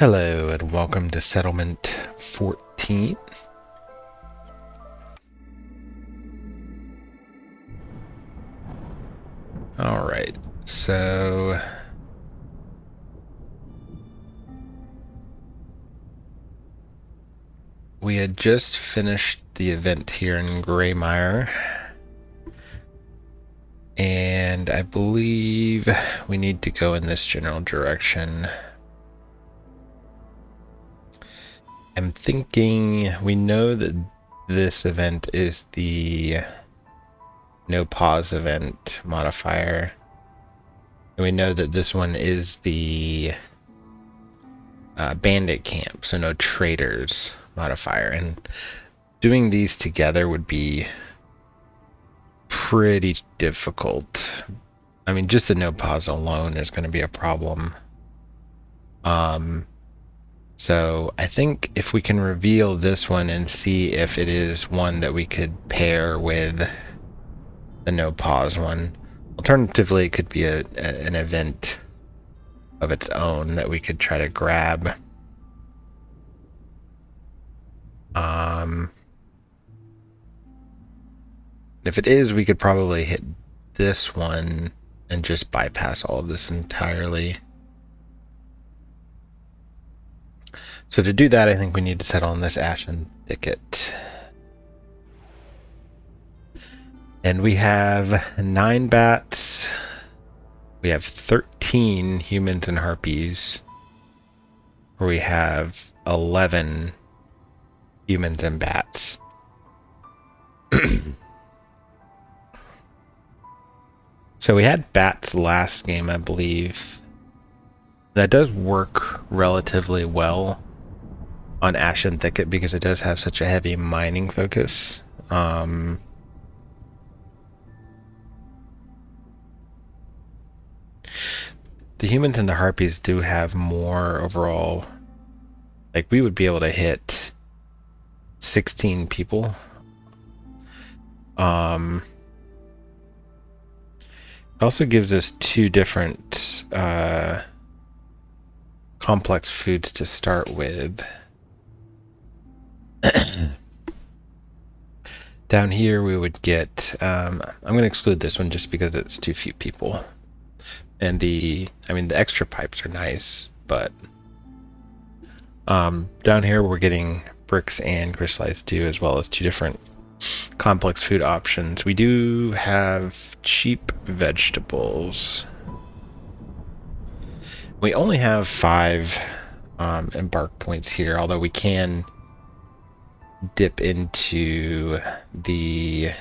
Hello and welcome to Settlement 14. Alright, so we had just finished the event here in Greymire, and I believe we need to go in this general direction. I'm thinking we know that this event is the no pause event modifier, and we know that this one is the bandit camp, so no traders modifier, and doing these together would be pretty difficult. I mean, just the no pause alone is going to be a problem. So I think if we can reveal this one and see if it is one that we could pair with the no pause one. Alternatively, it could be an event of its own that we could try to grab. If it is, we could probably hit this one and just bypass all of this entirely. So to do that, I think we need to settle on this Ashen Thicket. And we have 9 bats. We have 13 humans and harpies. We have 11 humans and bats. So we had bats last game, I believe. That does work relatively well on Ashen Thicket because it does have such a heavy mining focus. The humans and the harpies do have more overall. Like, we would be able to hit 16 people. It also gives us 2 different complex foods to start with. Down here we would get, I'm going to exclude this one just because it's too few people. And the extra pipes are nice, but down here we're getting bricks and crystallized dew, as well as 2 different complex food options. We do have cheap vegetables. We only have 5 embark points here, although we can dip into the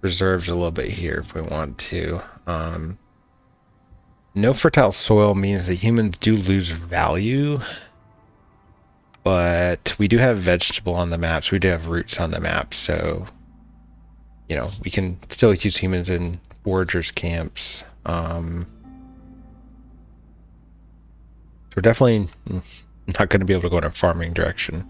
reserves a little bit here if we want to. No fertile soil means that humans do lose value, but we do have vegetable on the maps. We do have roots on the map, so you know we can still use humans in foragers camps. So we're definitely not going to be able to go in a farming direction.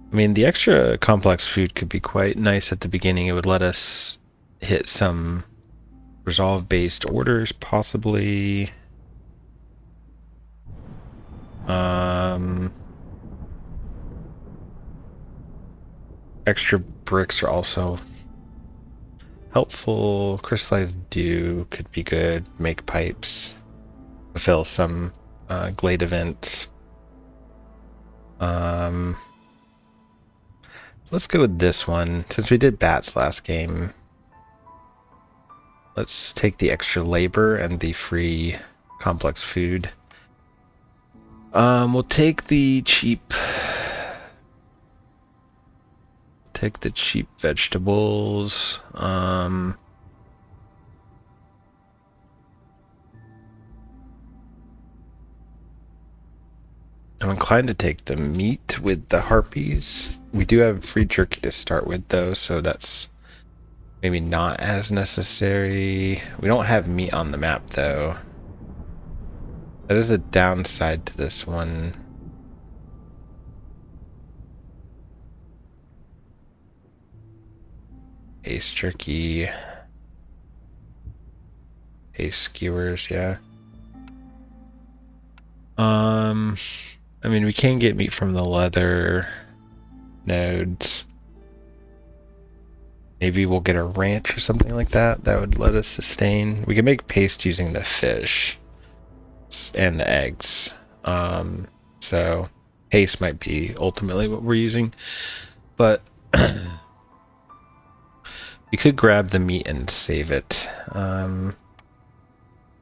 I mean, the extra complex food could be quite nice at the beginning. It would let us hit some resolve-based orders, possibly. Extra bricks are also helpful. Crystallized dew could be good. Make pipes. Fulfill some Glade events. Let's go with this one. Since we did bats last game, let's take the extra labor and the free complex food. We'll take the cheap vegetables. I'm inclined to take the meat with the harpies. We do have free jerky to start with though, so that's maybe not as necessary. We don't have meat on the map though. That is a downside to this one. Ace jerky. Paste skewers, yeah. I mean, we can get meat from the leather nodes. Maybe we'll get a ranch or something like that. That would let us sustain. We can make paste using the fish and the eggs. So paste might be ultimately what we're using, but we could grab the meat and save it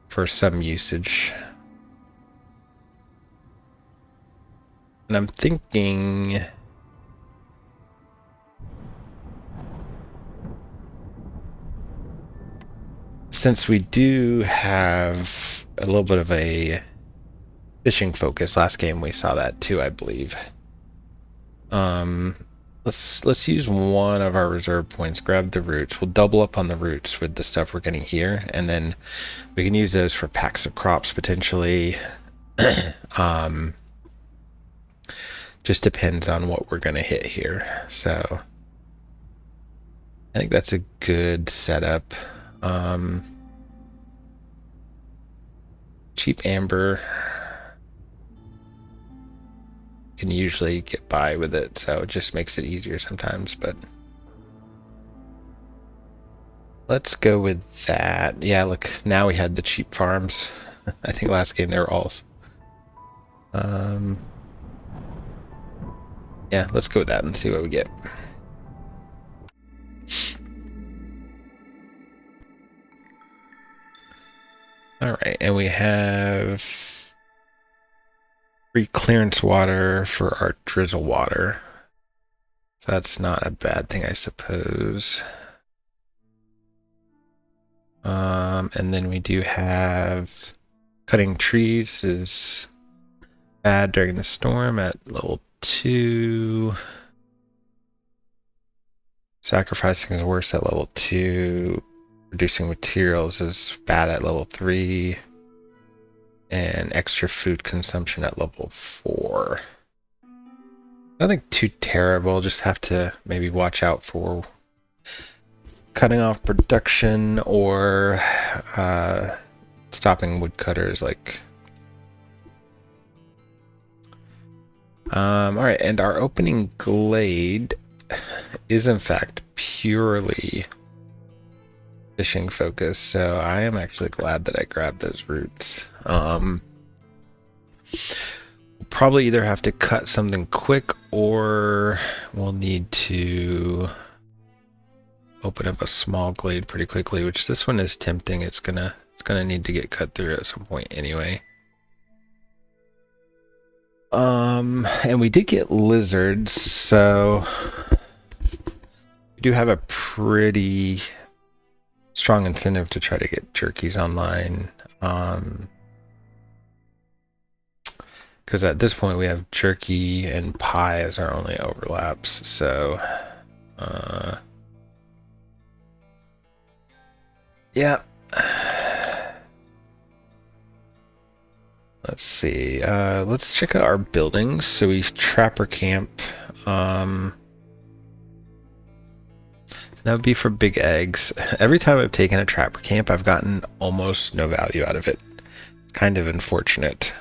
for some usage. And I'm thinking since we do have a little bit of a fishing focus, last game we saw that too, I believe. Let's use one of our reserve points, grab the roots. We'll double up on the roots with the stuff we're getting here, and then we can use those for packs of crops potentially. Just depends on what we're gonna hit here. So I think that's a good setup. Cheap amber. Can usually get by with it, so it just makes it easier sometimes, but let's go with that. Yeah, look, now we had the cheap farms. I think last game they were all yeah, let's go with that and see what we get. Alright, and we have free clearance water for our drizzle water. So that's not a bad thing, I suppose. And then we do have cutting trees is bad during the storm at level 2. Sacrificing is worse at level 2. Reducing materials is bad at level 3. And extra food consumption at level 4. Nothing too terrible, just have to maybe watch out for cutting off production or stopping woodcutters like. Alright, and our opening glade is in fact purely fishing focus, so I am actually glad that I grabbed those roots. We'll probably either have to cut something quick or we'll need to open up a small glade pretty quickly, which this one is tempting. It's gonna need to get cut through at some point anyway. And we did get lizards, so we do have a pretty strong incentive to try to get jerkies online. Because at this point we have jerky and pie as our only overlaps, so yeah. Let's see. Let's check out our buildings. So we trapper camp. That would be for big eggs. Every time I've taken a trapper camp, I've gotten almost no value out of it. Kind of unfortunate.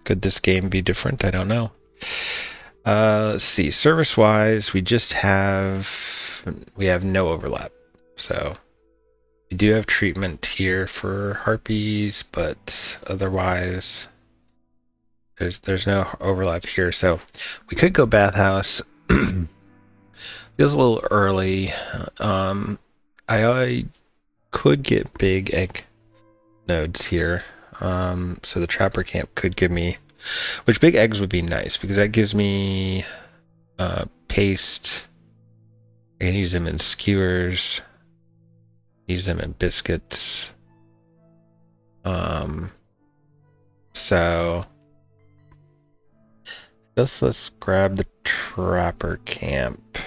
Could this game be different? I don't know. Let's see. Service-wise, we have no overlap. So we do have treatment here for harpies, but otherwise there's no overlap here. So we could go bathhouse. Feels a little early. I could get big egg nodes here. So the trapper camp could give me, which big eggs would be nice because that gives me paste. I can use them in skewers, use them in biscuits. So let's grab the trapper camp.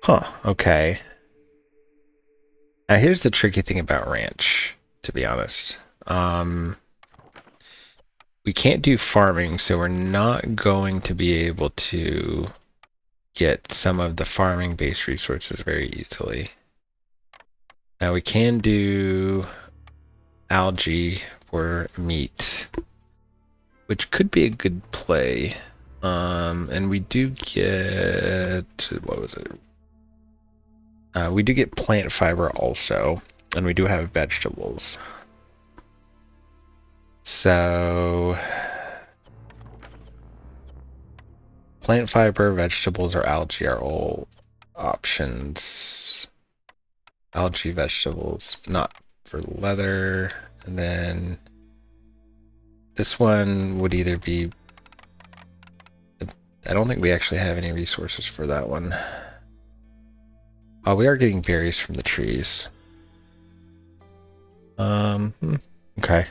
Huh, okay. Now here's the tricky thing about ranch, to be honest. We can't do farming, so we're not going to be able to get some of the farming based resources very easily. Now we can do algae for meat, which could be a good play. And we do get, what was it? We do get plant fiber also, and we do have vegetables. So plant fiber, vegetables, or algae are all options. Algae, vegetables, not for leather. And then this one would either be, I don't think we actually have any resources for that one. Oh, we are getting berries from the trees. Okay.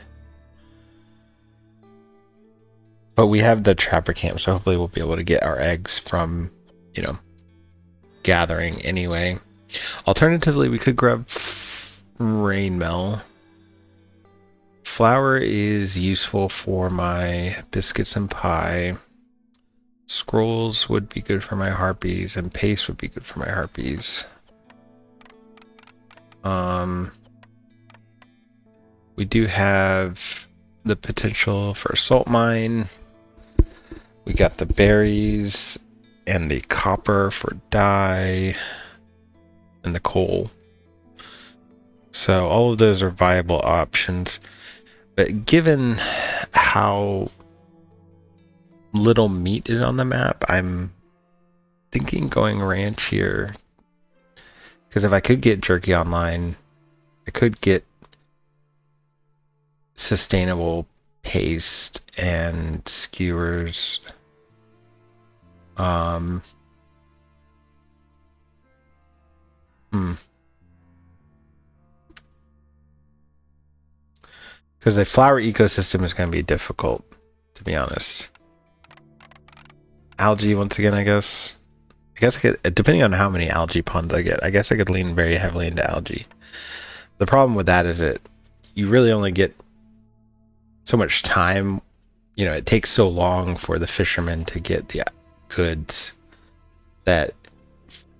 But we have the trapper camp, so hopefully we'll be able to get our eggs from, you know, gathering anyway. Alternatively, we could grab rainmeal. Flour is useful for my biscuits and pie. Scrolls would be good for my harpies, and paste would be good for my harpies. We do have the potential for a salt mine. We got the berries and the copper for dye and the coal. So all of those are viable options. But given how little meat is on the map, I'm thinking going ranch here. Because if I could get jerky online, I could get sustainable paste and skewers. Because the flower ecosystem is going to be difficult, to be honest. Algae, once again, I guess. I guess I could, depending on how many algae ponds I get, I guess I could lean very heavily into algae. The problem with that is that you really only get so much time. You know, it takes so long for the fishermen to get the goods that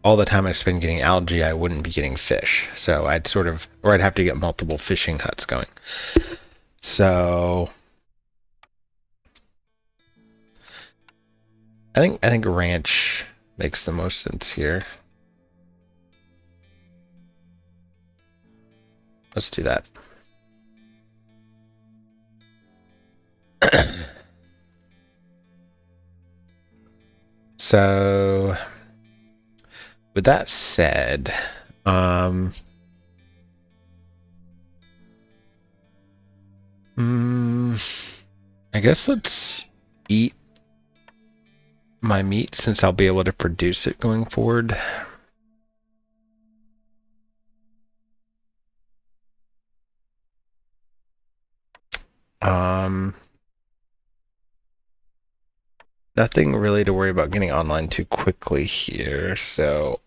all the time I spend getting algae, I wouldn't be getting fish. So I'd sort of, or I'd have to get multiple fishing huts going. So I think ranch makes the most sense here. Let's do that. So with that said, I guess let's eat my meat since I'll be able to produce it going forward. Nothing really to worry about getting online too quickly here, so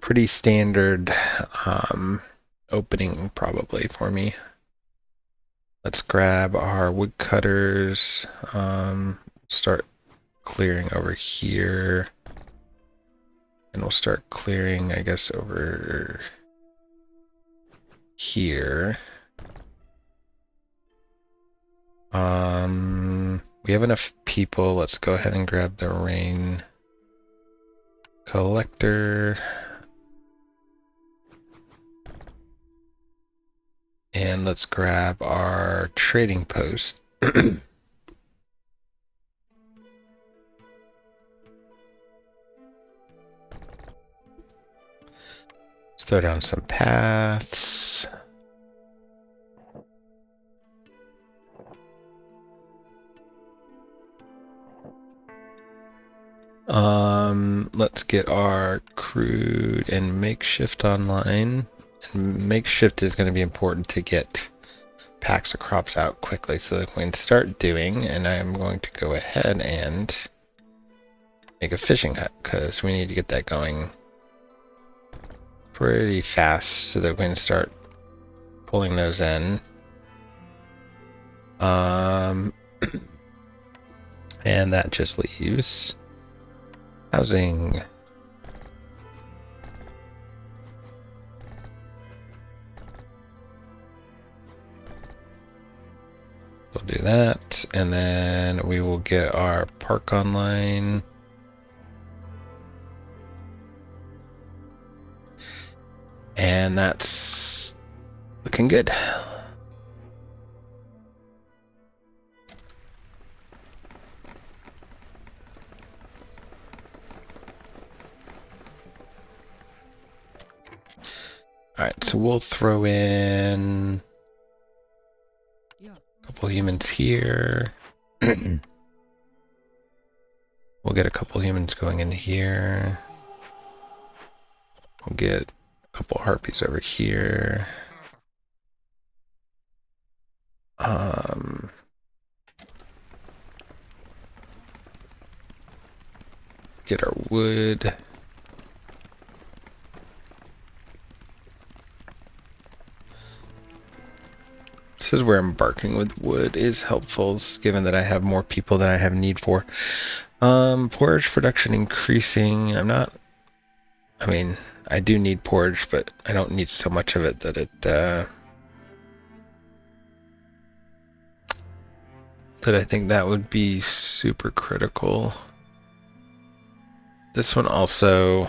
pretty standard opening probably for me. Let's grab our woodcutters, start clearing over here, and we'll start clearing, I guess, over here. We have enough people. Let's go ahead and grab the rain collector. And let's grab our trading post. Let's throw down some paths. Let's get our crude and makeshift online. And makeshift is going to be important to get packs of crops out quickly so that we can start doing, and I'm going to go ahead and make a fishing hut because we need to get that going pretty fast so that we can start pulling those in. And that just leaves Housing. We'll do that, and then we will get our park online. And that's looking good. Alright, so we'll throw in a couple humans here. We'll get a couple humans going in here. We'll get a couple harpies over here. Get our wood. This is where embarking with wood is helpful, given that I have more people than I have need for. Porridge production increasing. I mean, I do need porridge, but I don't need so much of it that I think that would be super critical. This one also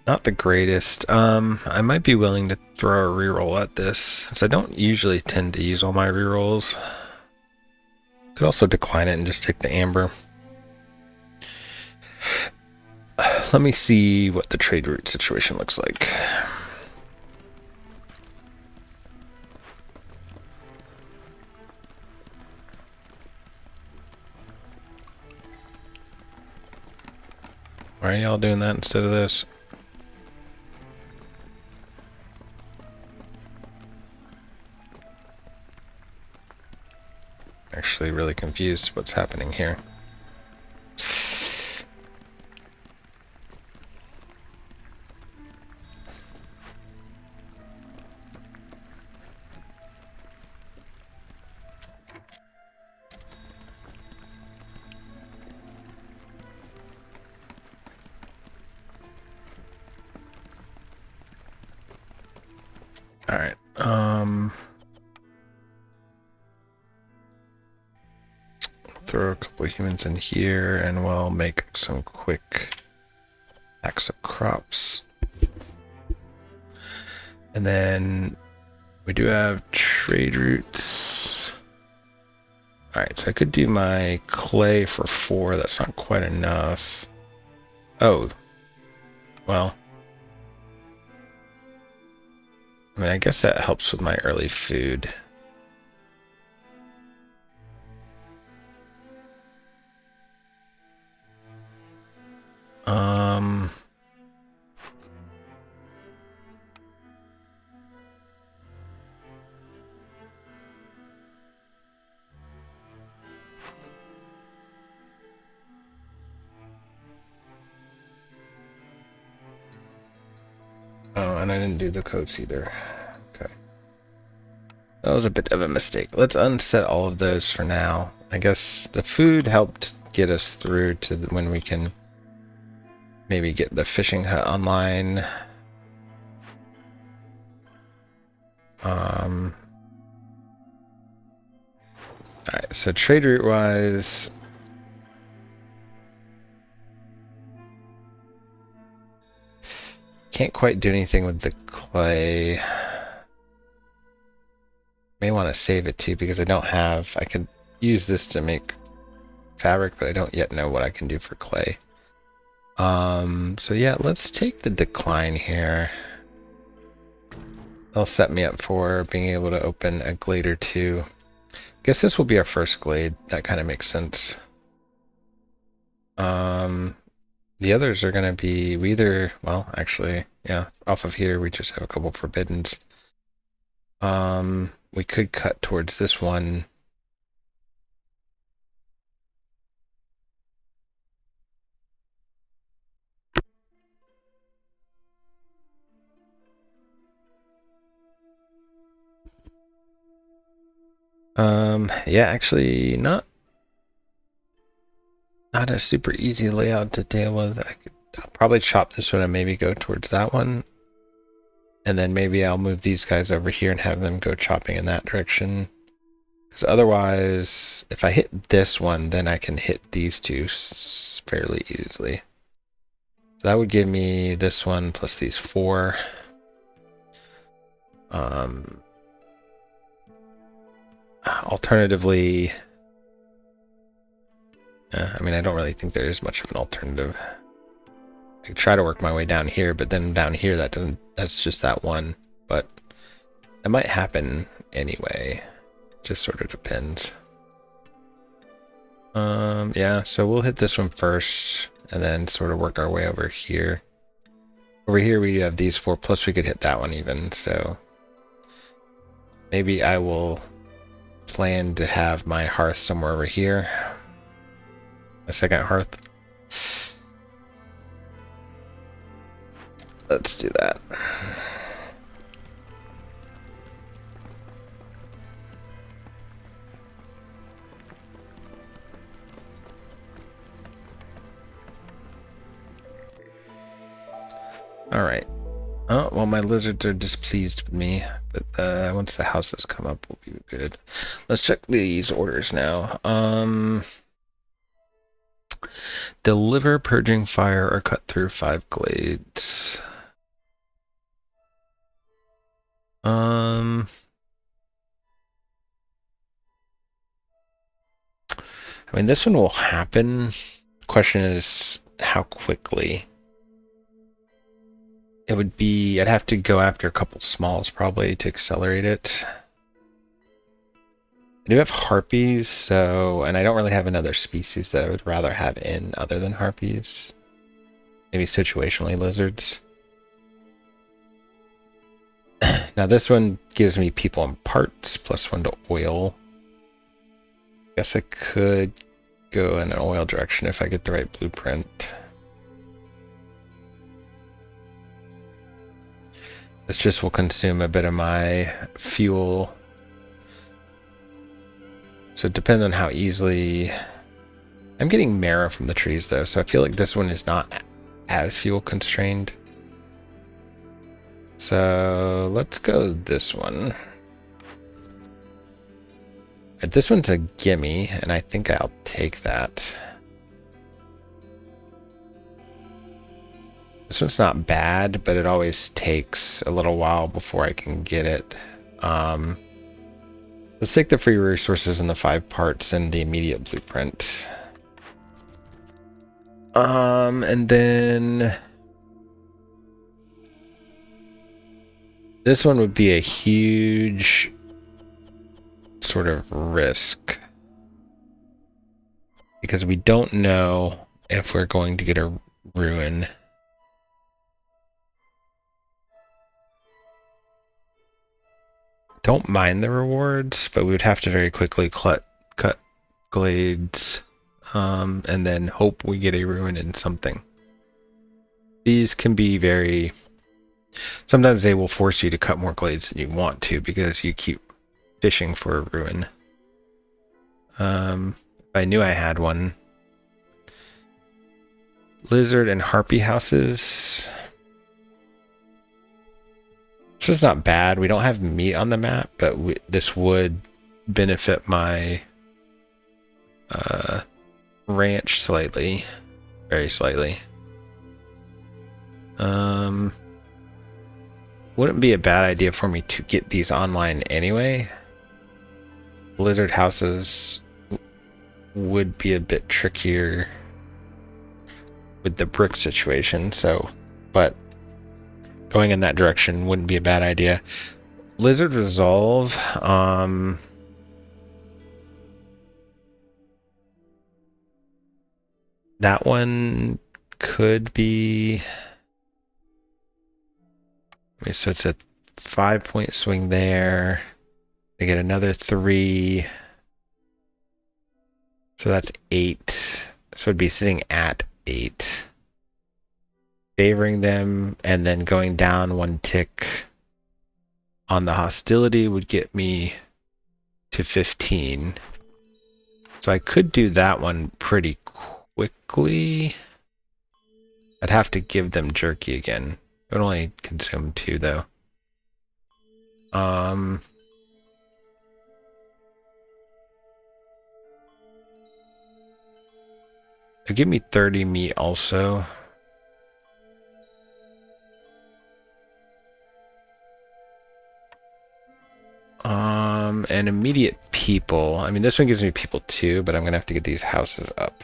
not the greatest. I might be willing to throw a reroll at this, since I don't usually tend to use all my rerolls. Could also decline it and just take the amber. Let me see what the trade route situation looks like. Why are y'all doing that instead of this? Actually really confused what's happening here. Alright, throw a couple of humans in here and we'll make some quick packs of crops. And then we do have trade routes. Alright, so I could do my clay for 4, that's not quite enough. Oh, well. I mean, I guess that helps with my early food. Oh, and I didn't do the coats either. Okay. That was a bit of a mistake. Let's unset all of those for now. I guess the food helped get us through to when we can maybe get the fishing hut online. Alright, so trade route wise, can't quite do anything with the clay. May want to save it too because I could use this to make fabric, but I don't yet know what I can do for clay. So yeah, let's take the decline here. They'll set me up for being able to open a glade or two. Guess this will be our first glade. That kind of makes sense. The others are going to be, well, actually, yeah, off of here we just have a couple forbiddens. We could cut towards this one. Yeah, actually not. not a super easy layout to deal with. I'll probably chop this one and maybe go towards that one. And then maybe I'll move these guys over here and have them go chopping in that direction. Because otherwise, if I hit this one, then I can hit these two fairly easily. So that would give me this one plus these four. Alternatively, I mean, I don't really think there is much of an alternative. I could try to work my way down here, but then down here that's just that one. But that might happen anyway. Just sort of depends. Yeah, so we'll hit this one first and then sort of work our way over here. Over here we have these four, plus we could hit that one even, so maybe I will plan to have my hearth somewhere over here. A second hearth. Let's do that. Alright. Oh, well, my lizards are displeased with me, but once the houses come up, we'll be good. Let's check these orders now. Deliver purging fire or cut through 5 glades. I mean, this one will happen. Question is, how quickly? It would be, I'd have to go after a couple smalls probably to accelerate it. I do have harpies, so, and I don't really have another species that I would rather have in other than harpies. Maybe situationally lizards. Now this one gives me people and parts, +1 to oil. Guess I could go in an oil direction if I get the right blueprint. This just will consume a bit of my fuel. So it depends on how easily... I'm getting marrow from the trees though, so I feel like this one is not as fuel constrained. So let's go this one. This one's a gimme, and I think I'll take that. This one's not bad, but it always takes a little while before I can get it. Let's take the free resources and the 5 parts and the immediate blueprint. And then... this one would be a huge sort of risk. Because we don't know if we're going to get a ruin. Don't mind the rewards, but we would have to very quickly cut glades, and then hope we get a ruin in something. These can be very... sometimes they will force you to cut more glades than you want to because you keep fishing for a ruin. If I knew I had one. Lizard and harpy houses. This is not bad. We don't have meat on the map, but this would benefit my ranch slightly. Very slightly. Wouldn't be a bad idea for me to get these online anyway. Lizard houses would be a bit trickier with the brick situation, so, but going in that direction wouldn't be a bad idea. Lizard Resolve, that one could be... okay, so it's a 5-point swing there. I get another 3. So that's 8. So it'd be sitting at 8. Favoring them and then going down 1 tick on the hostility would get me to 15. So I could do that one pretty quickly. I'd have to give them jerky again. It would only consume 2 though. It'll give me 30 meat also. And immediate people. I mean, this one gives me people too, but I'm gonna have to get these houses up.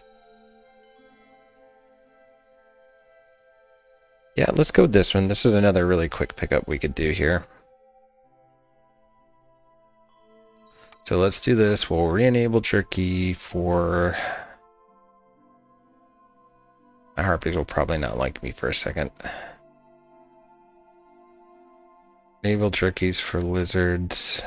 Yeah, let's go with this one. This is another really quick pickup we could do here. So let's do this. We'll re-enable jerky for... My harpies will probably not like me for a second. Enable jerkies for lizards.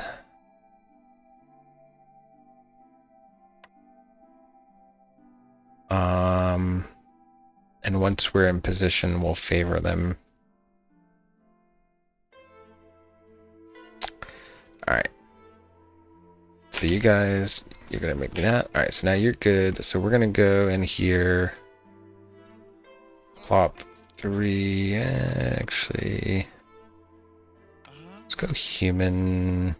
And once we're in position, we'll favor them. Alright. So you guys, you're gonna make that. Alright, so now you're good. So we're gonna go in here. Plop 3, actually. Let's go human.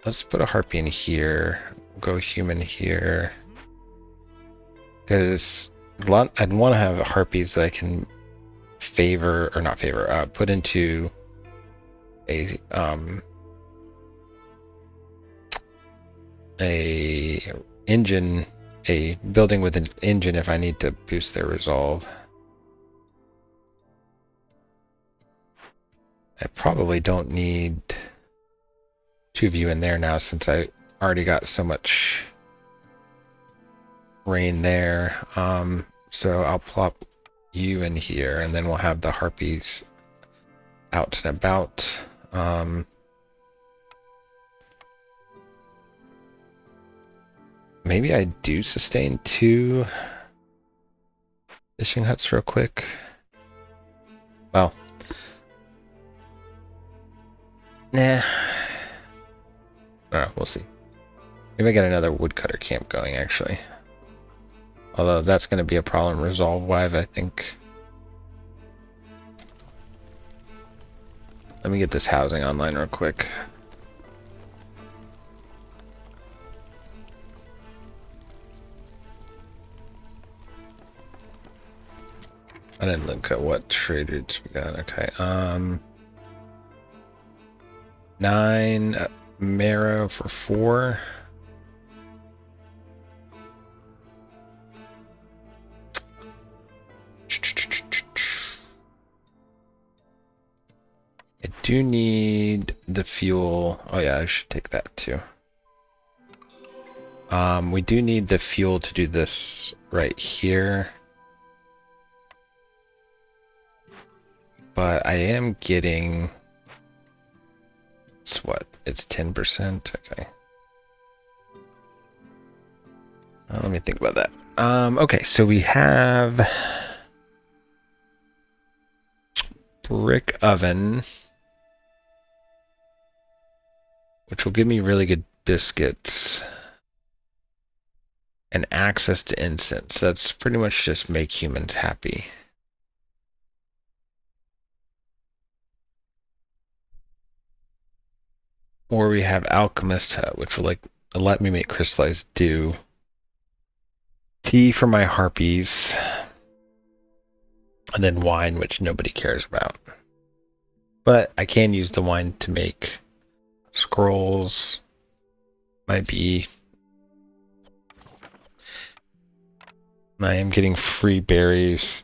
Let's put a harpy in here. We'll go human here. Because I'd want to have harpies that I can favor, or not favor, put into a engine, a building with an engine if I need to boost their resolve. I probably don't need 2 of you in there now since I already got so much rain there. So I'll plop you in here and then we'll have the harpies out and about. Maybe I do sustain 2 fishing huts real quick. Well, nah. We'll see. Maybe I get another woodcutter camp going, actually. Although that's going to be a problem resolve-wise, I think. Let me get this housing online real quick. I didn't look at what trade routes we got. Okay. 9 marrow for 4. I do need the fuel. Oh yeah, I should take that too. We do need the fuel to do this right here. But I am getting... It's what? It's 10%? Okay. Let me think about that. Okay, so we have... brick oven, which will give me really good biscuits. And access to incense. That's pretty much just make humans happy. Or we have Alchemist Hut, which will let me make crystallized dew. Tea for my harpies. And then wine, which nobody cares about. But I can use the wine to make scrolls. Might be... I am getting free berries.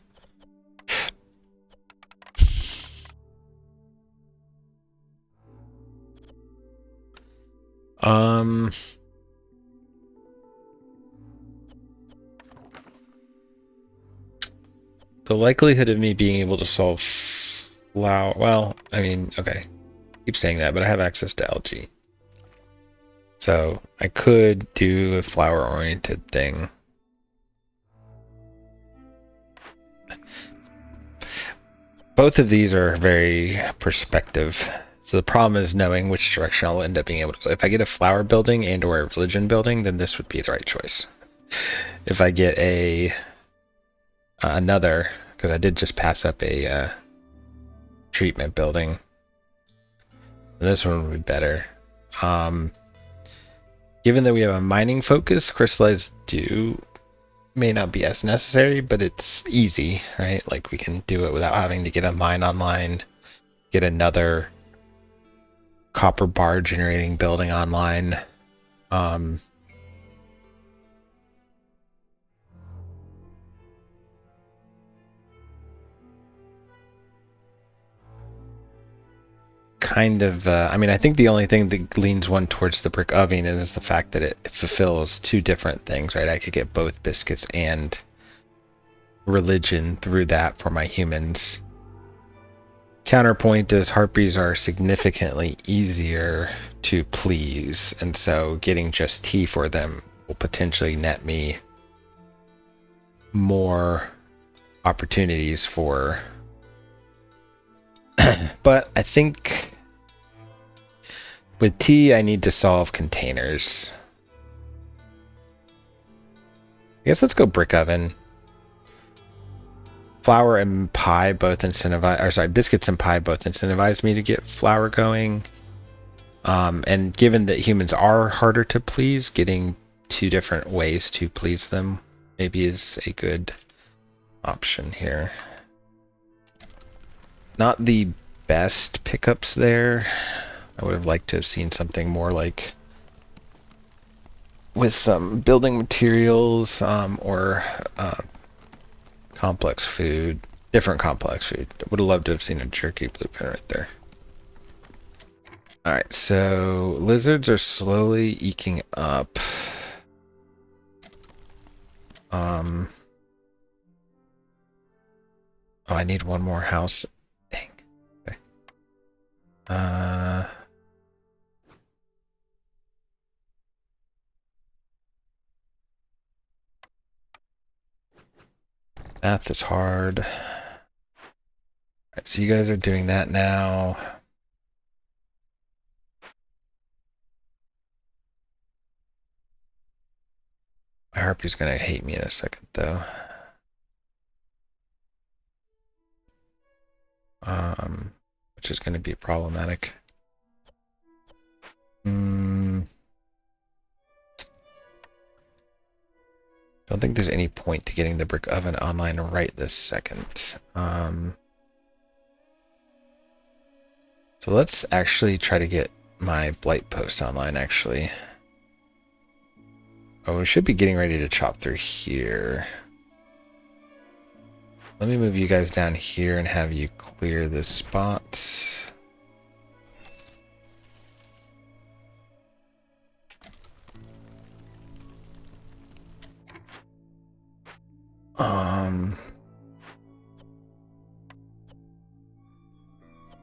The likelihood of me being able to solve flour... Well, I mean, okay. Keep saying that, but I have access to algae. So I could do a flower-oriented thing. Both of these are very perspective So the problem is knowing which direction I'll end up being able to go. If I get a flower building and or a religion building, then this would be the right choice. If I get a another, because I did just pass up a treatment building, this one would be better. Given that we have a mining focus, crystallized dew may not be as necessary, but it's easy, right? Like we can do it without having to get a mine online, get another copper bar generating building online. Kind of, I mean, I think the only thing that leans one towards the brick oven is the fact that it fulfills two different things, right? I could get both biscuits and religion through that for my humans. Counterpoint is harpies are significantly easier to please, and so getting just tea for them will potentially net me more opportunities for. But I think with tea, I need to solve containers. I guess let's go brick oven. Flour and pie both incentivize, or sorry, biscuits and pie both incentivize me to get flour going. And given that humans are harder to please, getting two different ways to please them maybe is a good option here. Not the best pickups there. I would have liked to have seen something more like with some building materials or complex food, different complex food. Would have loved to have seen a jerky blueprint right there. Alright, so lizards are slowly eking up. Oh, I need one more house. Dang. Okay. Math is hard. Alright, so you guys are doing that now. My Harpy's gonna hate me in a second, though. Which is gonna be problematic. Don't think there's any point to getting the brick oven online right this second. So let's actually try to get my blight post online, actually. Oh, we should be getting ready to chop through here. Let me move you guys down here and have you clear this spot.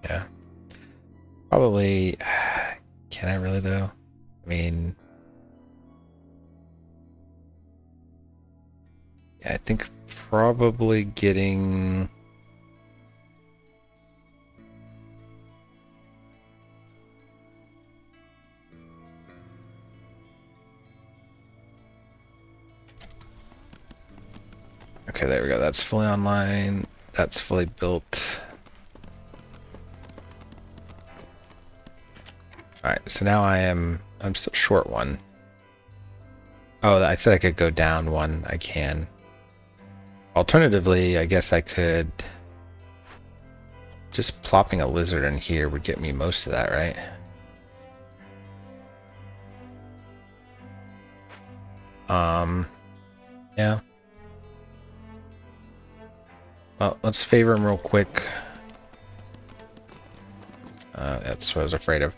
Yeah. Probably, can I really though? I mean, yeah, I think probably getting okay, there we go. That's fully online. That's fully built. Alright, so now I'm still short one. Oh, I said I could go down one. I can. Alternatively, I guess I could just plopping a lizard in here would get me most of that, right? Yeah. Well, let's favor him real quick. That's what I was afraid of.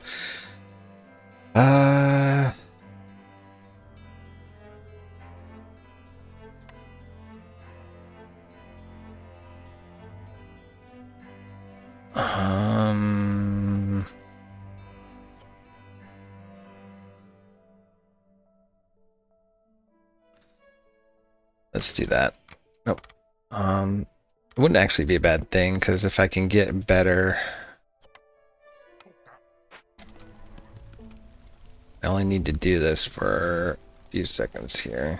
Let's do that. Nope. It wouldn't actually be a bad thing, because if I can get better... I only need to do this for a few seconds here.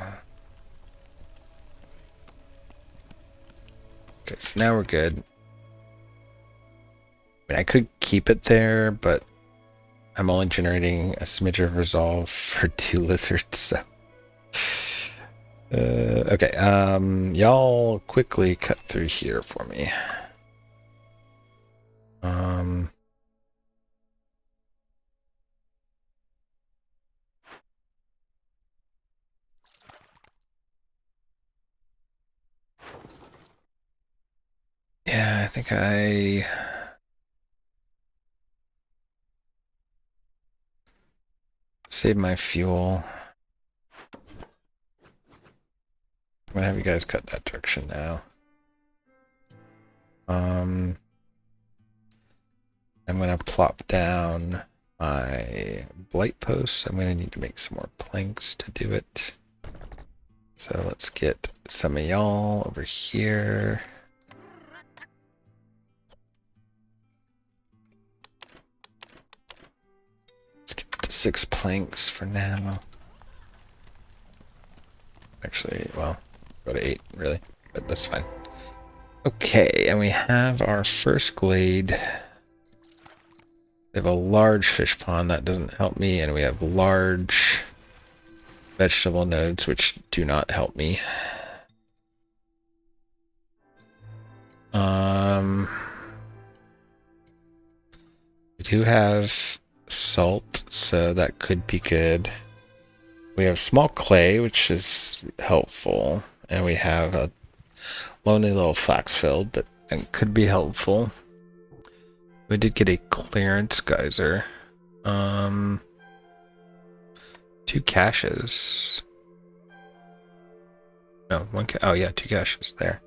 Okay, so now we're good. I mean, I could keep it there, but I'm only generating a smidge of resolve for 2 lizards, so. Okay, y'all quickly cut through here for me. Yeah, I think I saved my fuel. I'm gonna have you guys cut that direction now. I'm gonna plop down my blight posts. I'm gonna need to make some more planks to do it. So let's get some of y'all over here. Let's get to 6 planks for now. Actually, well, go to 8 really, but that's fine. Okay, and we have our first glade. We have a large fish pond, that doesn't help me, and we have large vegetable nodes, which do not help me. We do have salt, so that could be good. We have small clay, which is helpful, and we have a lonely little flax field, but it could be helpful. We did get a clearance geyser. 2 caches. No, 1 oh yeah, 2 caches there.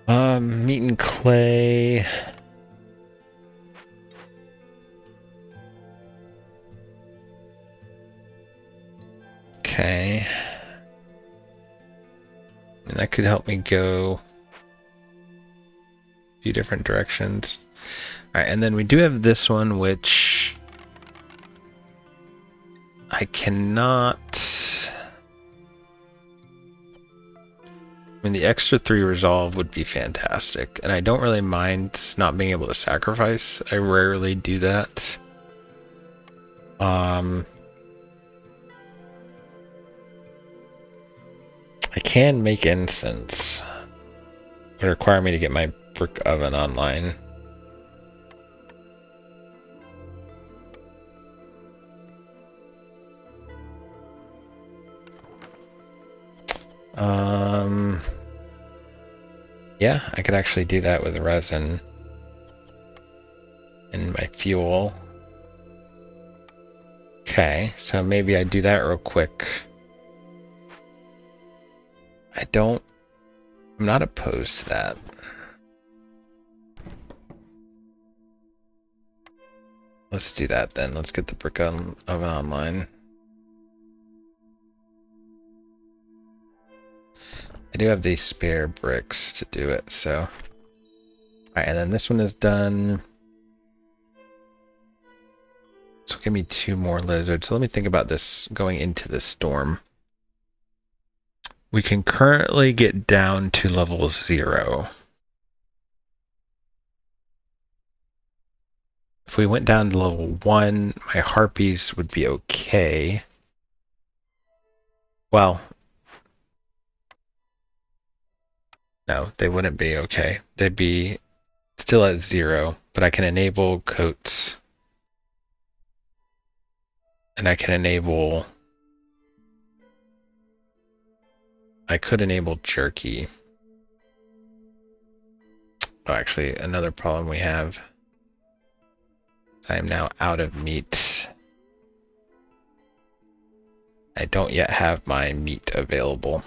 Meat and clay. Okay. And that could help me go a few different directions. Alright, and then we do have this one, which I cannot. I mean, the extra 3 resolve would be fantastic, and I don't really mind not being able to sacrifice. I rarely do that. I can make incense. It would require me to get my brick oven online. Yeah, I could actually do that with resin and my fuel. Okay, so maybe I do that real quick. I'm not opposed to that. Let's do that then. Let's get the brick oven online. I do have these spare bricks to do it, so. Alright, and then this one is done. So give me 2 more lizards. So let me think about this going into the storm. We can currently get down to level 0. If we went down to level 1, my harpies would be okay. Well, no, they wouldn't be okay. They'd be still at 0, but I can enable coats. And I can enable... I could enable jerky. Oh, actually, another problem we have. I am now out of meat. I don't yet have my meat available.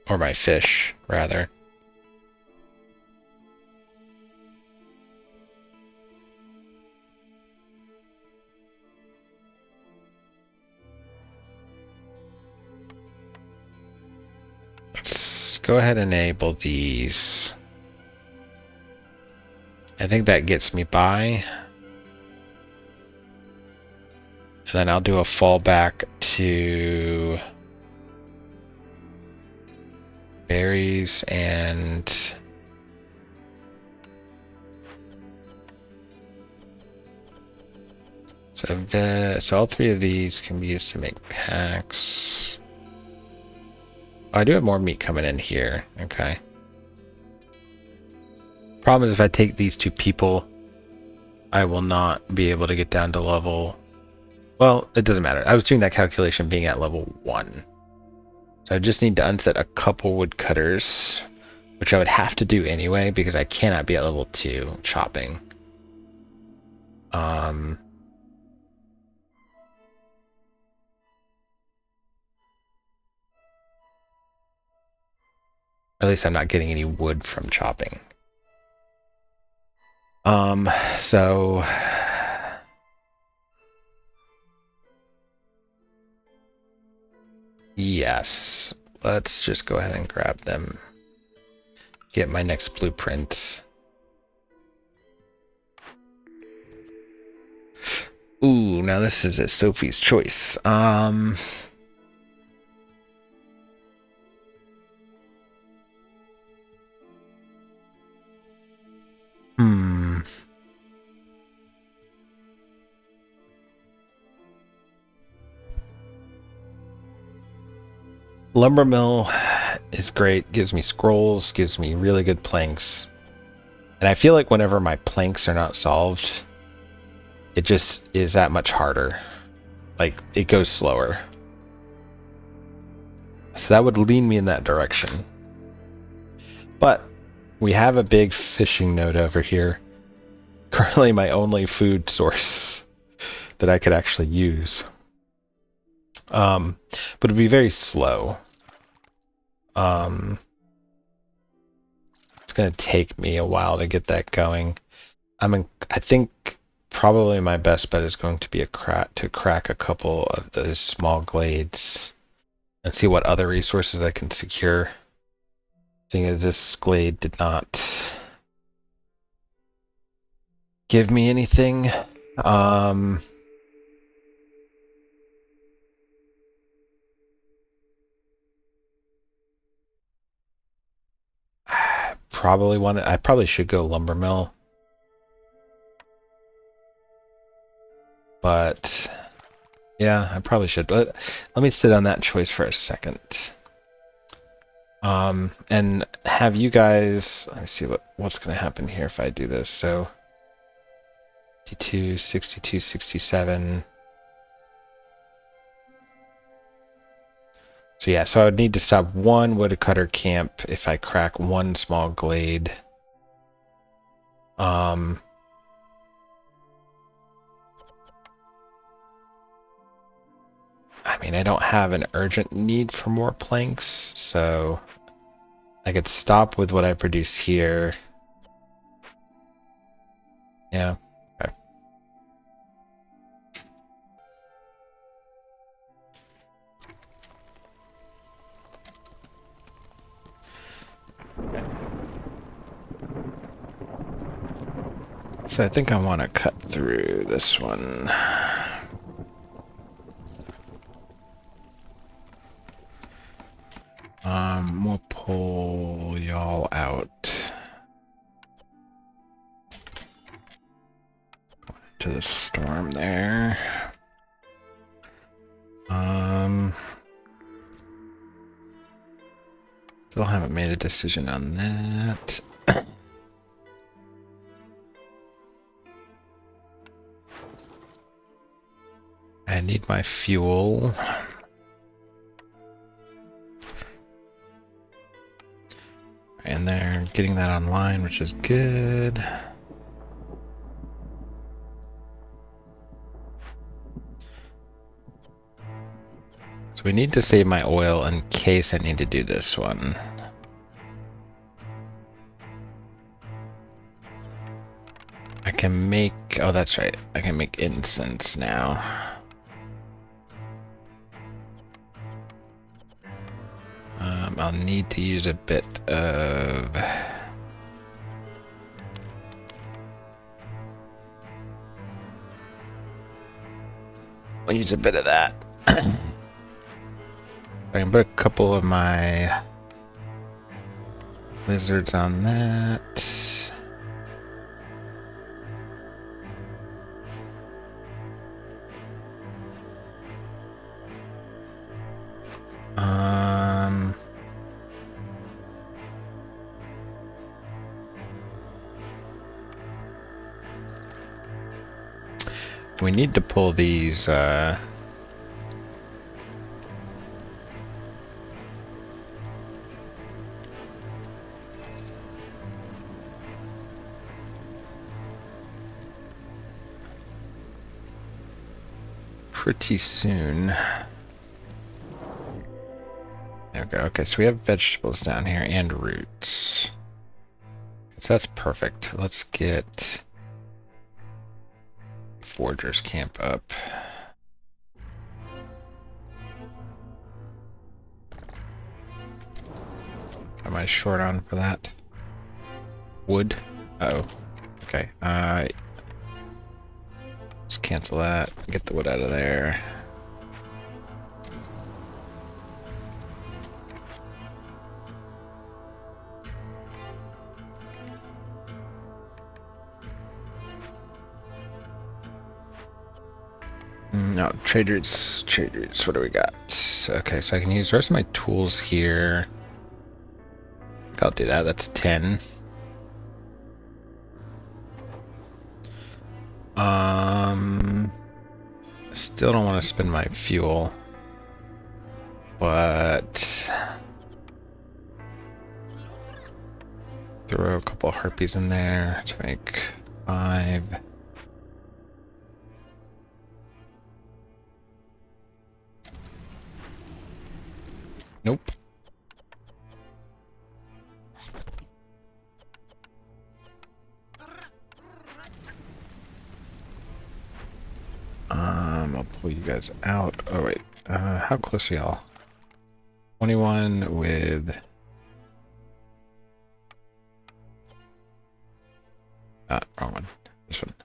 Or my fish, rather. Let's go ahead and enable these. I think that gets me by. And then I'll do a fallback to berries and so all three of these can be used to make packs. Oh, I do have more meat coming in here. Okay. Problem is if I take these two people, I will not be able to get down to level... Well, it doesn't matter. I was doing that calculation being at level 1. So I just need to unset a couple woodcutters, which I would have to do anyway because I cannot be at level 2 chopping. At least I'm not getting any wood from chopping. So yes, let's just go ahead and grab them. Get my next blueprint. Ooh, now this is a Sophie's choice. Lumber mill is great, gives me scrolls, gives me really good planks. And I feel like whenever my planks are not solved, it just is that much harder. Like, it goes slower. So that would lean me in that direction. But we have a big fishing node over here. Currently my only food source that I could actually use. But it'd be very slow. It's gonna take me a while to get that going. I think probably my best bet is going to be to crack a couple of those small glades and see what other resources I can secure. Seeing as this glade did not give me anything. I probably should go lumber mill. But yeah, I probably should. But let me sit on that choice for a second. And have you guys, let me see what's going to happen here if I do this. So 52, 62, 67. So yeah, so I would need to stop one woodcutter camp if I crack one small glade. I mean, I don't have an urgent need for more planks, so I could stop with what I produce here. Yeah. Okay. So I think I want to cut through this one. We'll pull y'all out to the storm there. Still haven't made a decision on that. I need my fuel. And they're getting that online, which is good. So we need to save my oil in case I need to do this one. I can make, oh that's right, I can make incense now. I'll need to use a bit of... We'll use a bit of that. I can put a couple of my lizards on that. We need to pull these, pretty soon. There we go. Okay, so we have vegetables down here and roots. So that's perfect. Let's get Forger's camp up. Am I short on for that? Wood? Uh-oh. Okay. Let's cancel that. Get the wood out of there. No, trade routes, what do we got? Okay, so I can use the rest of my tools here. I'll do that, that's 10. Still don't want to spend my fuel, but throw a couple of harpies in there to make 5. Nope. I'll pull you guys out. Oh wait, how close are y'all? 21 with... wrong one. This one.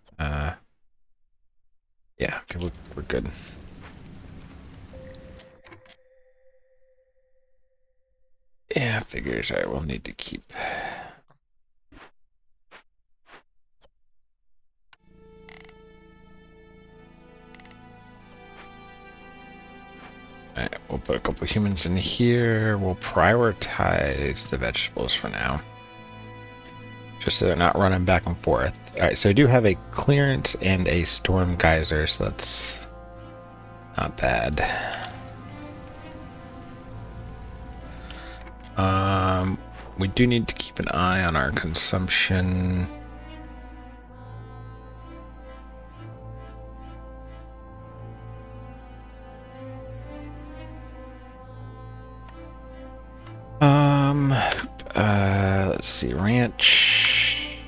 Yeah, okay, we're good. Yeah, figures I will need to keep. Alright, we'll put a couple humans in here. We'll prioritize the vegetables for now. Just so they're not running back and forth. Alright, so I do have a clearance and a storm geyser, so that's not bad. We do need to keep an eye on our consumption. Let's see, ranch.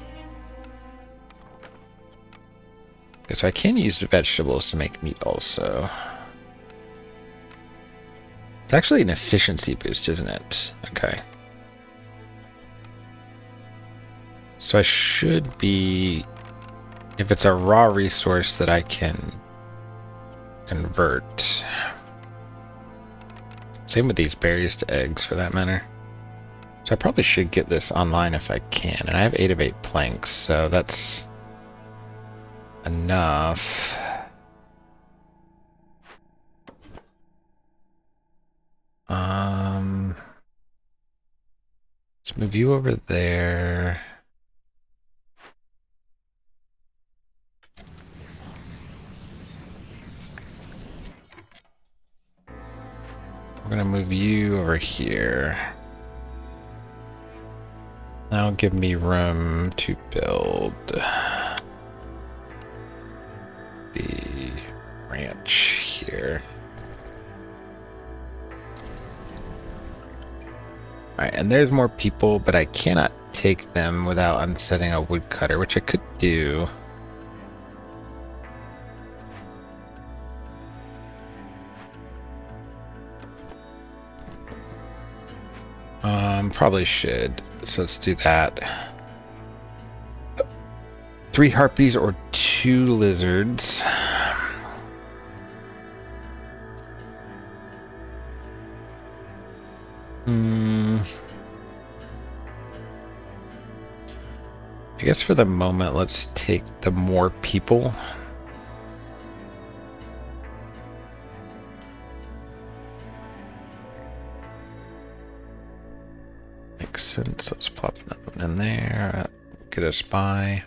Okay, so I can use the vegetables to make meat also. It's actually an efficiency boost, isn't it? Okay. So I should be, if it's a raw resource that I can convert. Same with these berries to eggs for that matter. So I probably should get this online if I can. And I have 8 of 8 planks, so that's enough. Let's move you over there. We're gonna move you over here. That'll give me room to build the ranch here. Alright, and there's more people, but I cannot take them without unsetting a woodcutter, which I could do. Probably should. So let's do that. 3 harpies or 2 lizards. I guess for the moment, let's take the more people. Makes sense. Let's plop another one in there. Get us by.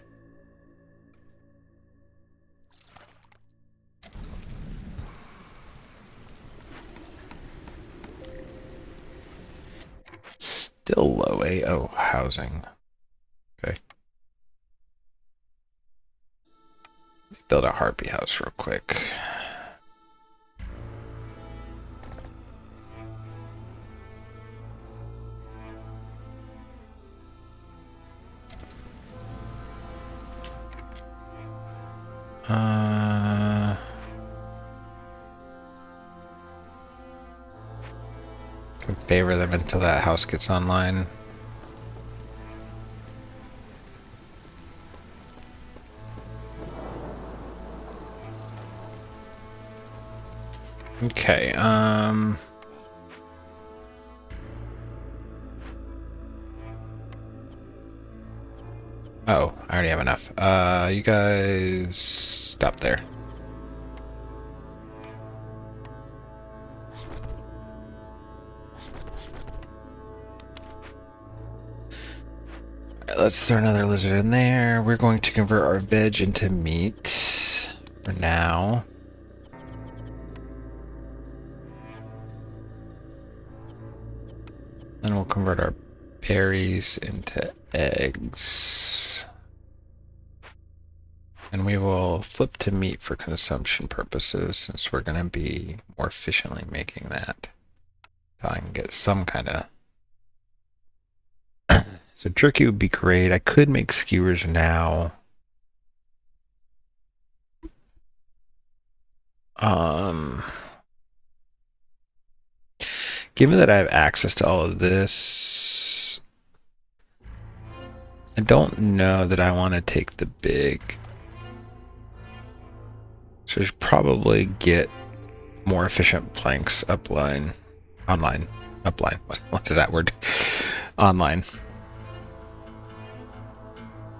Still low, eh? Oh, housing. Okay. Build a harpy house real quick. Can favor them until that house gets online. Okay, oh, I already have enough. You guys stop there. Alright, let's throw another lizard in there. We're going to convert our veg into meat for now. Then we'll convert our berries into eggs. And we will flip to meat for consumption purposes, since we're going to be more efficiently making that. So I can get some kind of... So jerky would be great. I could make skewers now. Given that I have access to all of this, I don't know that I want to take the big. So I should probably get more efficient planks online. What is that word? Online.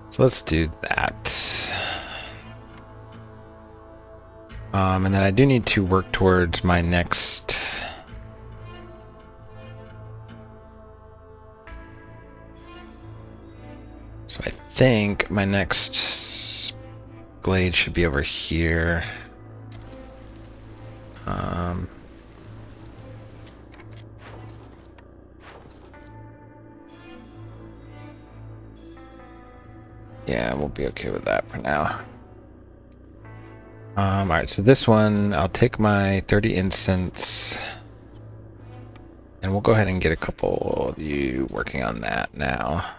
So let's do that. And then I do need to work towards my next. So I think my next glade should be over here. Yeah, we'll be okay with that for now. Alright, so this one, I'll take my 30 incense, and we'll go ahead and get a couple of you working on that now.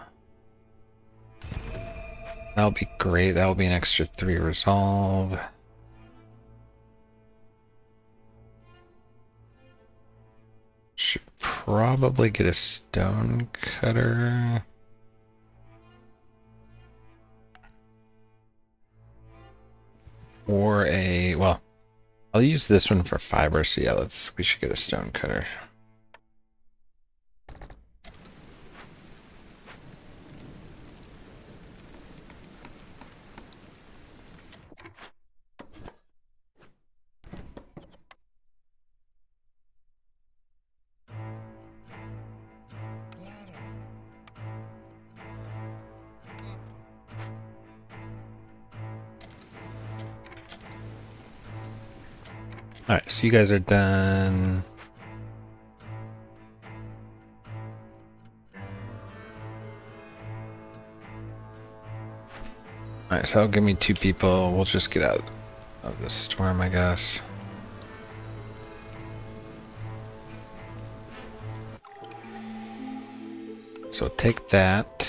That'll be great. That'll be an extra 3 resolve. Should probably get a stone cutter. Or a, well, I'll use this one for fiber, so yeah, we should get a stone cutter. Alright, so you guys are done. Alright, so that'll give me 2 people. We'll just get out of the storm, I guess. So take that.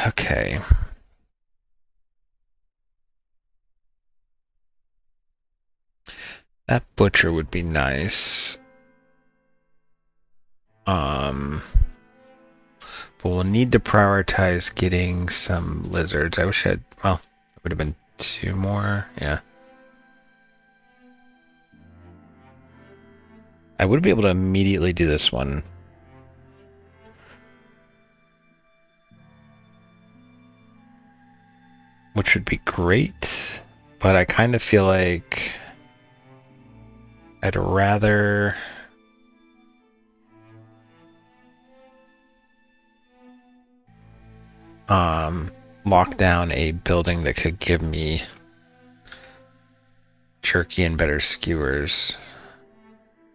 Okay. That butcher would be nice. But we'll need to prioritize getting some lizards. I wish I'd, well, it would have been 2 more, yeah. I would be able to immediately do this one. Which would be great, but I kind of feel like I'd rather lock down a building that could give me jerky and better skewers.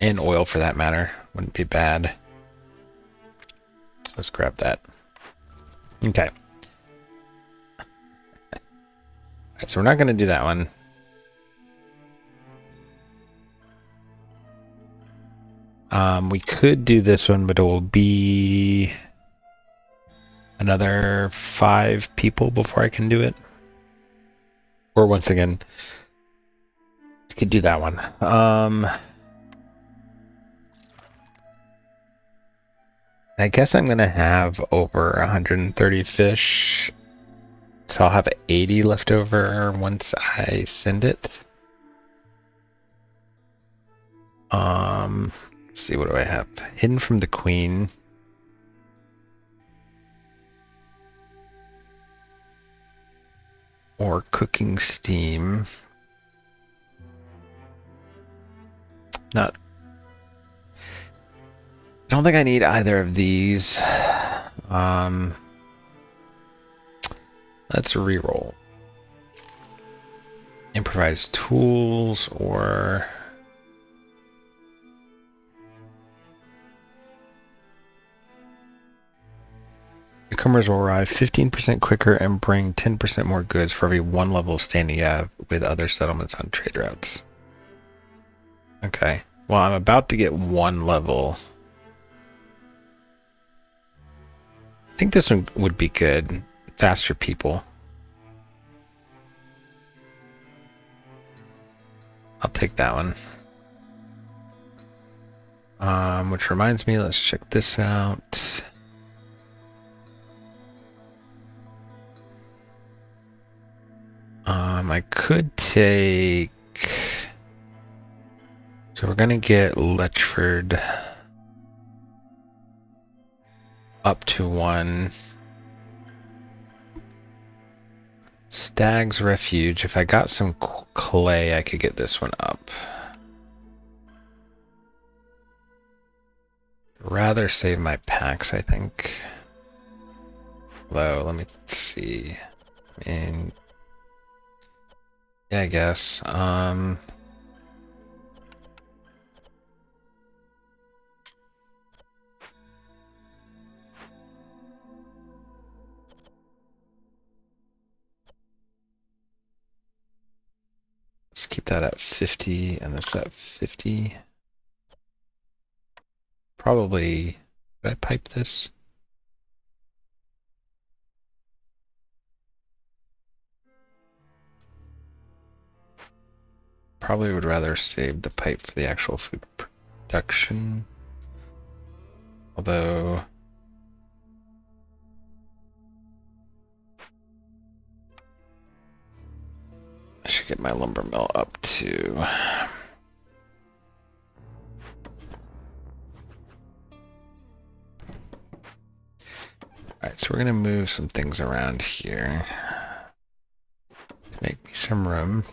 And oil for that matter. Wouldn't be bad. Let's grab that. Okay. Alright, so we're not going to do that one. We could do this one, but it will be another 5 people before I can do it. Or once again, I could do that one. I guess I'm going to have over 130 fish. So I'll have 80 left over once I send it. Let's see, what do I have? Hidden from the Queen. Or cooking steam. I don't think I need either of these. Let's reroll. Improvise tools or newcomers will arrive 15% quicker and bring 10% more goods for every 1 level standing you have with other settlements on trade routes. Okay. Well, I'm about to get 1 level. I think this one would be good. Faster people. I'll take that one. Which reminds me, let's check this out. I could take... So we're gonna get Letchford up to 1. Stag's Refuge. If I got some clay, I could get this one up. Rather save my packs, I think. Although, let me see. I mean, yeah, I guess. Let's keep that at 50, and this at 50. Probably, did I pipe this? Probably would rather save the pipe for the actual food production. Although, I should get my lumber mill up to... Alright, so we're going to move some things around here to make me some room.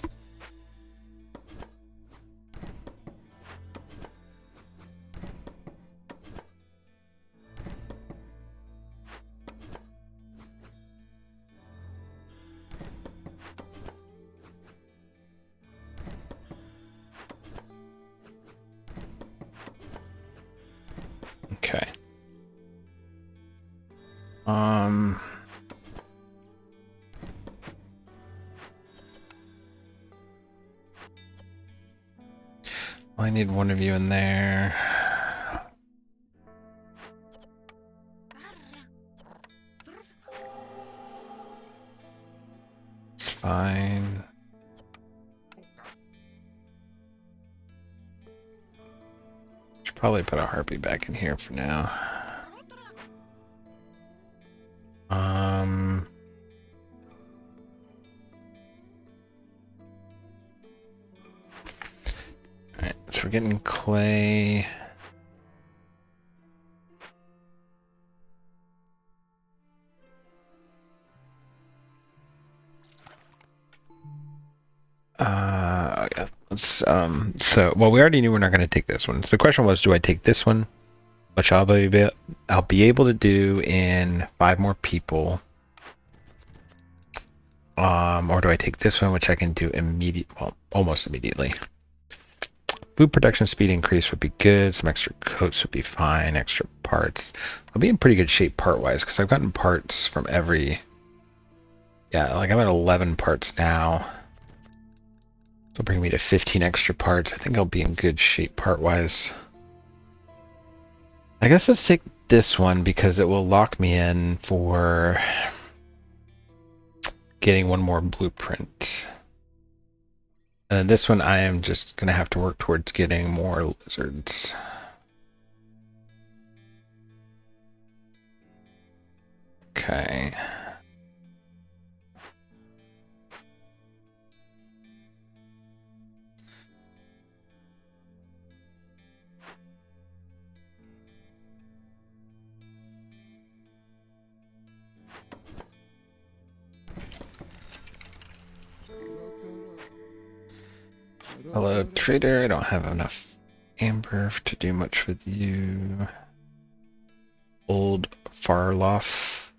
Okay. I need one of you in there. It's fine. Should probably put a harpy back in here for now. Alright, so we're getting clay. Yeah. Well, we already knew we're not going to take this one. So the question was, do I take this one, which I'll be able to do in 5 more people, or do I take this one, which I can do almost immediately? Food production speed increase would be good. Some extra coats would be fine. Extra parts. I'll be in pretty good shape part-wise because I've gotten parts from every. Yeah, like I'm at 11 parts now. It'll bring me to 15 extra parts. I think I'll be in good shape part-wise. I guess let's take this one because it will lock me in for getting one more blueprint. And this one I am just going to have to work towards getting more lizards. Okay. Hello, trader. I don't have enough amber to do much with you. Old Farloff.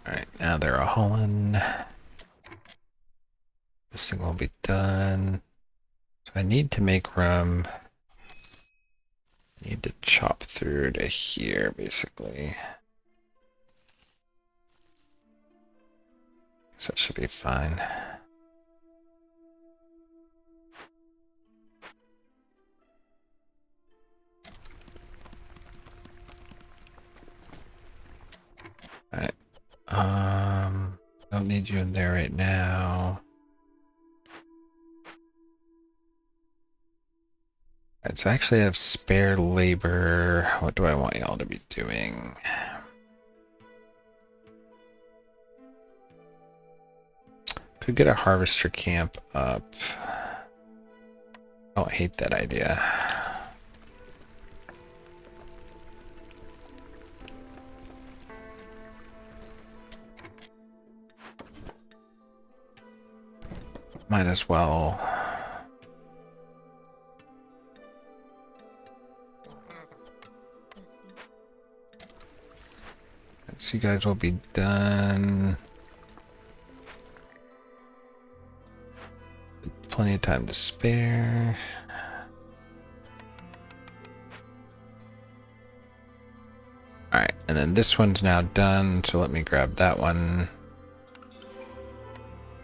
Alright, now they're a hauling. This thing will be done. So I need to make room. I need to chop through to here, basically. So that should be fine. Alright. Don't need you in there right now. Alright, so I actually have spare labor. What do I want y'all to be doing? Could get a harvester camp up. I don't hate that idea. Might as well. So you guys will be done. Plenty of time to spare. Alright, and then this one's now done, so let me grab that one.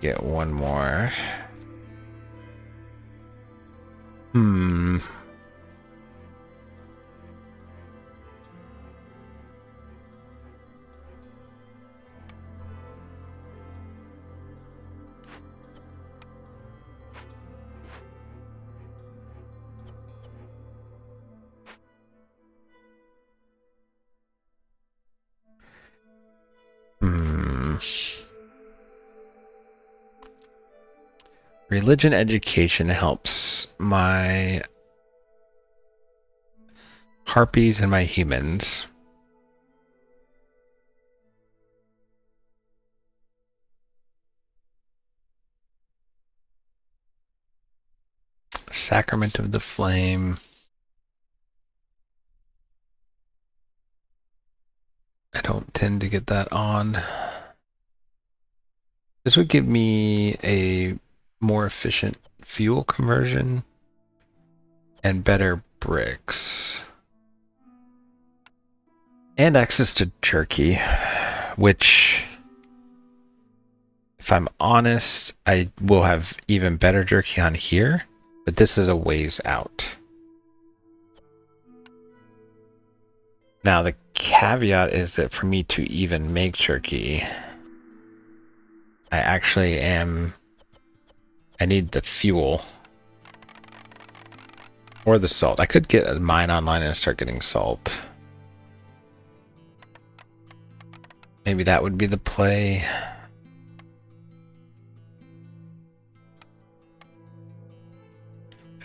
Get one more. Religion education helps my harpies and my humans. Sacrament of the Flame. I don't tend to get that on. This would give me a more efficient fuel conversion and better bricks. And access to jerky, which, if I'm honest, I will have even better jerky on here, but this is a ways out. Now the caveat is that for me to even make jerky, I need the fuel. Or the salt. I could get a mine online and start getting salt. Maybe that would be the play.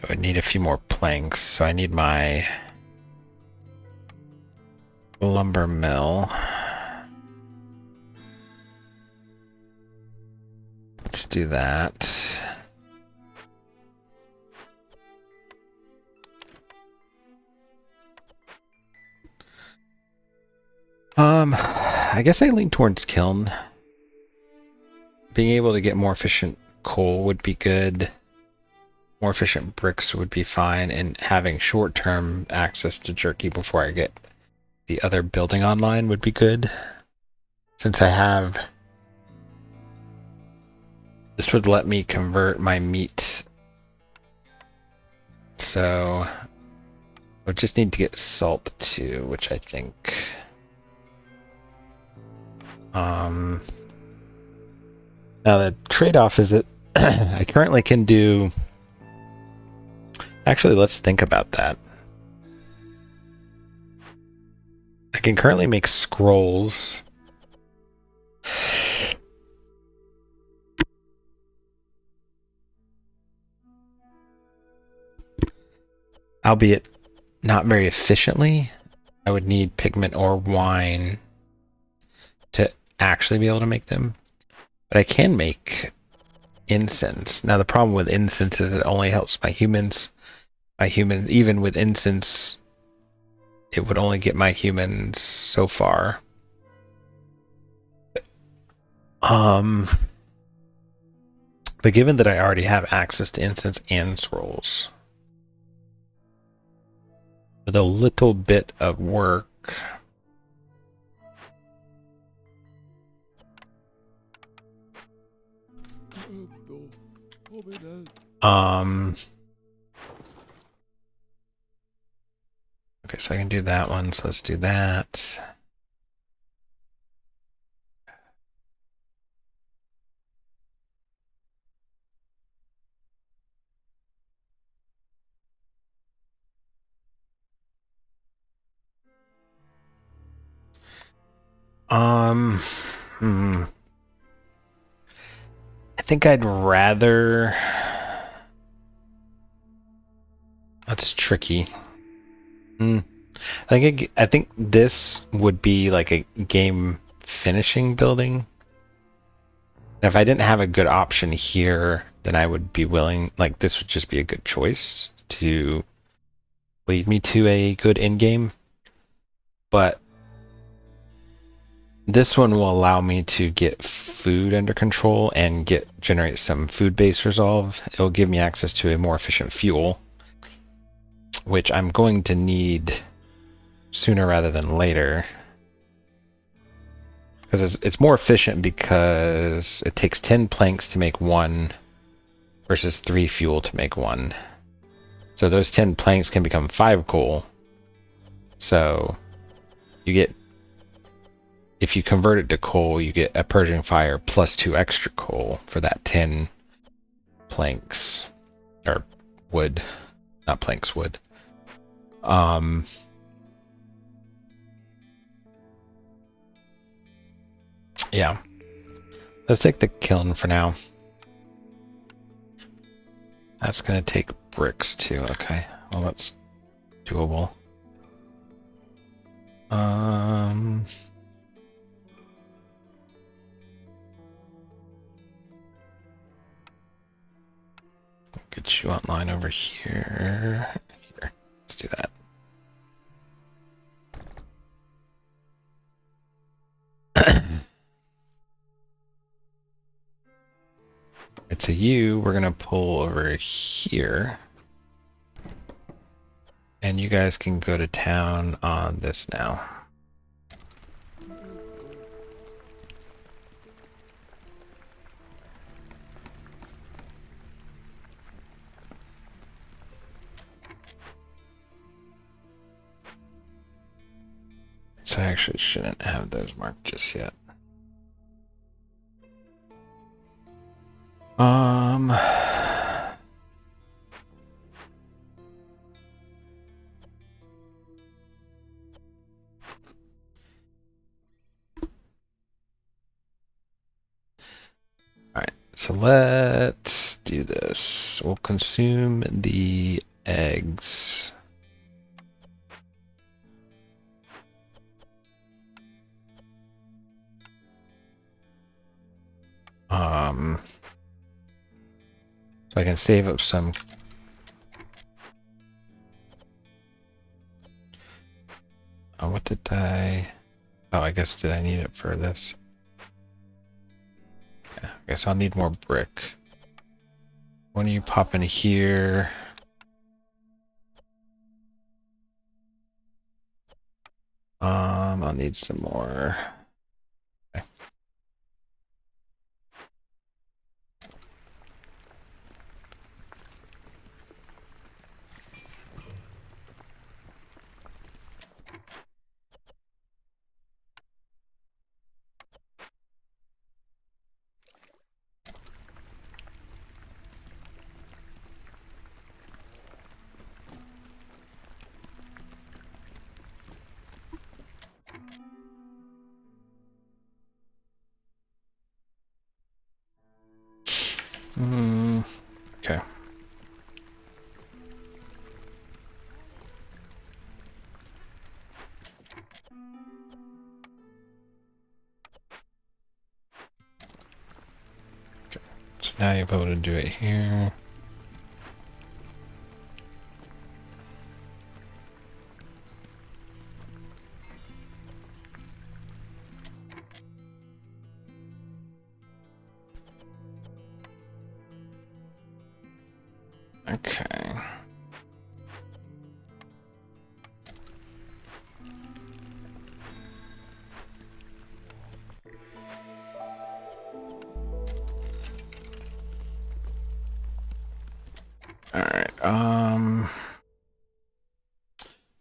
I would need a few more planks, so I need my lumber mill. Let's do that. I guess I lean towards kiln. Being able to get more efficient coal would be good. More efficient bricks would be fine, and having short-term access to jerky before I get the other building online would be good. Since I have... This would let me convert my meat. So... I just need to get salt too, which I think... Now the trade-off is that I currently can do... Actually, let's think about that. I can currently make scrolls. Albeit not very efficiently. I would need pigment or wine to actually be able to make them. But I can make incense. Now the problem with incense is it only helps my humans. Even with incense, it would only get my humans so far. But given that I already have access to incense and scrolls, with a little bit of work, okay, so I can do that one, so let's do that. I think I'd rather... That's tricky. I think this would be like a game finishing building. If I didn't have a good option here, then I would be willing, like this would just be a good choice to lead me to a good end game. But this one will allow me to get food under control and generate some food-based resolve. It will give me access to a more efficient fuel, which I'm going to need sooner rather than later. Because it's more efficient because it takes 10 planks to make one versus 3 fuel to make one. So those 10 planks can become 5 coal. So you get, if you convert it to coal, you get a purging fire plus 2 extra coal for that 10 planks. Or wood. Not planks, wood. Yeah. Let's take the kiln for now. That's gonna take bricks too, okay. Well, that's doable. Get you online over here. Here, let's do that. It's a you. We're gonna pull over here. And you guys can go to town on this now. So I actually shouldn't have those marked just yet. Alright, so let's do this. We'll consume the eggs. So I can save up some. What did I? Oh, I guess did I need it for this? Yeah, I guess I'll need more brick. When do you pop in here? I'll need some more. Okay. Okay. So now you're able to do it here. Okay. Alright,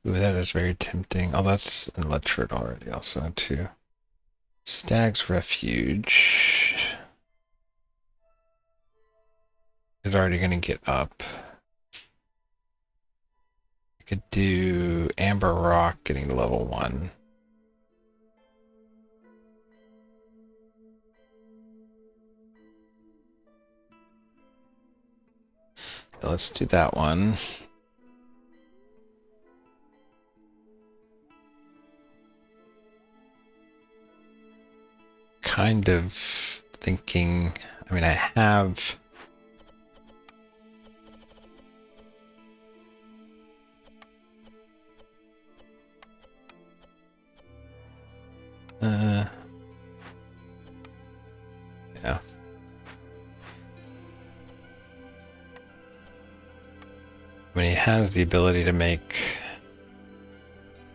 ooh, that is very tempting. Oh, that's an electrode already also too. Stag's Refuge is already gonna get up. I could do Amber Rock getting level 1. Let's do that one. Kind of thinking, I mean, I have yeah. I mean, he has the ability to make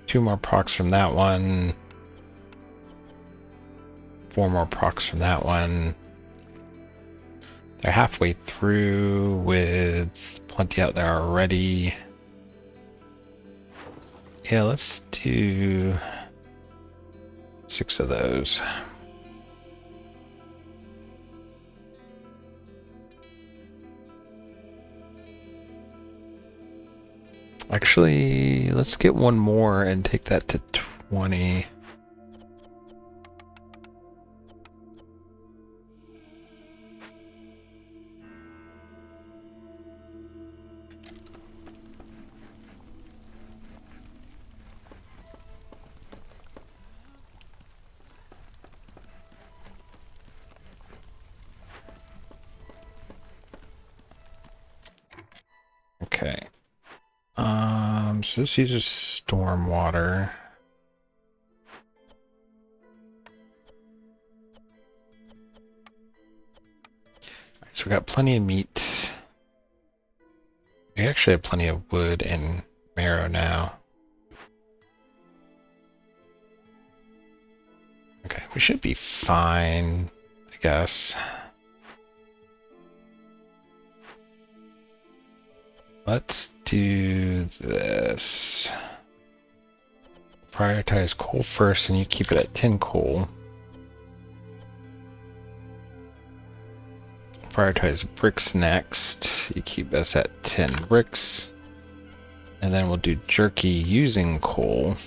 2 more procs from that one, 4 more procs from that one. They're halfway through with plenty out there already. Yeah, let's do 6 of those. Actually, let's get 1 more and take that to 20. Okay. So this uses stormwater. Alright, so we got plenty of meat. We actually have plenty of wood and marrow now. Okay, we should be fine, I guess. Let's do this. Prioritize coal first, and you keep it at 10 coal. Prioritize bricks next. You keep us at 10 bricks. And then we'll do jerky using coal.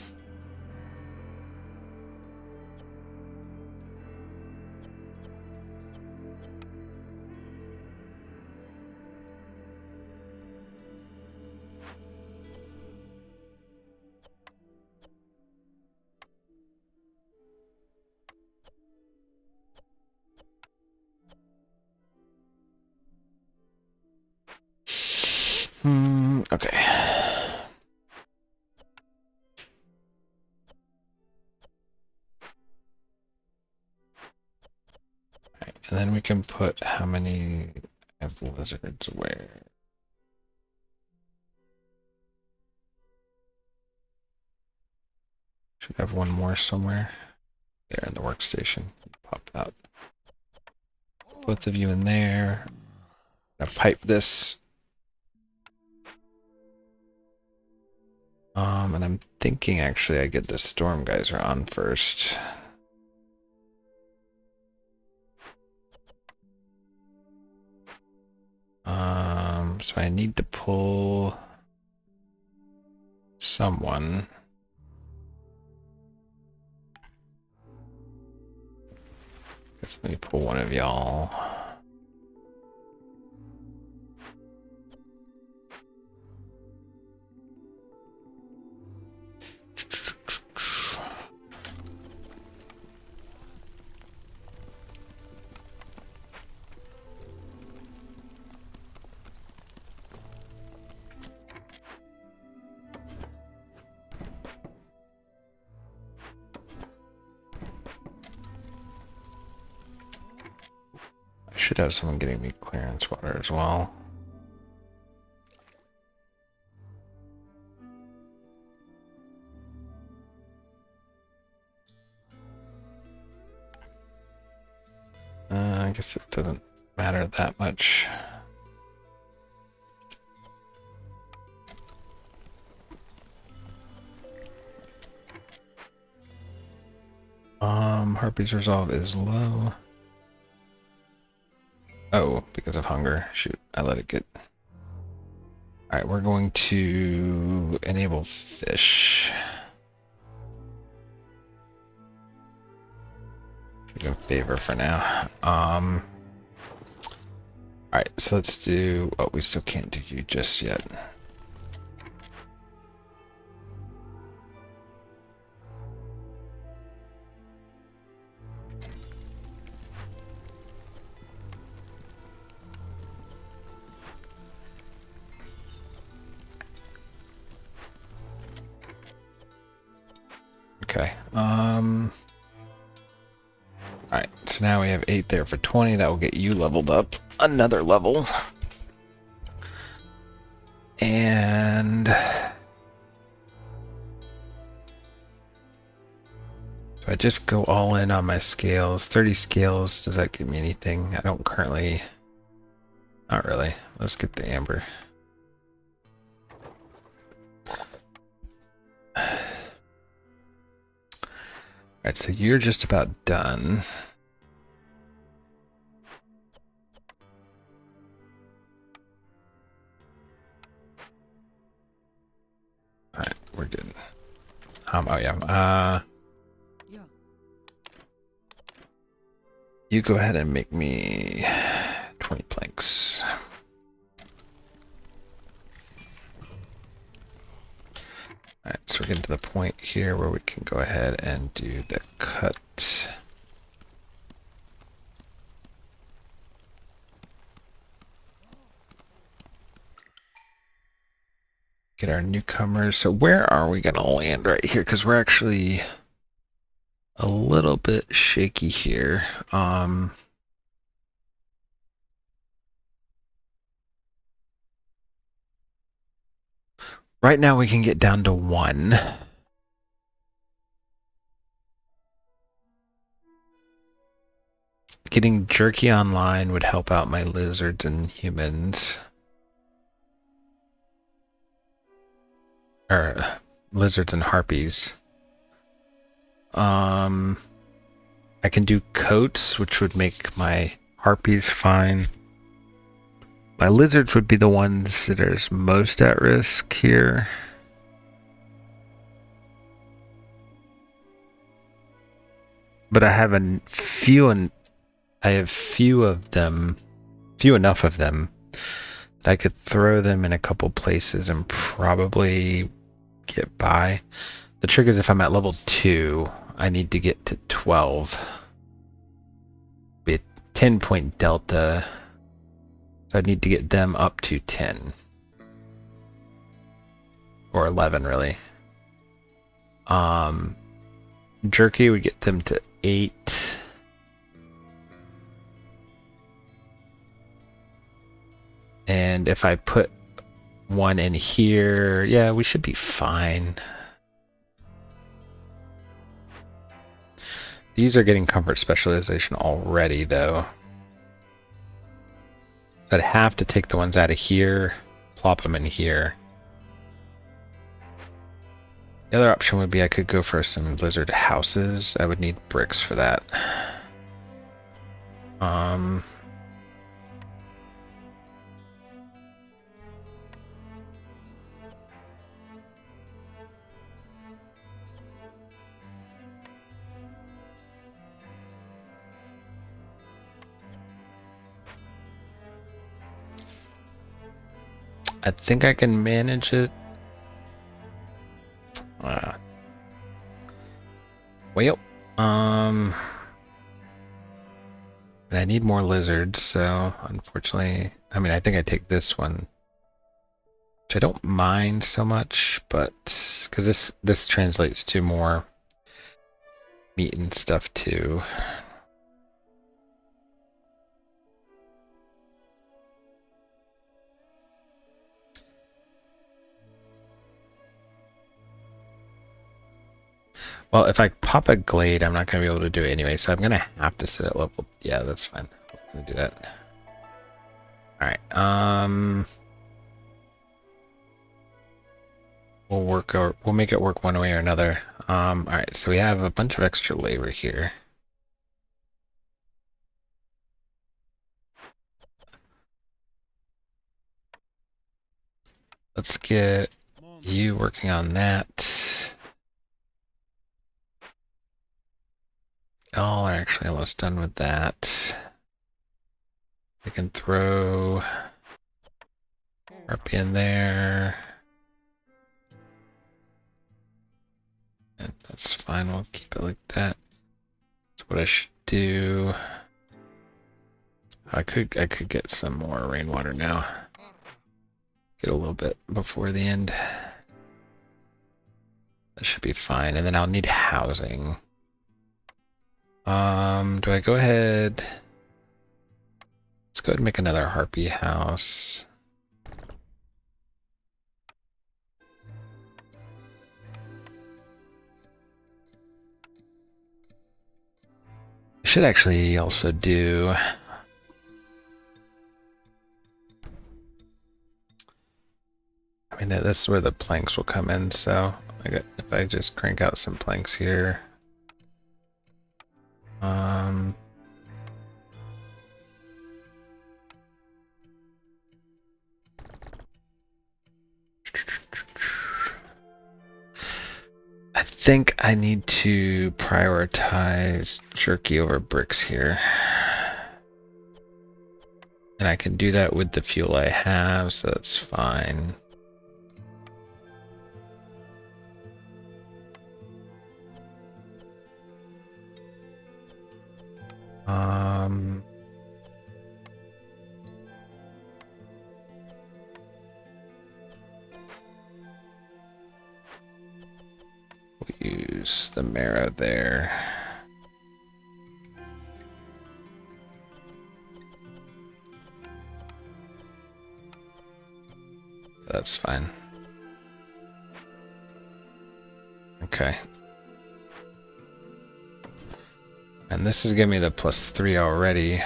Okay. Right, and then we can put how many have lizards where. Should have one more somewhere. There in the workstation. Pop out. Both of you in there. I'm gonna pipe this. And I'm thinking actually I get the storm geyser on first. So I need to pull someone. Guess let me pull one of y'all. I should have someone getting me clearance water as well. I guess it doesn't matter that much. Harpies resolve is low. Oh, because of hunger. Shoot, I let it get. Alright, we're going to enable fish. In favor for now. Alright, so let's do. Oh, we still can't do you just yet. Okay. Alright, so now we have 8 there for 20. That will get you leveled up another level. And if I just go all in on my scales, 30 scales, does that give me anything? I don't currently. Not really. Let's get the amber. Alright, so you're just about done. Alright, we're good. Oh yeah. You go ahead and make me 20 planks. Alright, so we're getting to the point here where we can go ahead and do the cut. Get our newcomers. So where are we gonna land right here? Because we're actually a little bit shaky here. Right now we can get down to 1. Getting jerky online would help out my lizards and humans. Or lizards and harpies. I can do coats, which would make my harpies fine. My lizards would be the ones that are most at risk here. But I have few of them, few enough of them that I could throw them in a couple places and probably get by. The trick is if I'm at level 2, I need to get to 12. Be a 10-point delta. So I need to get them up to 10. or 11 really. Jerky would get them to 8. And if I put one in here, yeah, we should be fine. These are getting comfort specialization already, though. So I'd have to take the ones out of here, plop them in here. The other option would be I could go for some lizard houses. I would need bricks for that. I think I can manage it. Well, and I need more lizards, so unfortunately, I mean, I think I take this one, which I don't mind so much, but because this translates to more meat and stuff too. Well, if I pop a Glade, I'm not going to be able to do it anyway, so I'm going to have to sit at level. Yeah, that's fine. I'm going to do that. Alright, we'll make it work one way or another. Alright, so we have a bunch of extra labor here. Let's get you working on that. Y'all are actually almost done with that. I can throw Harpy in there. And that's fine, we'll keep it like that. That's what I should do. I could get some more rainwater now. Get a little bit before the end. That should be fine, and then I'll need housing. Do I go ahead? Let's go ahead and make another Harpy house. I should actually also do... I mean, this is where the planks will come in, so if I just crank out some planks here. I think I need to prioritize jerky over bricks here. And I can do that with the fuel I have, so that's fine. We'll use the marrow there. That's fine. Okay. And this is giving me the +3 already.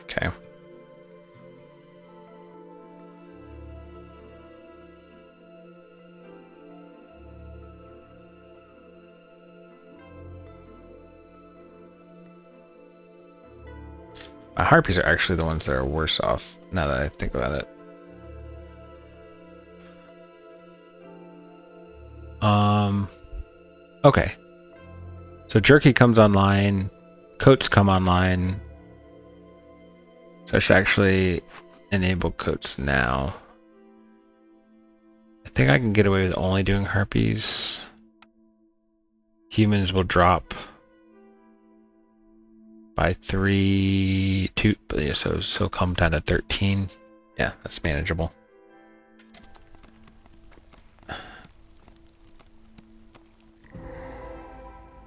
Okay. My Harpies are actually the ones that are worse off, now that I think about it. Okay. So jerky comes online, coats come online. So I should actually enable coats now. I think I can get away with only doing Harpies. Humans will drop by 2, so come down to 13. Yeah, that's manageable.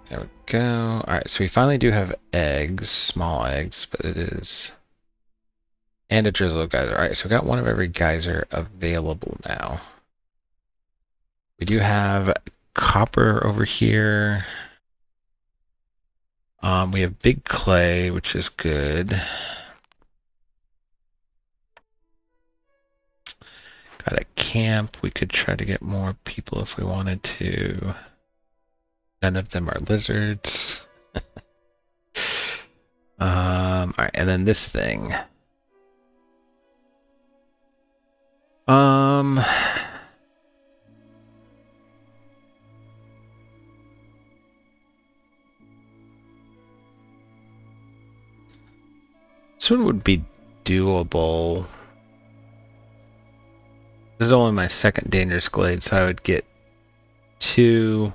There we go. Alright, so we finally do have eggs, small eggs, but it is... And a Drizzle geyser. Alright, so we got one of every geyser available now. We do have copper over here. We have big clay, which is good. Got a camp. We could try to get more people if we wanted to. None of them are lizards. Alright, and then this thing. This one would be doable. This is only my second dangerous glade, so I would get 2.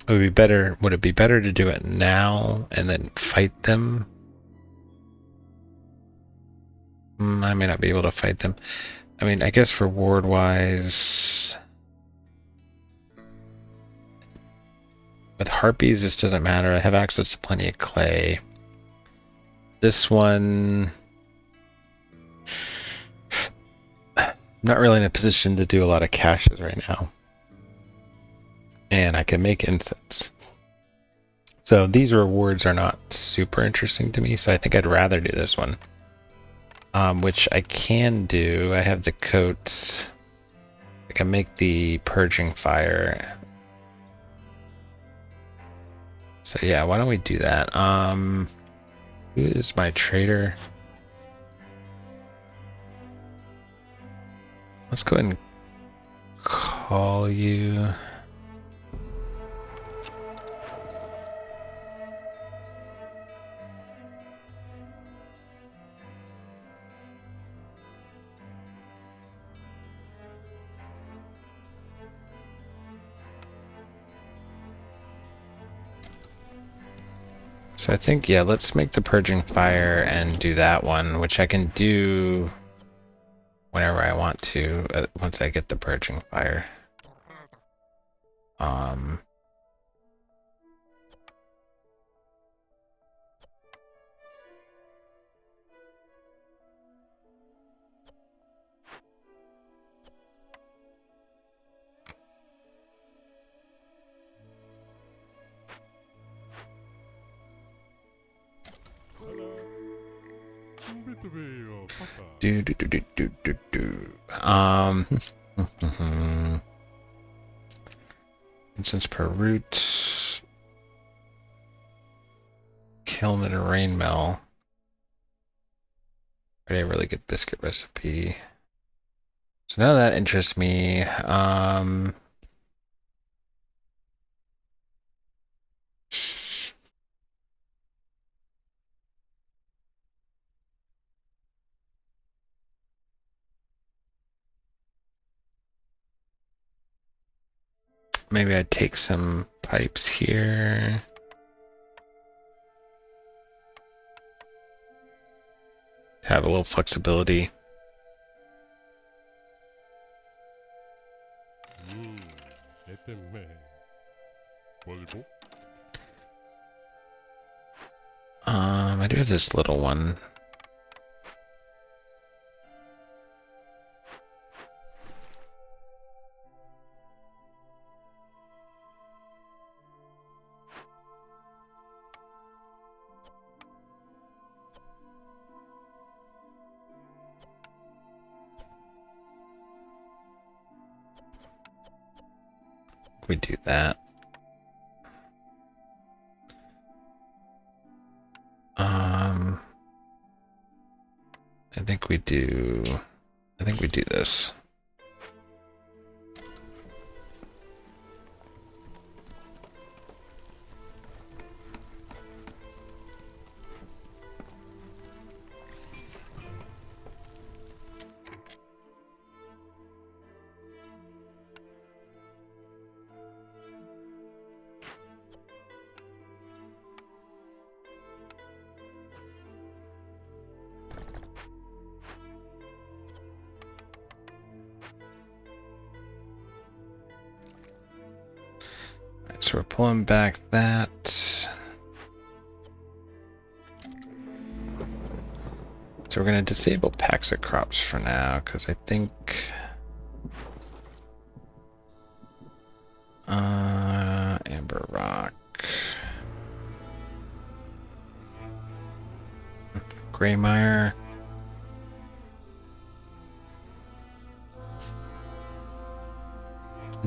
Would it be better to do it now and then fight them? I may not be able to fight them. I mean, I guess reward-wise... With Harpies, this doesn't matter. I have access to plenty of clay. This one... I'm not really in a position to do a lot of caches right now. And I can make incense. So these rewards are not super interesting to me, so I think I'd rather do this one. Which I can do. I have the coats. I can make the purging fire. So yeah, why don't we do that? Who is my trader? Let's go ahead and call you. So I think, yeah, let's make the purging fire and do that one, which I can do whenever I want to, once I get the purging fire. Incense per root. Kiln and a rain mill. A really good biscuit recipe. So now that interests me. Maybe I'd take some pipes here. Have a little flexibility. I do have this little one. We do that. I think we do this. So we're pulling back that. So we're going to disable packs of crops for now, because I think amber rock, Greymire.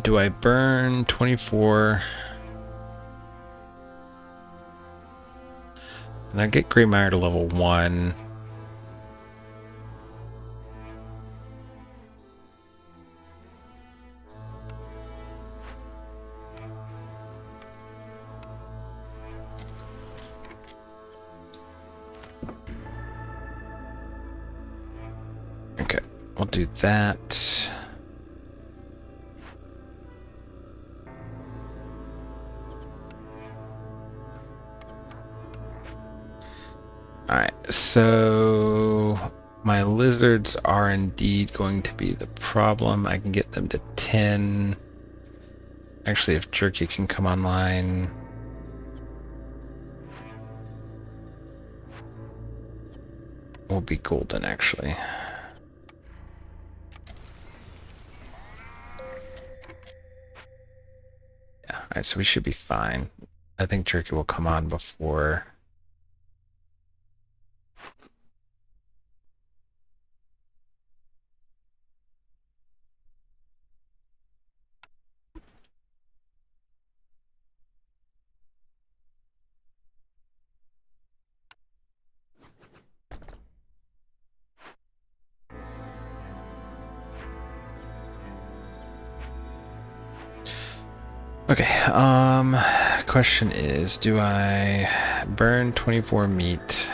Do I burn 24? And I get Greymire to level 1. Okay, we'll do that. Alright, so my lizards are indeed going to be the problem. I can get them to 10. Actually, if jerky can come online. We'll be golden, actually. Yeah, alright, so we should be fine. I think jerky will come on before. Okay, question is, do I burn 24 meat?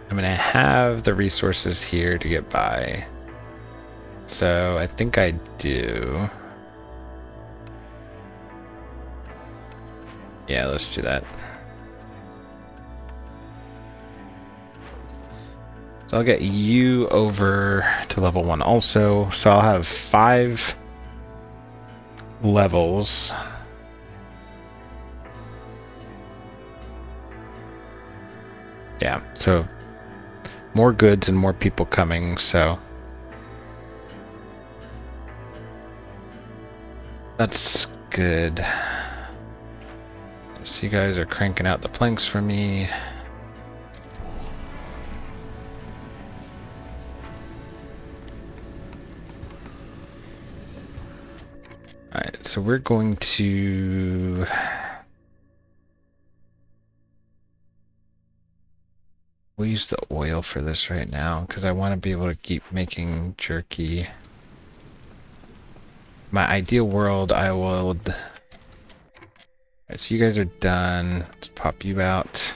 I mean, I have the resources here to get by. So I think I do. Yeah, let's do that. So I'll get you over to level 1 also. So I'll have 5 levels. Yeah, so more goods and more people coming, so that's good. So you guys are cranking out the planks for me. Alright, so we're going to we'll use the oil for this right now because I want to be able to keep making jerky. My ideal world, I will. Alright, so you guys are done. Let's pop you out.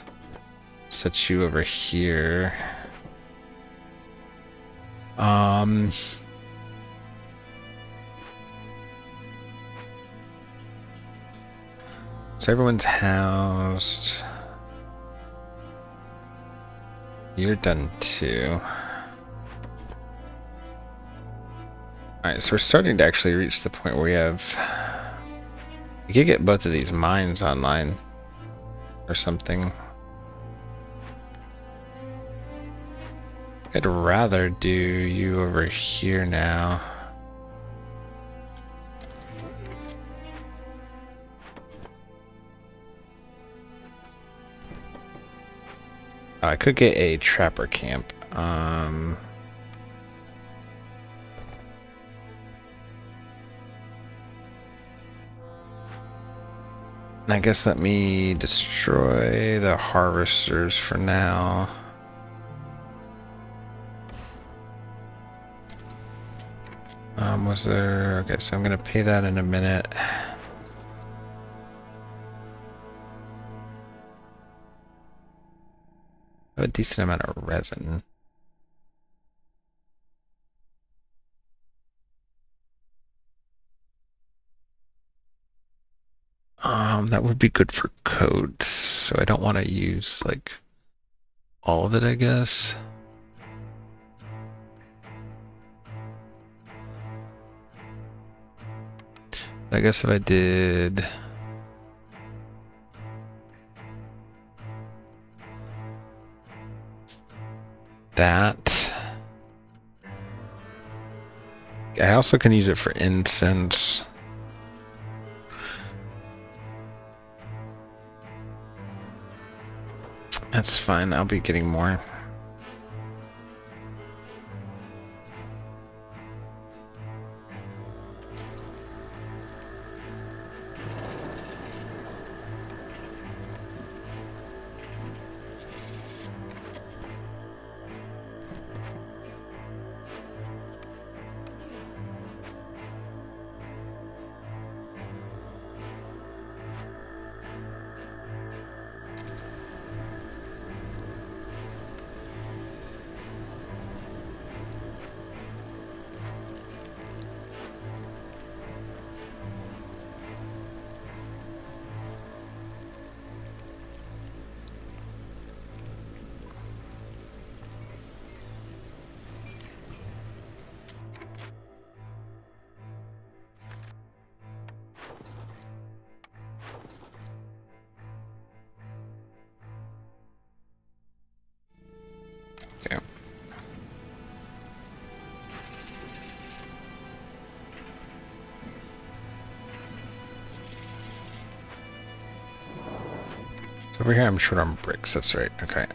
Set you over here. So everyone's housed. You're done too. Alright, so we're starting to actually reach the point where we have... We could get both of these mines online. Or something. I'd rather do you over here now. I could get a trapper camp. I guess let me destroy the harvesters for now. Was there... Okay, so I'm gonna pay that in a minute. I have a decent amount of resin. That would be good for coats, so I don't want to use, like, all of it, I guess. I guess if I did that, I also can use it for incense. That's fine, I'll be getting more. Okay. So over here I'm short on bricks, that's right. Okay.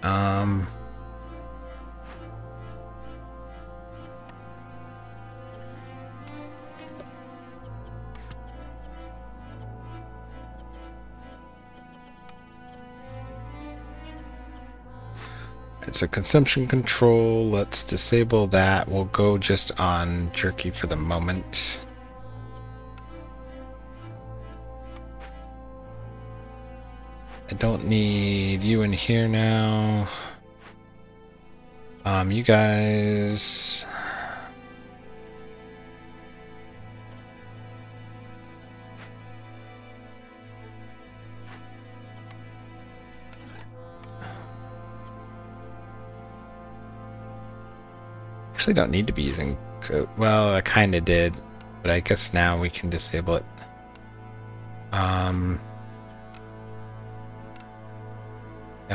It's a consumption control. Let's disable that. We'll go just on jerky for the moment. I don't need you in here now. You guys. Actually don't need to be using code. Well, I kind of did, but I guess now we can disable it. Yeah,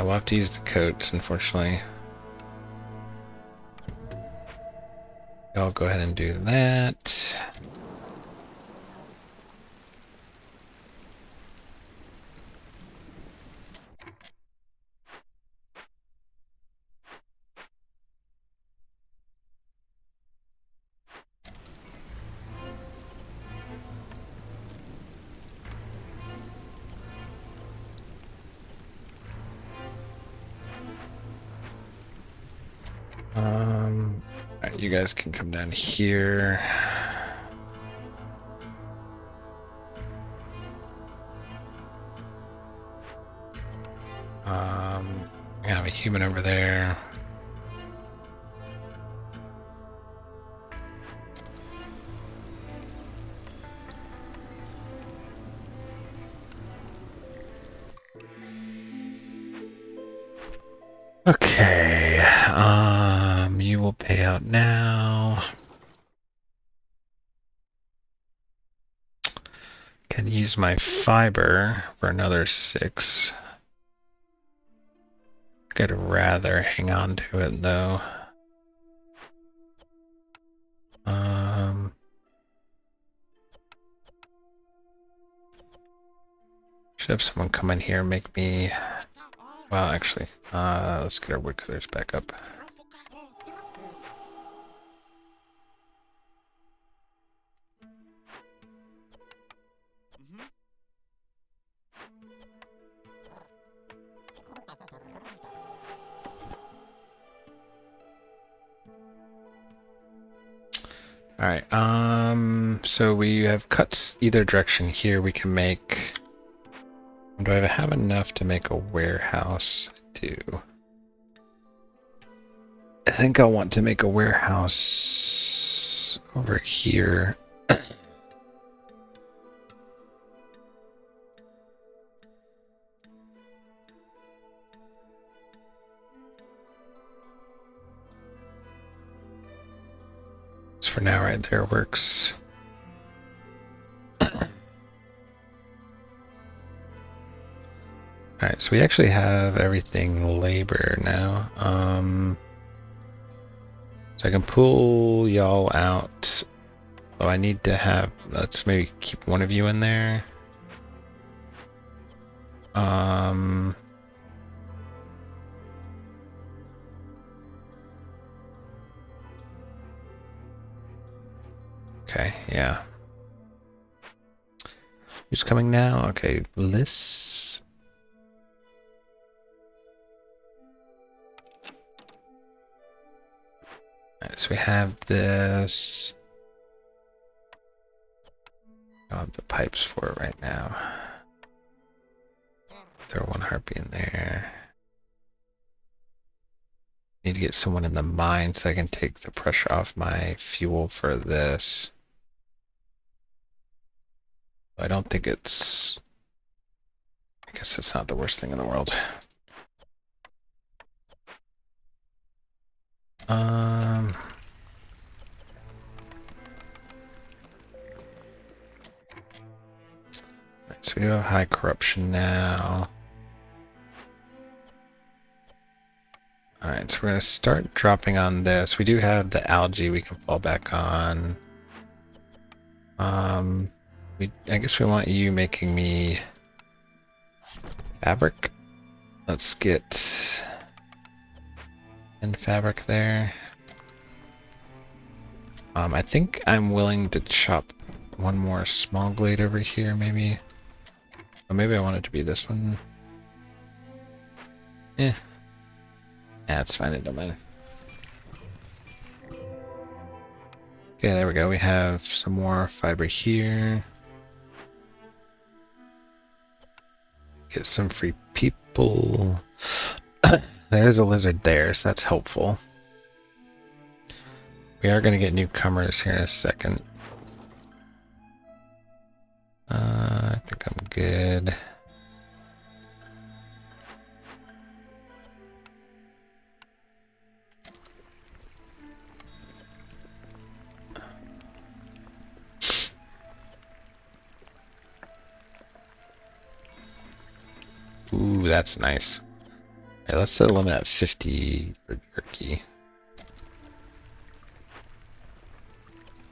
we'll have to use the coats, unfortunately. I'll go ahead and do that. Alright, you guys can come down here. I have a human over there. Okay, you will pay out now. Can use my fiber for another 6. I'd rather hang on to it though. Should have someone come in here and make me. Well, actually, let's get our woodcutters back up. Alright, so we have cuts either direction here. We can make. Do I have enough to make a warehouse? I do. I think I'll want to make a warehouse over here. For now, right there works. Alright, so we actually have everything labor now. So I can pull y'all out. Oh, I need to have, let's maybe keep one of you in there. Okay, yeah. Who's coming now? Okay, Bliss. Alright, so we have this. I don't have the pipes for it right now. Throw one harpy in there. Need to get someone in the mine so I can take the pressure off my fuel for this. I don't think it's... I guess it's not the worst thing in the world. So we do have high corruption now. Alright, so we're going to start dropping on this. We do have the algae we can fall back on. I guess we want you making me fabric. Let's get in fabric there. I think I'm willing to chop one more small glade over here, maybe. Or maybe I want it to be this one. Yeah, it's fine, it don't matter. Okay, there we go. We have some more fiber here. Get some free people. There's a lizard there, so that's helpful. We are going to get newcomers here in a second. I think I'm good. Ooh, that's nice. Alright, let's set a limit at 50 for jerky.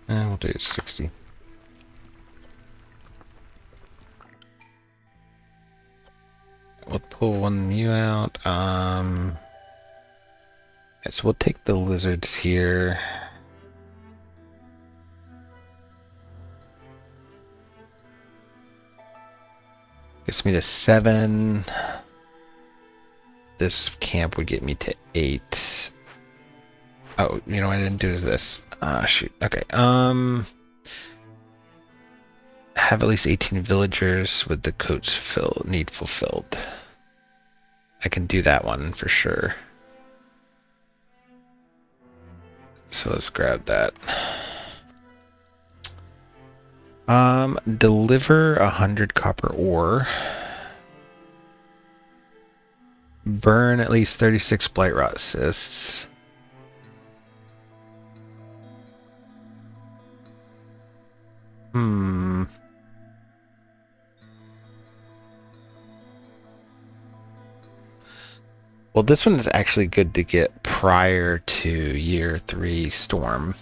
And we'll do 60. We'll pull one of you out. Okay, so we'll take the lizards here. Gets me to 7. This camp would get me to 8. Oh, you know what I didn't do is this. Shoot. Okay. Have at least 18 villagers with the coats need fulfilled. I can do that one for sure. So let's grab that. Deliver 100 copper ore. Burn at least 36 blight rot cysts. Well, this one is actually good to get prior to year 3 storm.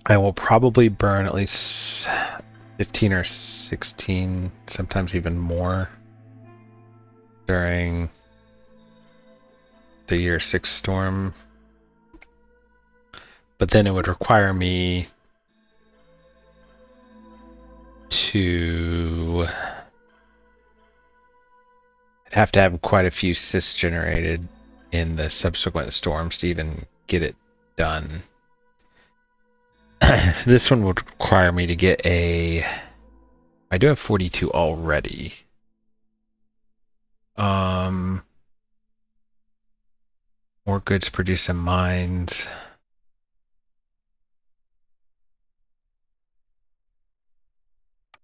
I will probably burn at least 15 or 16, sometimes even more, during the year 6 storm. But then it would require me to have to have quite a few cysts generated in the subsequent storms to even get it done. This one would require me to get a... I do have 42 already. More goods produced in mines.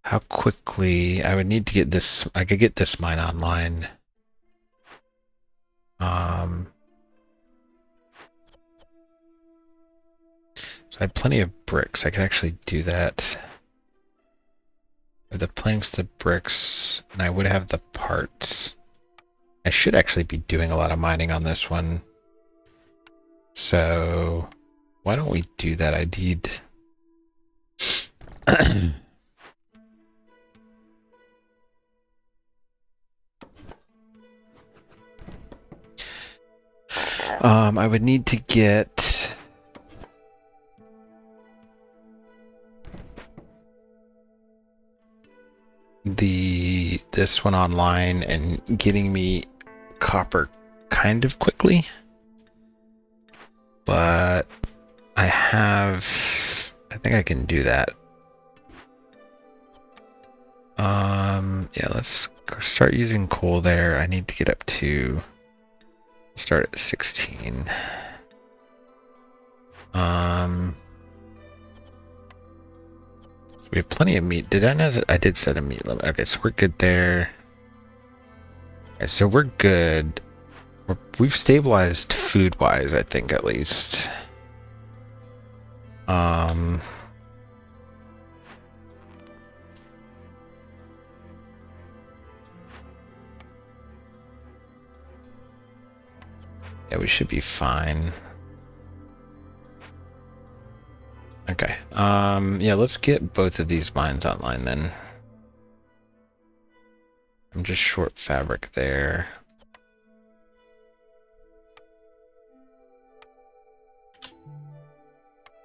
How quickly I would need to get this... I could get this mine online. So I had plenty of bricks. I could actually do that. The planks, the bricks, and I would have the parts. I should actually be doing a lot of mining on this one. So why don't we do that? I need I would need to get this one online and getting me copper kind of quickly. But I think I can do that. Yeah, let's start using coal there. I need to get up to start at 16. We have plenty of meat. Did I know that I did set a meat limit? Okay, so we're good there. Okay, so we're good. We've stabilized food-wise, I think, at least. Yeah, we should be fine. Okay. Yeah, let's get both of these mines online then. I'm just short fabric there.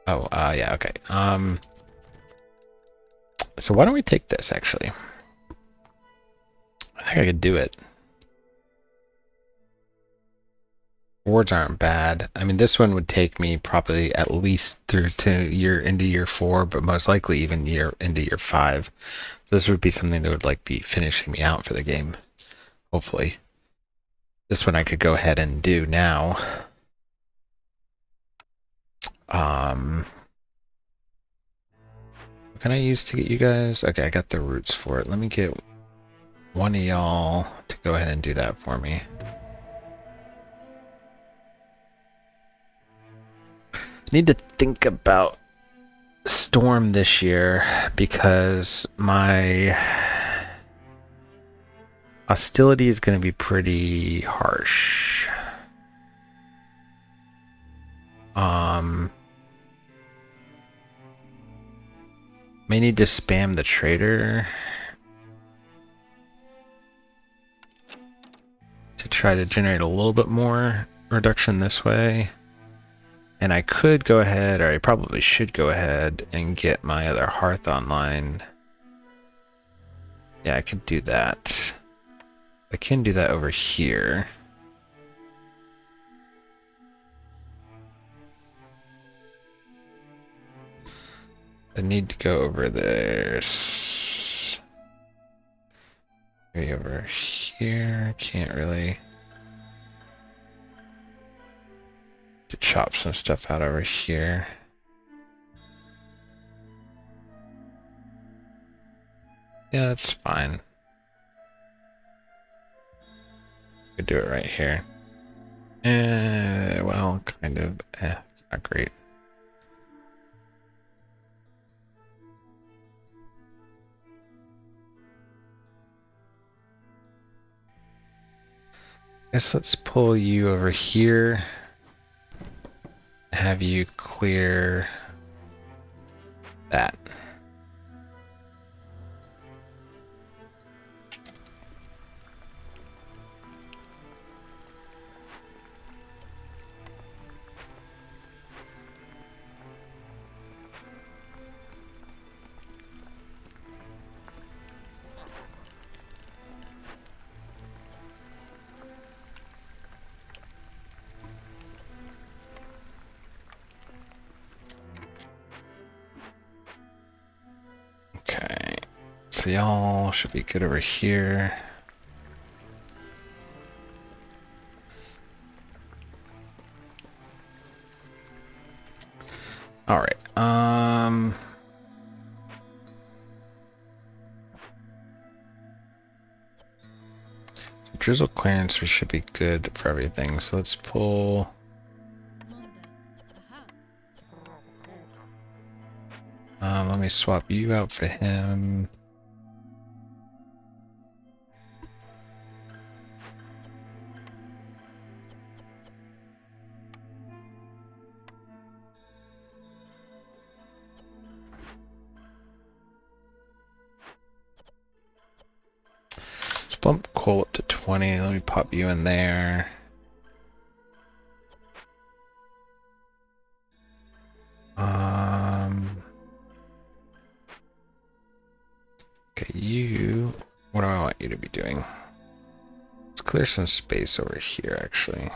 Oh, yeah, okay. So why don't we take this, actually? I think I could do it. Wards aren't bad. I mean, this one would take me probably at least through to into year 4, but most likely even into year 5. So this would be something that would like be finishing me out for the game, hopefully. This one I could go ahead and do now. What can I use to get you guys? Okay, I got the roots for it. Let me get one of y'all to go ahead and do that for me. Need to think about storm this year because my hostility is going to be pretty harsh. May need to spam the trader to try to generate a little bit more reduction this way. And I could go ahead, or I probably should go ahead and get my other hearth online. Yeah, I could do that. I can do that over here. I need to go over there. Maybe over here. Can't really. To chop some stuff out over here. Yeah, that's fine. Could do it right here. Well, kind of. It's not great. Guess let's pull you over here. Have you clear that. Okay, so y'all should be good over here. All right. Drizzle clearance, we should be good for everything. So let's pull. Let me swap you out for him. bump coal up to 20. Let me pop you in there. Okay, you... What do I want you to be doing? Let's clear some space over here, actually.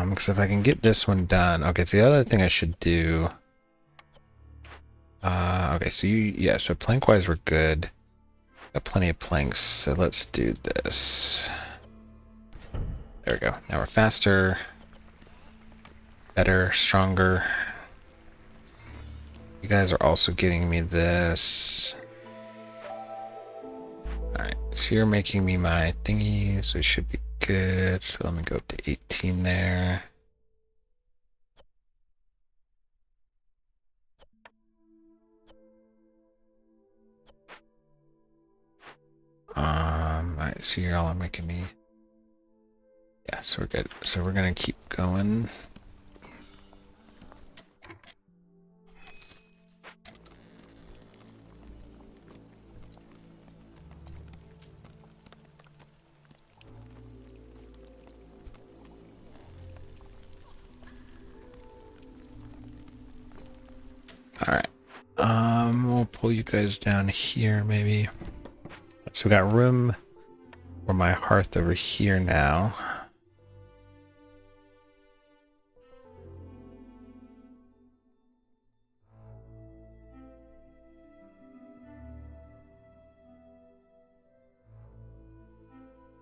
Because if I can get this one done... Okay, so the other thing I should do... okay, so yeah, so plank-wise we're good. Got plenty of planks, so let's do this. There we go. Now we're faster, better, stronger. You guys are also getting me this. Alright, so you're making me my thingy, so it should be good. So let me go up to 18 there. Alright, so you're all making me. Yeah, so we're good. So we're gonna keep going. Alright. We'll pull you guys down here maybe. So we got room for my hearth over here now.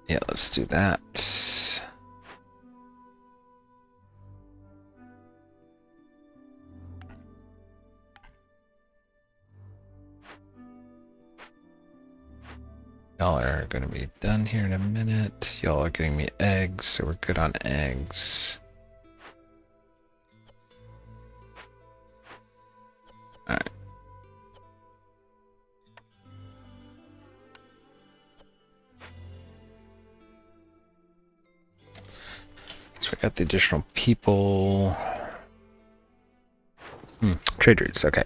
Yeah, let's do that. Y'all are going to be done here in a minute. Y'all are getting me eggs, so we're good on eggs. Alright. So we got the additional people. Trade routes, okay.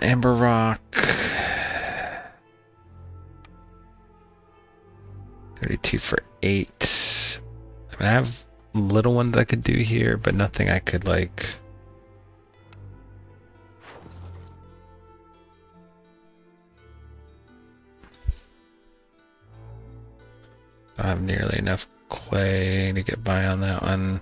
Amber Rock. 32 for 8. I mean, I have little ones I could do here, but nothing I could like. I don't have nearly enough clay to get by on that one.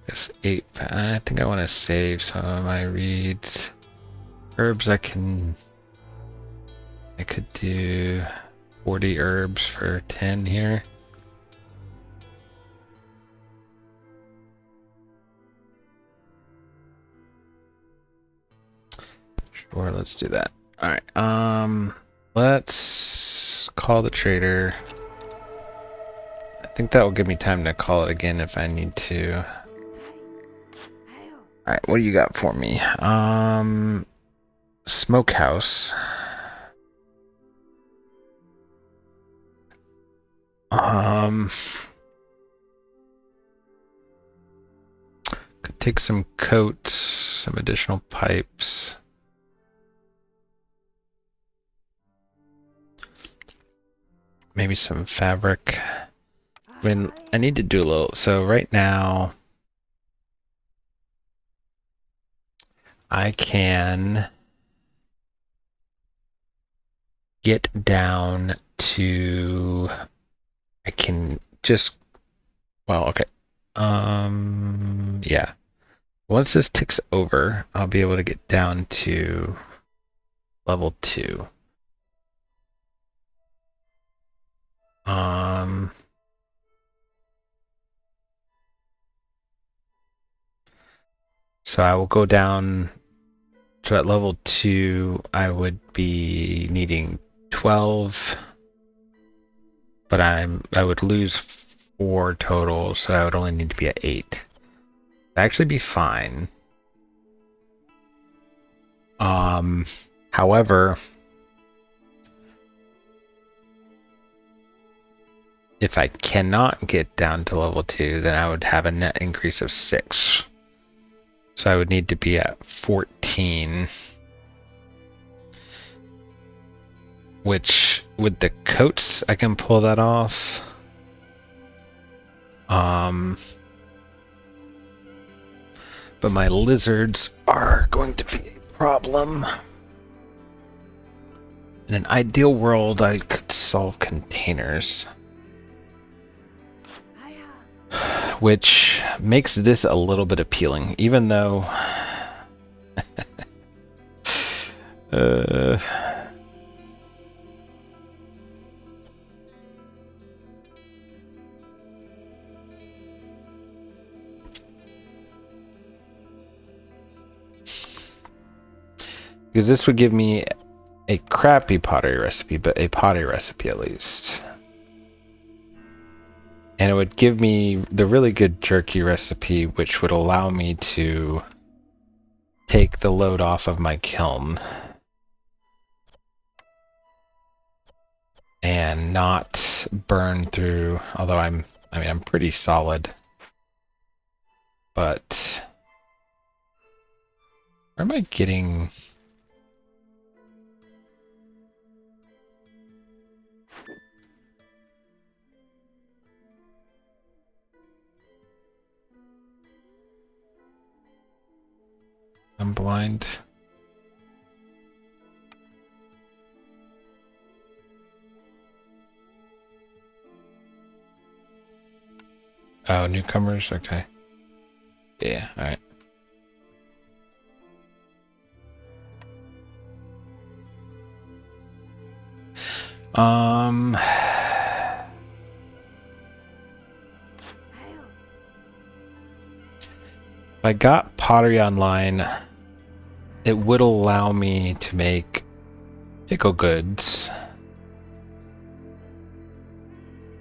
Guess 8. I think I want to save some of my reeds. Herbs I could do 40 herbs for 10 here. Sure, let's do that. Alright, let's call the trader. I think that will give me time to call it again if I need to. Alright, what do you got for me? Smokehouse. Could take some coats, some additional pipes. Maybe some fabric. I mean, I need to do a little. So right now, I can get down to. I can just. Well, okay. Yeah. Once this ticks over, I'll be able to get down to level 2. So I will go down. So at level 2, I would be needing 12, but I would lose 4 total, so I would only need to be at 8. That'd actually be fine. However, if I cannot get down to level 2, then I would have a net increase of 6. So I would need to be at 14. Which, with the coats, I can pull that off. But my lizards are going to be a problem. In an ideal world, I could solve containers. Which makes this a little bit appealing, even though... Because this would give me a crappy pottery recipe, but a pottery recipe at least. And it would give me the really good jerky recipe, which would allow me to take the load off of my kiln. And not burn through, although I'm pretty solid. But where am I getting... I'm blind. Oh, newcomers? Okay. Yeah, alright. If I got pottery online, it would allow me to make pickle goods.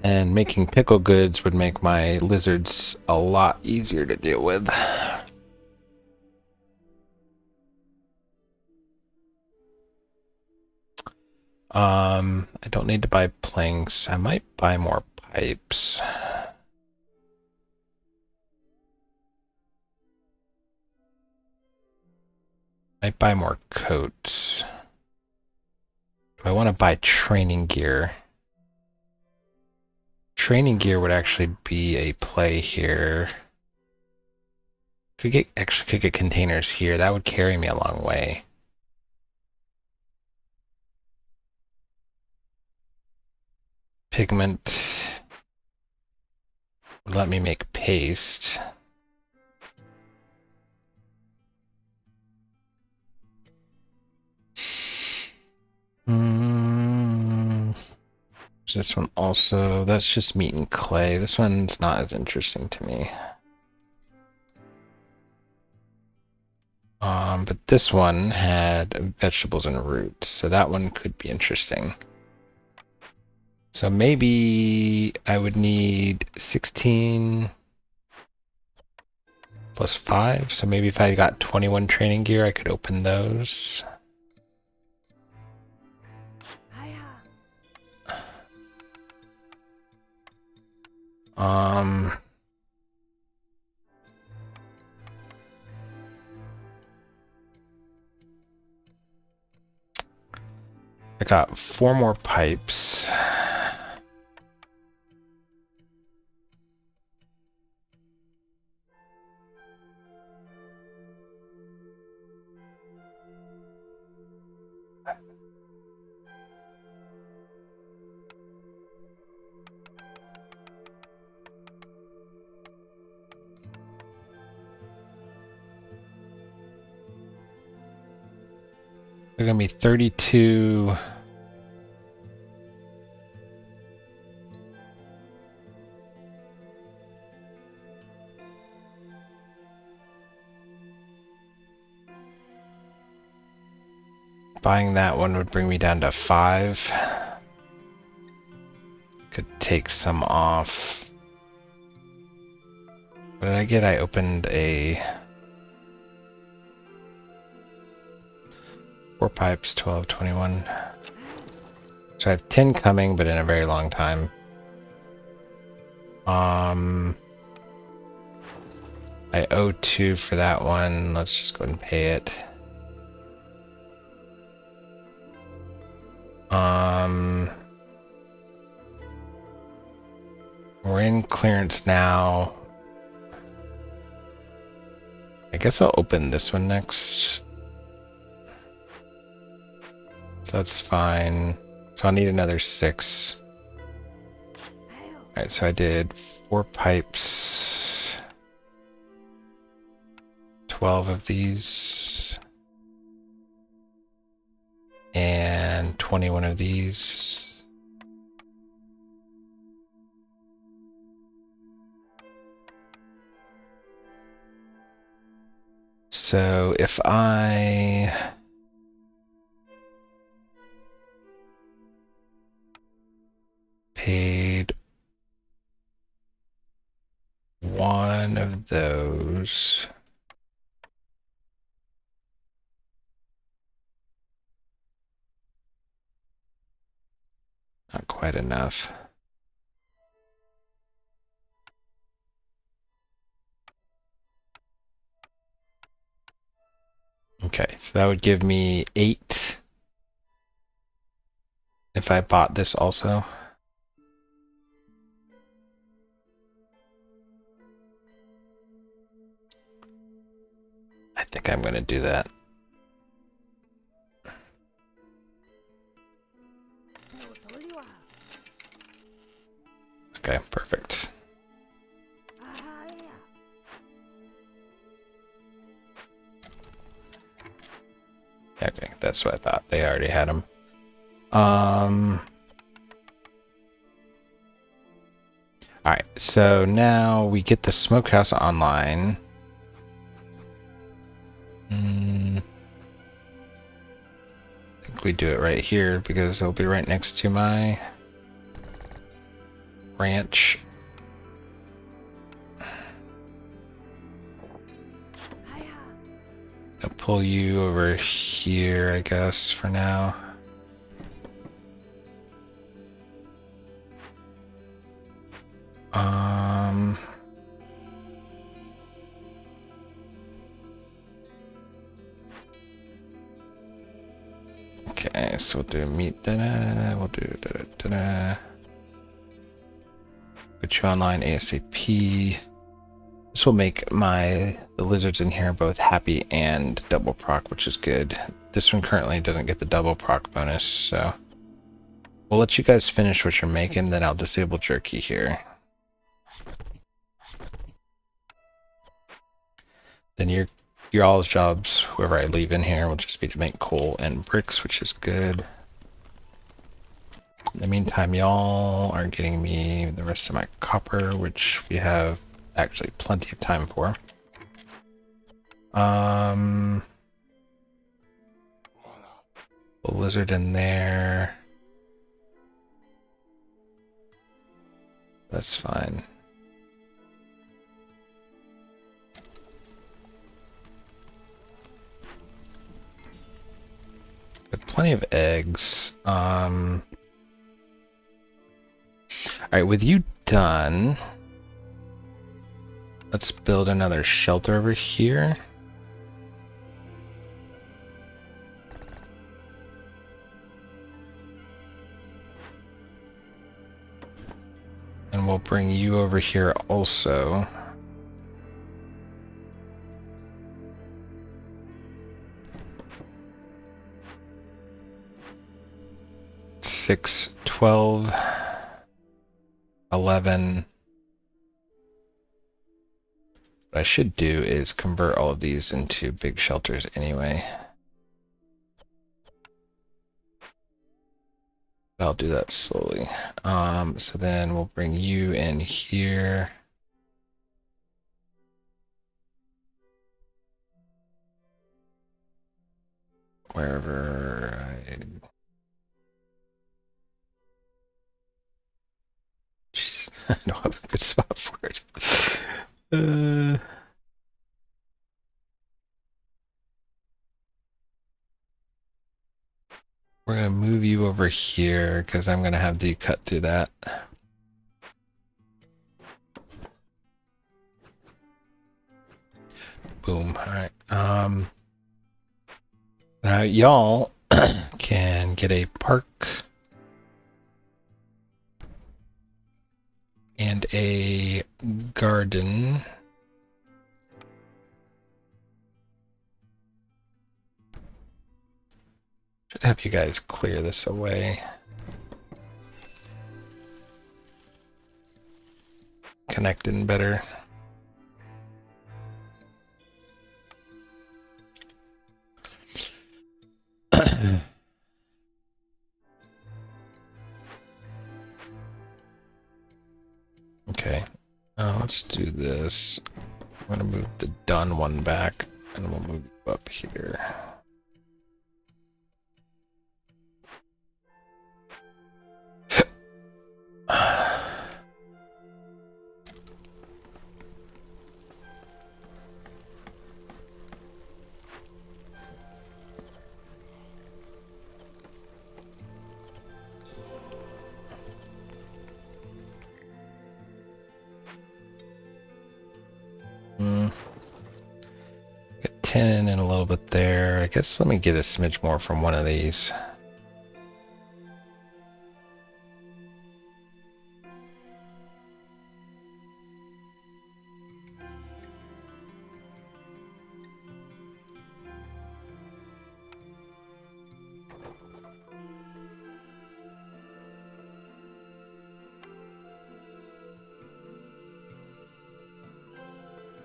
And making pickle goods would make my lizards a lot easier to deal with. I don't need to buy planks. I might buy more pipes. Might buy more coats. Do I want to buy training gear? Training gear would actually be a play here. Could get containers here. That would carry me a long way. Pigment would let me make paste. This one also, that's just meat and clay. This one's not as interesting to me. But this one had vegetables and roots, so that one could be interesting. So maybe I would need 16 plus 5, so maybe if I got 21 training gear, I could open those. I got 4 more pipes. They're gonna be 32. Buying that one would bring me down to 5. Could take some off. What did I get? I opened a 4 pipes, 12, 21. So I have 10 coming, but in a very long time. I owe 2 for that one. Let's just go ahead and pay it. We're in clearance now. I guess I'll open this one next. So that's fine. So I'll need another 6. Alright, so I did 4 pipes. 12 of these. And 21 of these. So if I paid 1 of those, not quite enough. Okay, so that would give me 8 if I bought this also. I think I'm going to do that. Okay, perfect. Okay, that's what I thought. They already had them. Alright, so now we get the smokehouse online. I think we do it right here because it'll be right next to my ranch. I'll pull you over here, I guess, for now. Okay, so we'll do meat, we'll do put you online ASAP. This will make the lizards in here both happy and double proc, which is good. This one currently doesn't get the double proc bonus, so we'll let you guys finish what you're making, then I'll disable jerky here. Then your all's jobs, whoever I leave in here, will just be to make coal and bricks, which is good. In the meantime, y'all are getting me the rest of my copper, which we have actually plenty of time for. The lizard in there. That's fine. With plenty of eggs. Alright, with you done, let's build another shelter over here. And we'll bring you over here also. Six, 12, 11. What I should do is convert all of these into big shelters anyway. I'll do that slowly. So then we'll bring you in here. Wherever I... Jeez, I don't have a good spot for it. move you over here because I'm gonna have to cut through that. Boom. Alright. Now y'all can get a park and a garden. Should have you guys clear this away. Connected better. Okay, let's do this. I'm gonna move the done one back, and we'll move you up here. Get 10 and a little bit there. I guess let me get a smidge more from one of these.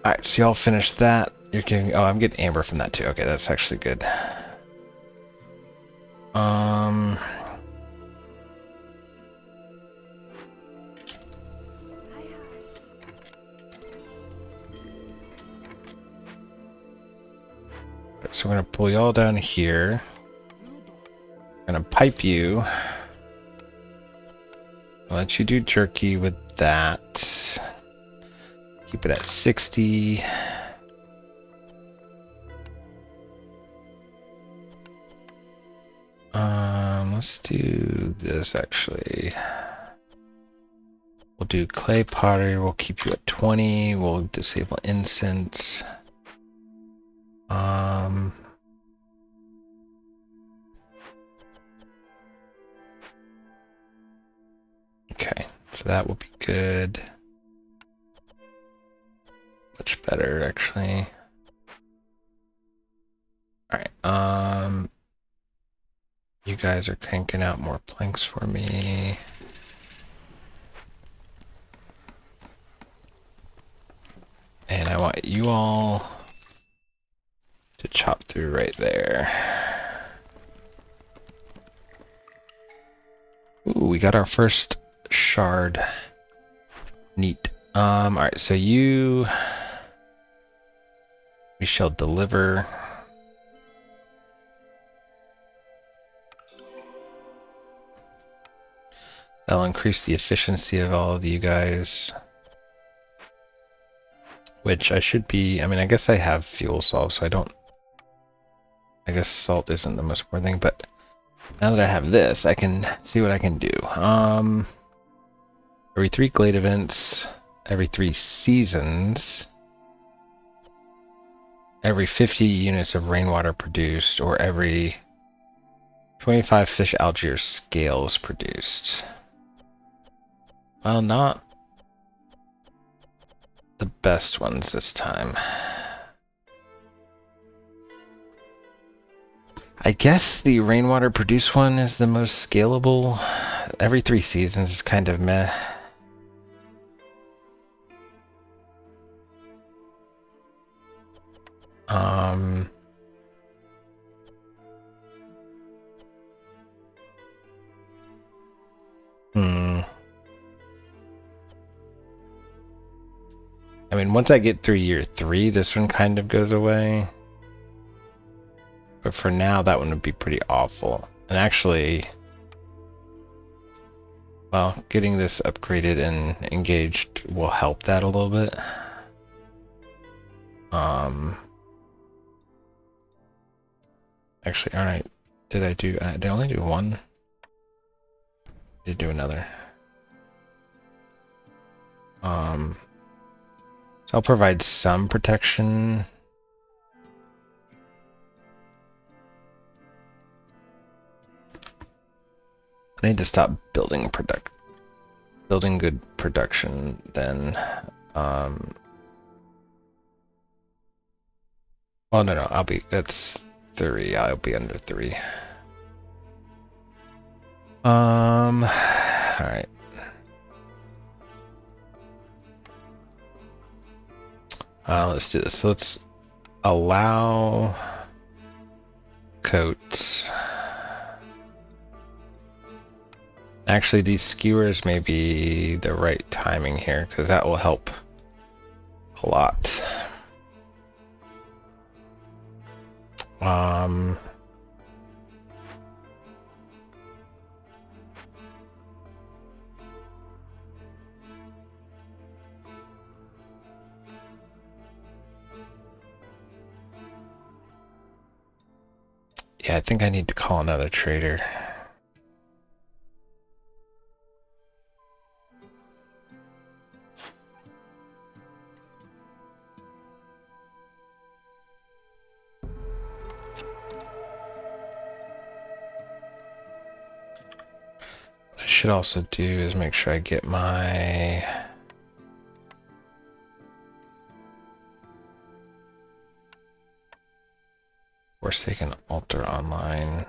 Alright, so y'all finished that. You're getting, oh, I'm getting amber from that too. Okay, that's actually good. So we're gonna pull y'all down here. Gonna pipe you. I'll let you do jerky with that. Keep it at 60. Let's do this actually. We'll do clay pottery. We'll keep you at 20. We'll disable incense. Okay, so that will be good. Much better, actually. Alright, you guys are cranking out more planks for me. And I want you all to chop through right there. Ooh, we got our first shard. Neat. Alright, so you... We shall deliver. That'll increase the efficiency of all of you guys. Which I should be, I mean, I guess I have fuel salt, so I don't... I guess salt isn't the most important thing, but now that I have this, I can see what I can do. Every 3 Glade events, every 3 seasons, every 50 units of rainwater produced, or every 25 fish, algae, or scales produced. Well, not the best ones this time. I guess the rainwater produced one is the most scalable. Every 3 seasons is kind of meh. I mean, once I get through year 3, this one kind of goes away. But for now, that one would be pretty awful. And actually, well, getting this upgraded and engaged will help that a little bit. Actually, alright. Did I only do 1? To do another. So I'll provide some protection. I need to stop building good production then. Oh no, that's 3. I'll be under 3. Alright. Let's do this. So let's allow coats. Actually, these skewers may be the right timing here, because that will help a lot. Yeah, I think I need to call another trader. What I should also do is make sure I get my Forsaken Altar online.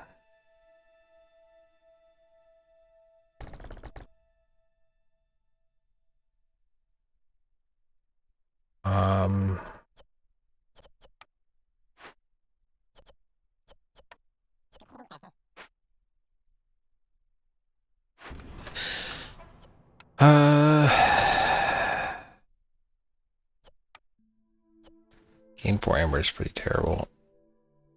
Gain 4 amber is pretty terrible.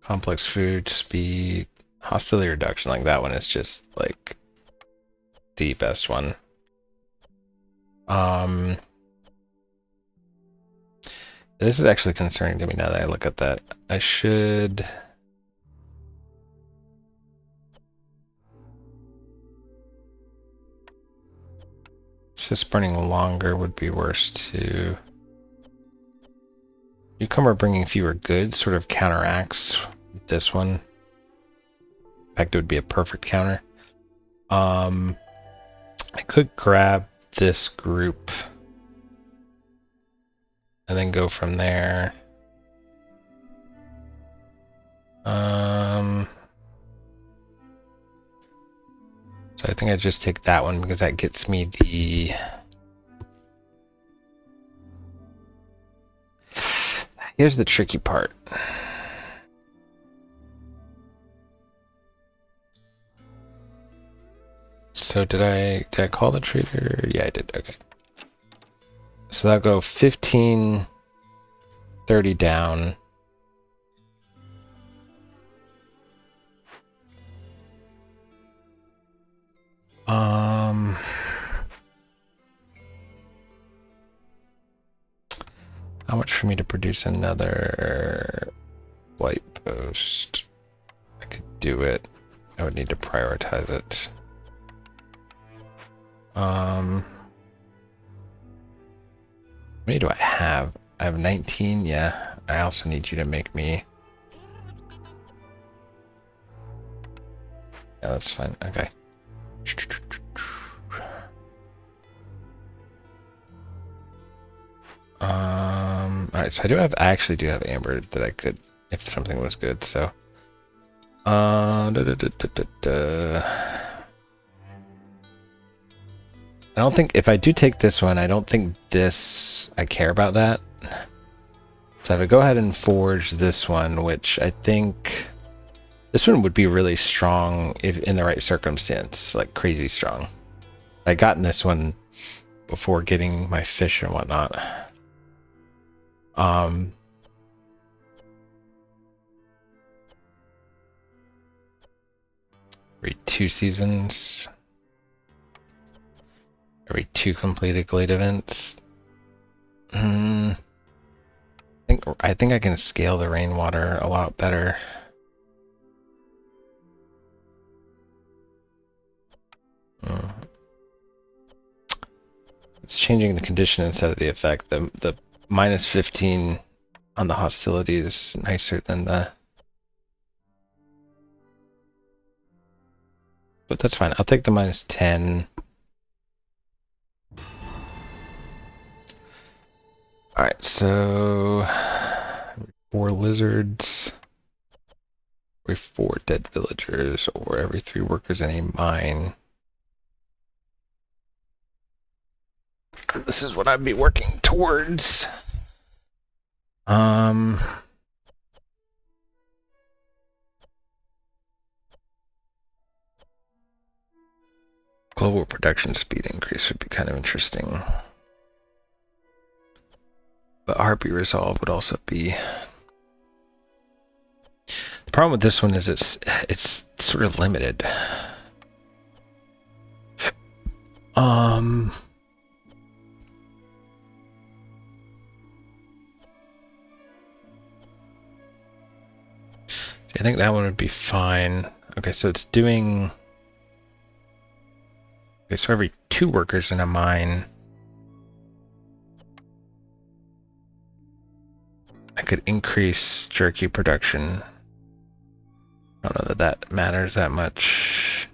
Complex food, speed, hostility reduction, like that one is just like the best one. This is actually concerning to me now that I look at that. I should... Just burning longer would be worse too. Newcomer bringing fewer goods sort of counteracts this one. In fact, it would be a perfect counter. I could grab this group and then go from there. So I think I just take that one because that gets me the... Here's the tricky part. So did I call the trader? Yeah, I did. Okay. So that'll go 15, 30 down. How much for me to produce another light post? I could do it. I would need to prioritize it. How many do I have? I have 19, yeah. I also need you to make me... Yeah, that's fine, okay. Alright, so I actually do have amber that I could, if something was good, so... I don't think, if I do take this one, I don't think I care about that. So if I go ahead and forge this one, which I think, this one would be really strong if in the right circumstance, like crazy strong. I gotten this one before getting my fish and whatnot. Every 2 seasons. Every 2 completed Glade events. I think I can scale the rainwater a lot better. It's changing the condition instead of the effect. The minus 15 on the hostility is nicer than the... But that's fine. I'll take the minus 10. Alright, so... 4 lizards. Every 4 dead villagers, or every 3 workers in a mine. This is what I'd be working towards. Global production speed increase would be kind of interesting. But Harpy resolve would also be... The problem with this one is it's sort of limited. I think that one would be fine. Okay, so it's doing... Okay, so every 2 workers in a mine, I could increase jerky production. I don't know that that matters that much.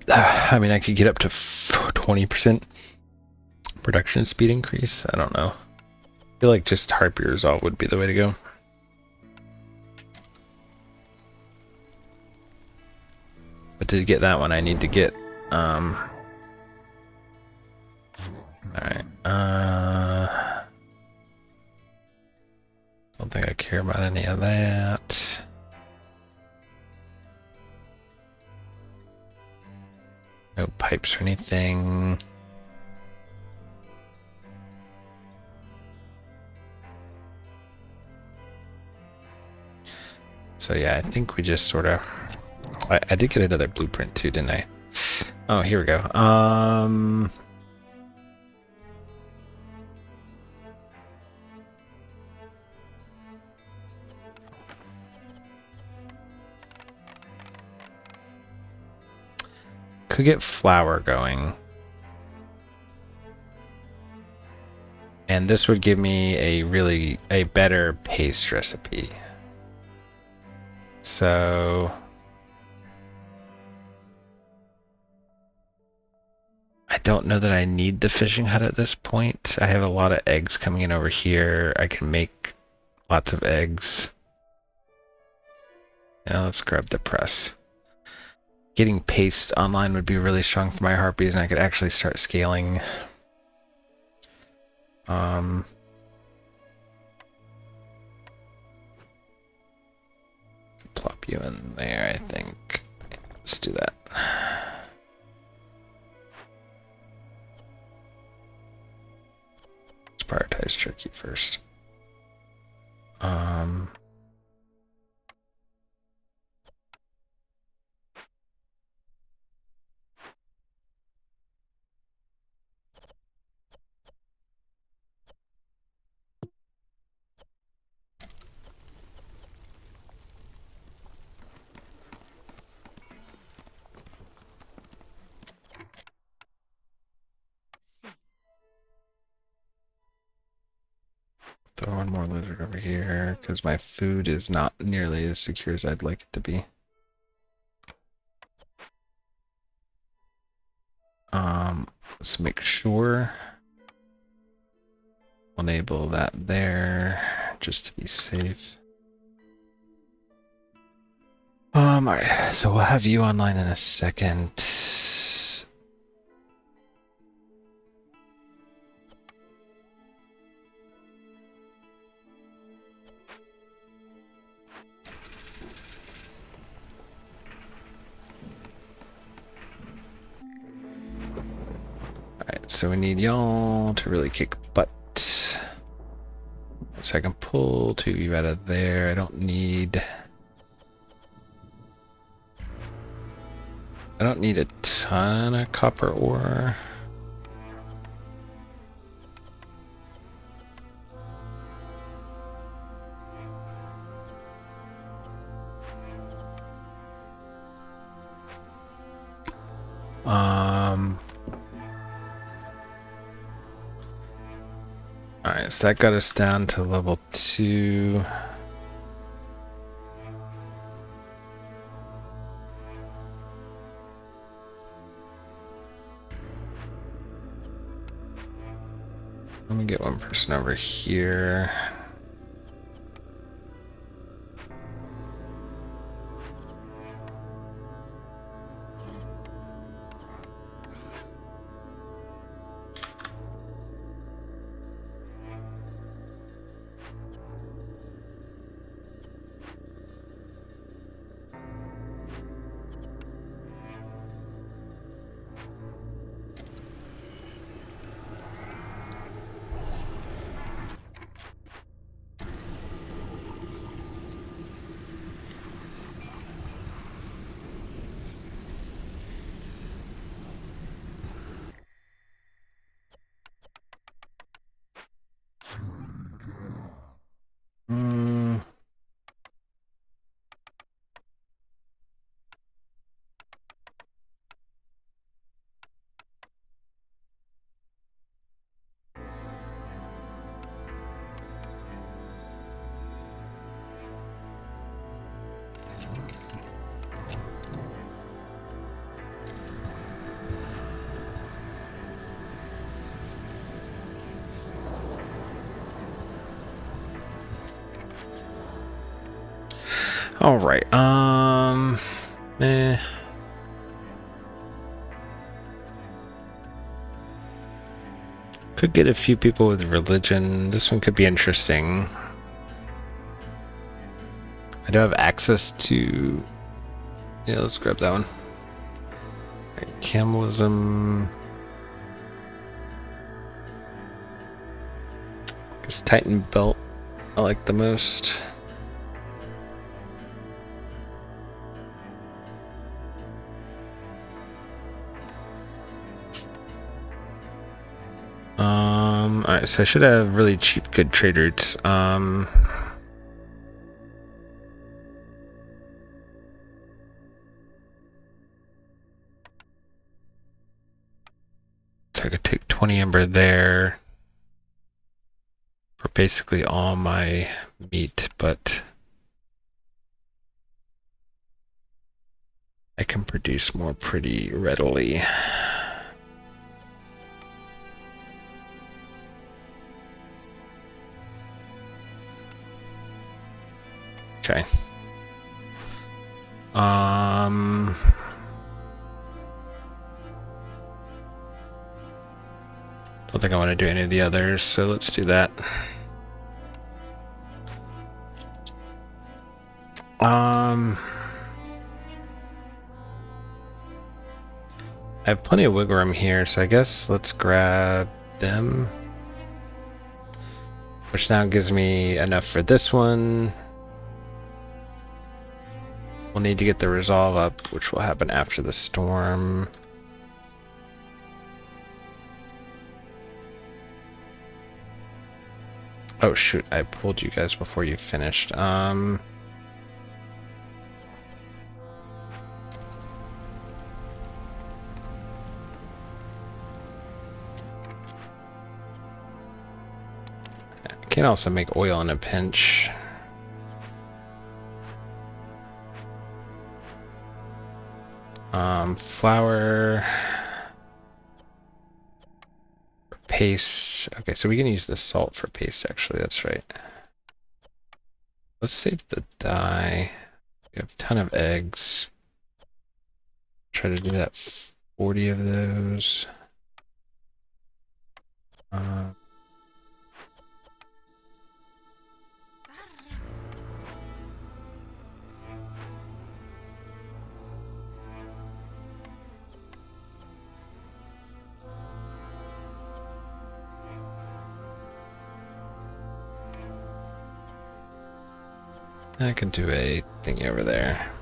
I mean, I could get up to 20% production speed increase. I don't know. I feel like just Harpy Resolve would be the way to go. But to get that one, I need to get... Alright. Don't think I care about any of that. No pipes or anything. So yeah, I think we just sort of... I did get another blueprint too, didn't I? Oh, here we go. Could get flour going. And this would give me a better paste recipe. So I don't know that I need the fishing hut at this point. I have a lot of eggs coming in over here. I can make lots of eggs. Now let's grab the press. Getting paste online would be really strong for my harpies, and I could actually start scaling. Plop you in there, I think. Let's do that. Let's prioritize jerky first. Throw one more lizard over here, because my food is not nearly as secure as I'd like it to be. Let's make sure. Enable that there, just to be safe. Alright, so we'll have you online in a second. Alright, so we need y'all to really kick butt. So I can pull 2 of you out of there. I don't need a ton of copper ore. Alright, so that got us down to level 2. Let me get one person over here. All right. Could get a few people with religion. This one could be interesting. I do have access to. Yeah, let's grab that one. Right, Camalism. Guess Titan belt I like the most. Alright, so I should have really cheap, good trade routes. So I could take 20 ember there for basically all my meat, but I can produce more pretty readily. Okay. Don't think I want to do any of the others, so let's do that. I have plenty of wiggle room here, so I guess let's grab them. Which now gives me enough for this one. We'll need to get the resolve up, which will happen after the storm. Oh shoot, I pulled you guys before you finished. I can also make oil in a pinch. Flour. Paste. Okay, so we can use the salt for paste actually, that's right. Let's save the dye. We have a ton of eggs. Try to do that 40 of those. I can do a thingy over there.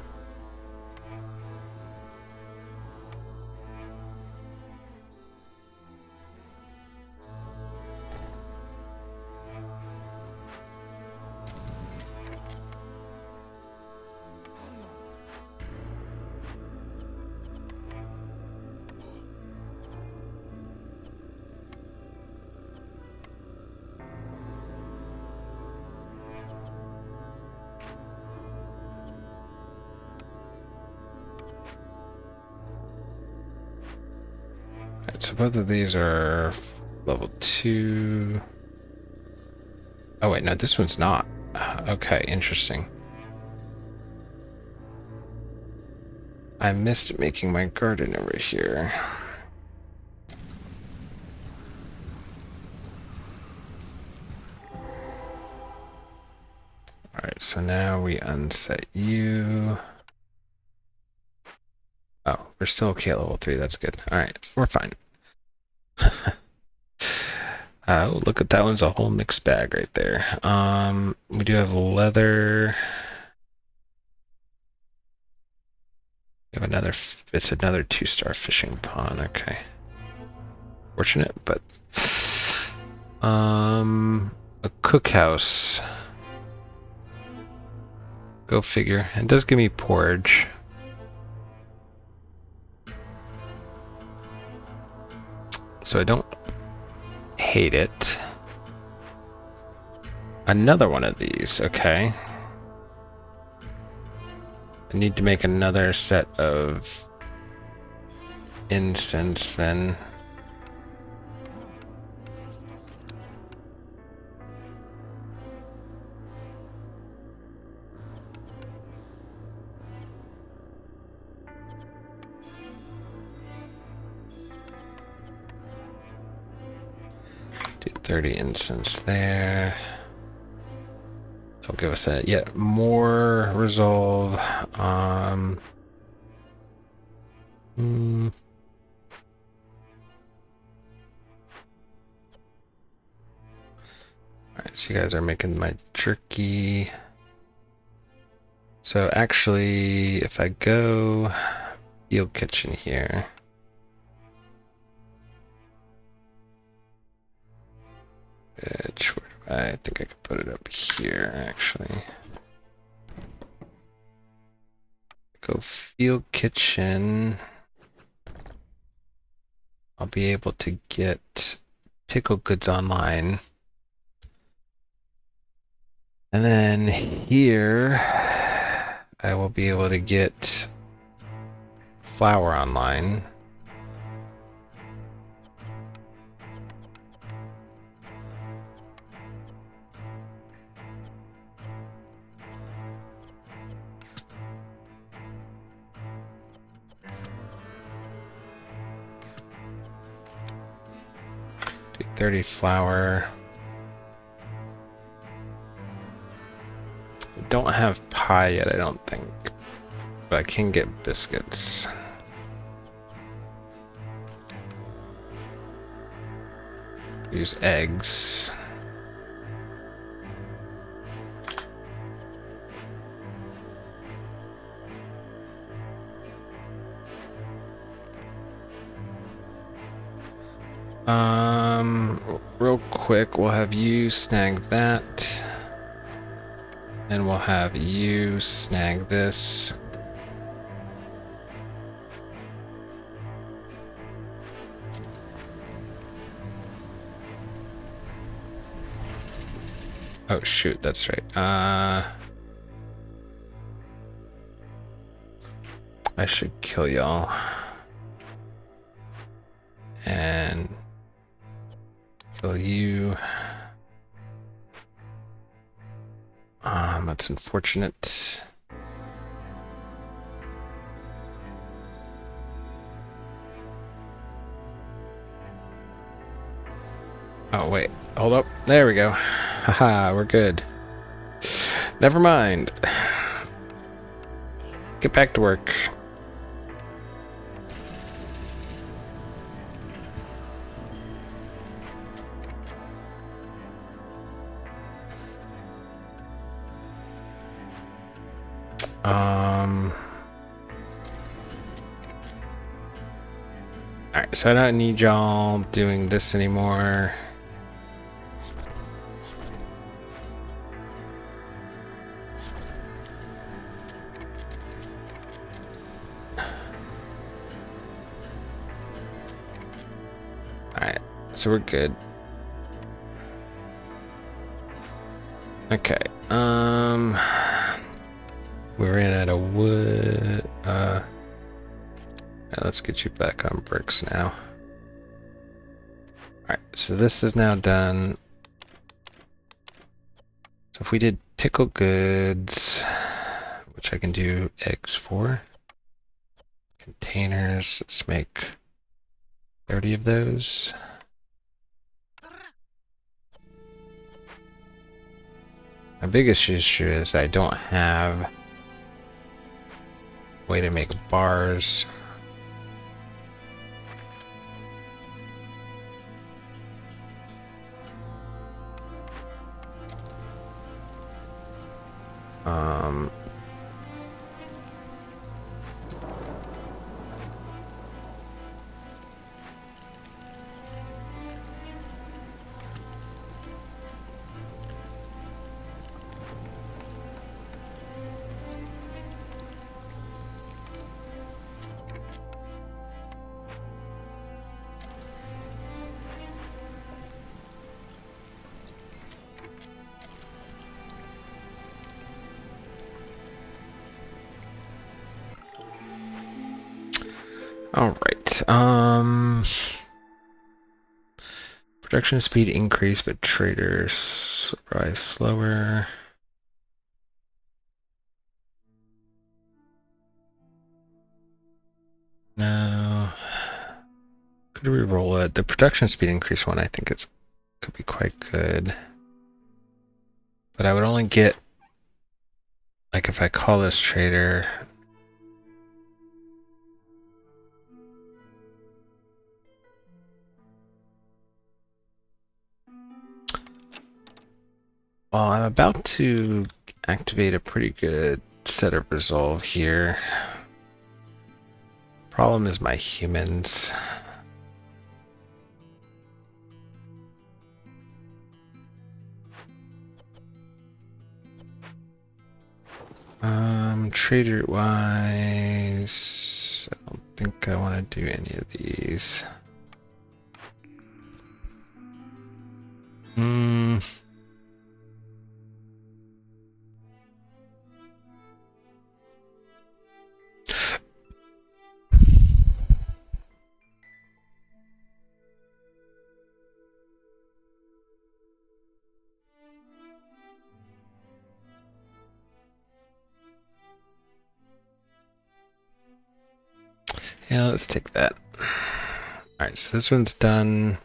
Alright, so both of these are level 2. Oh wait, no, this one's not. Okay, interesting. I missed making my garden over here. Alright, so now we unset you. Oh, we're still okay at level 3, that's good. Alright, we're fine. Oh, look at that one's a whole mixed bag right there. We do have leather. We have another, it's another 2-star fishing pond, okay. Fortunate, but a cookhouse. Go figure. It does give me porridge. So I don't hate it. Another one of these, okay. I need to make another set of incense then. Do 30 incense there. That'll give us a yet more resolve. Alright, so you guys are making my jerky. So actually, if I go field kitchen here, which I think I could put it up here actually. Go field kitchen. I'll be able to get pickle goods online. And then here I will be able to get flour online. Do 30 flour. I don't have pie yet, I don't think, but I can get biscuits. Use eggs. Real quick, we'll have you snag that. And we'll have you snag this. Oh shoot, that's right. I should kill y'all. And kill you. That's unfortunate. Oh wait, hold up. There we go. Haha, we're good. Never mind. Get back to work. Alright, so I don't need y'all doing this anymore. Alright, so we're good. Okay, we ran out of wood. Let's get you back on bricks now. Alright, so this is now done. So if we did pickle goods, which I can do eggs for, containers, let's make 30 of those. My biggest issue is I don't have a way to make bars. Alright, production speed increase, but traders rise slower. No. Could we roll it? The production speed increase one, I think could be quite good. But I would only get, like if I call this trader, well, I'm about to activate a pretty good set of resolve here. Problem is my humans. Trader wise, I don't think I want to do any of these. Yeah, let's take that. Alright, so this one's done.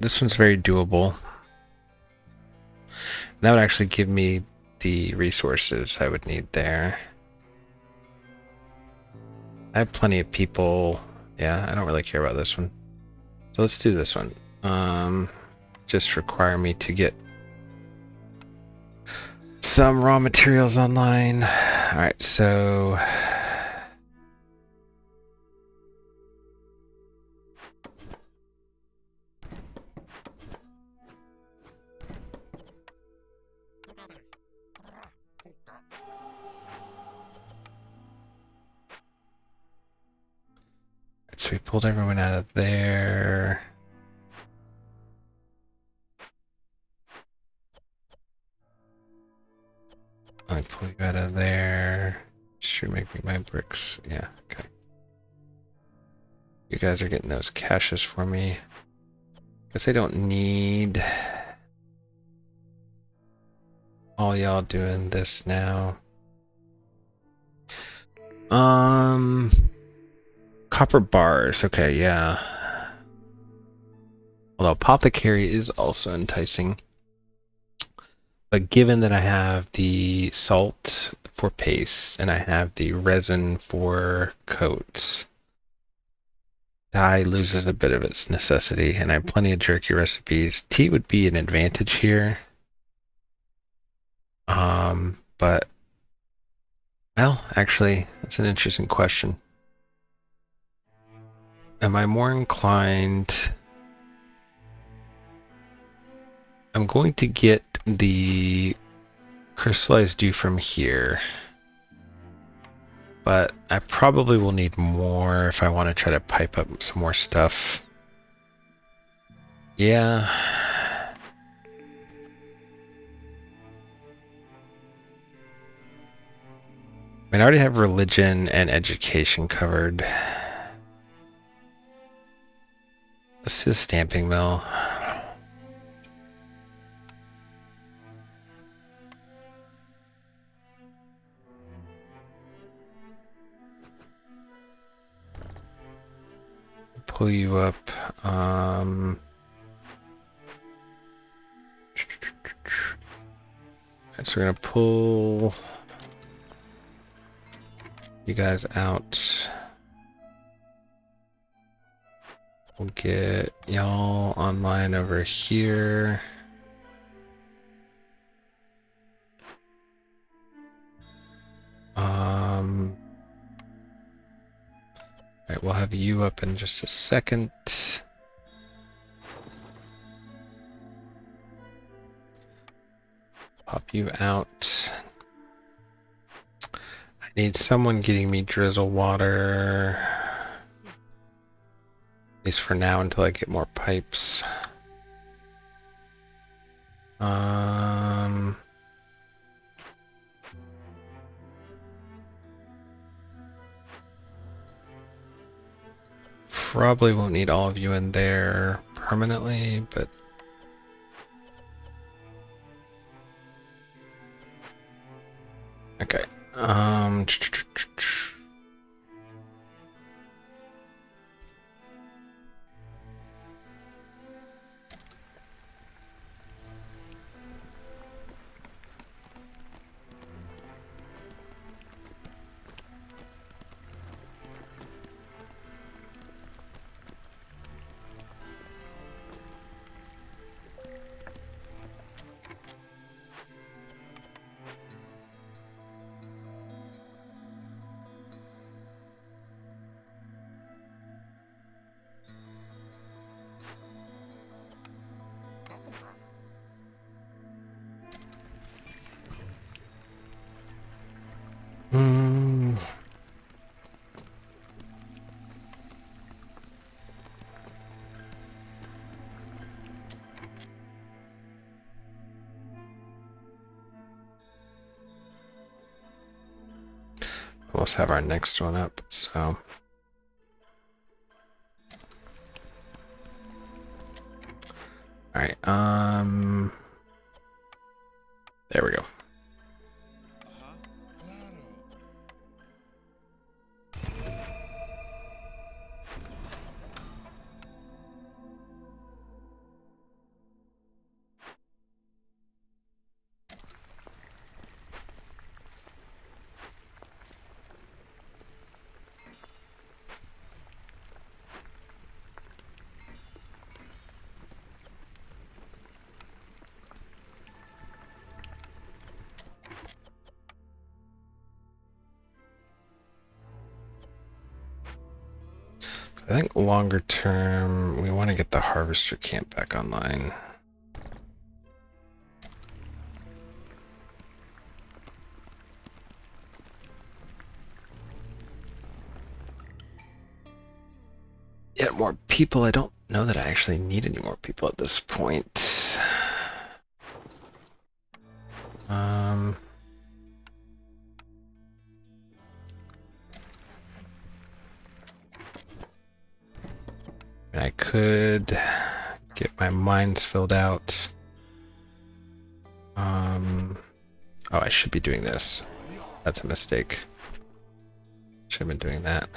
This one's very doable. That would actually give me the resources I would need there. I have plenty of people. Yeah, I don't really care about this one. So let's do this one. Just require me to get some raw materials online. Alright, so we pulled everyone out of there. I pull you out of there. Should make me my bricks. Yeah, okay. You guys are getting those caches for me. Guess I don't need all y'all doing this now. Copper bars. Okay, yeah. Although apothecary is also enticing. But given that I have the salt for paste and I have the resin for coats, dye loses a bit of its necessity, and I have plenty of jerky recipes. Tea would be an advantage here. But, well, actually, that's an interesting question. Am I more inclined? I'm going to get the crystallized dew from here, but I probably will need more if I want to try to pipe up some more stuff. Yeah. I already have religion and education covered. Let's do the stamping mill. Pull you up. So we're gonna pull you guys out. We'll get y'all online over here. Alright, we'll have you up in just a second. Pop you out. I need someone getting me drizzle water. At least for now until I get more pipes. Probably won't need all of you in there permanently, but okay. Almost have our next one up, so. Alright, there we go. I think longer term, we want to get the harvester camp back online. Yet more people. I don't know that I actually need any more people at this point. I could get my mines filled out. Oh, I should be doing this. That's a mistake. Should have been doing that.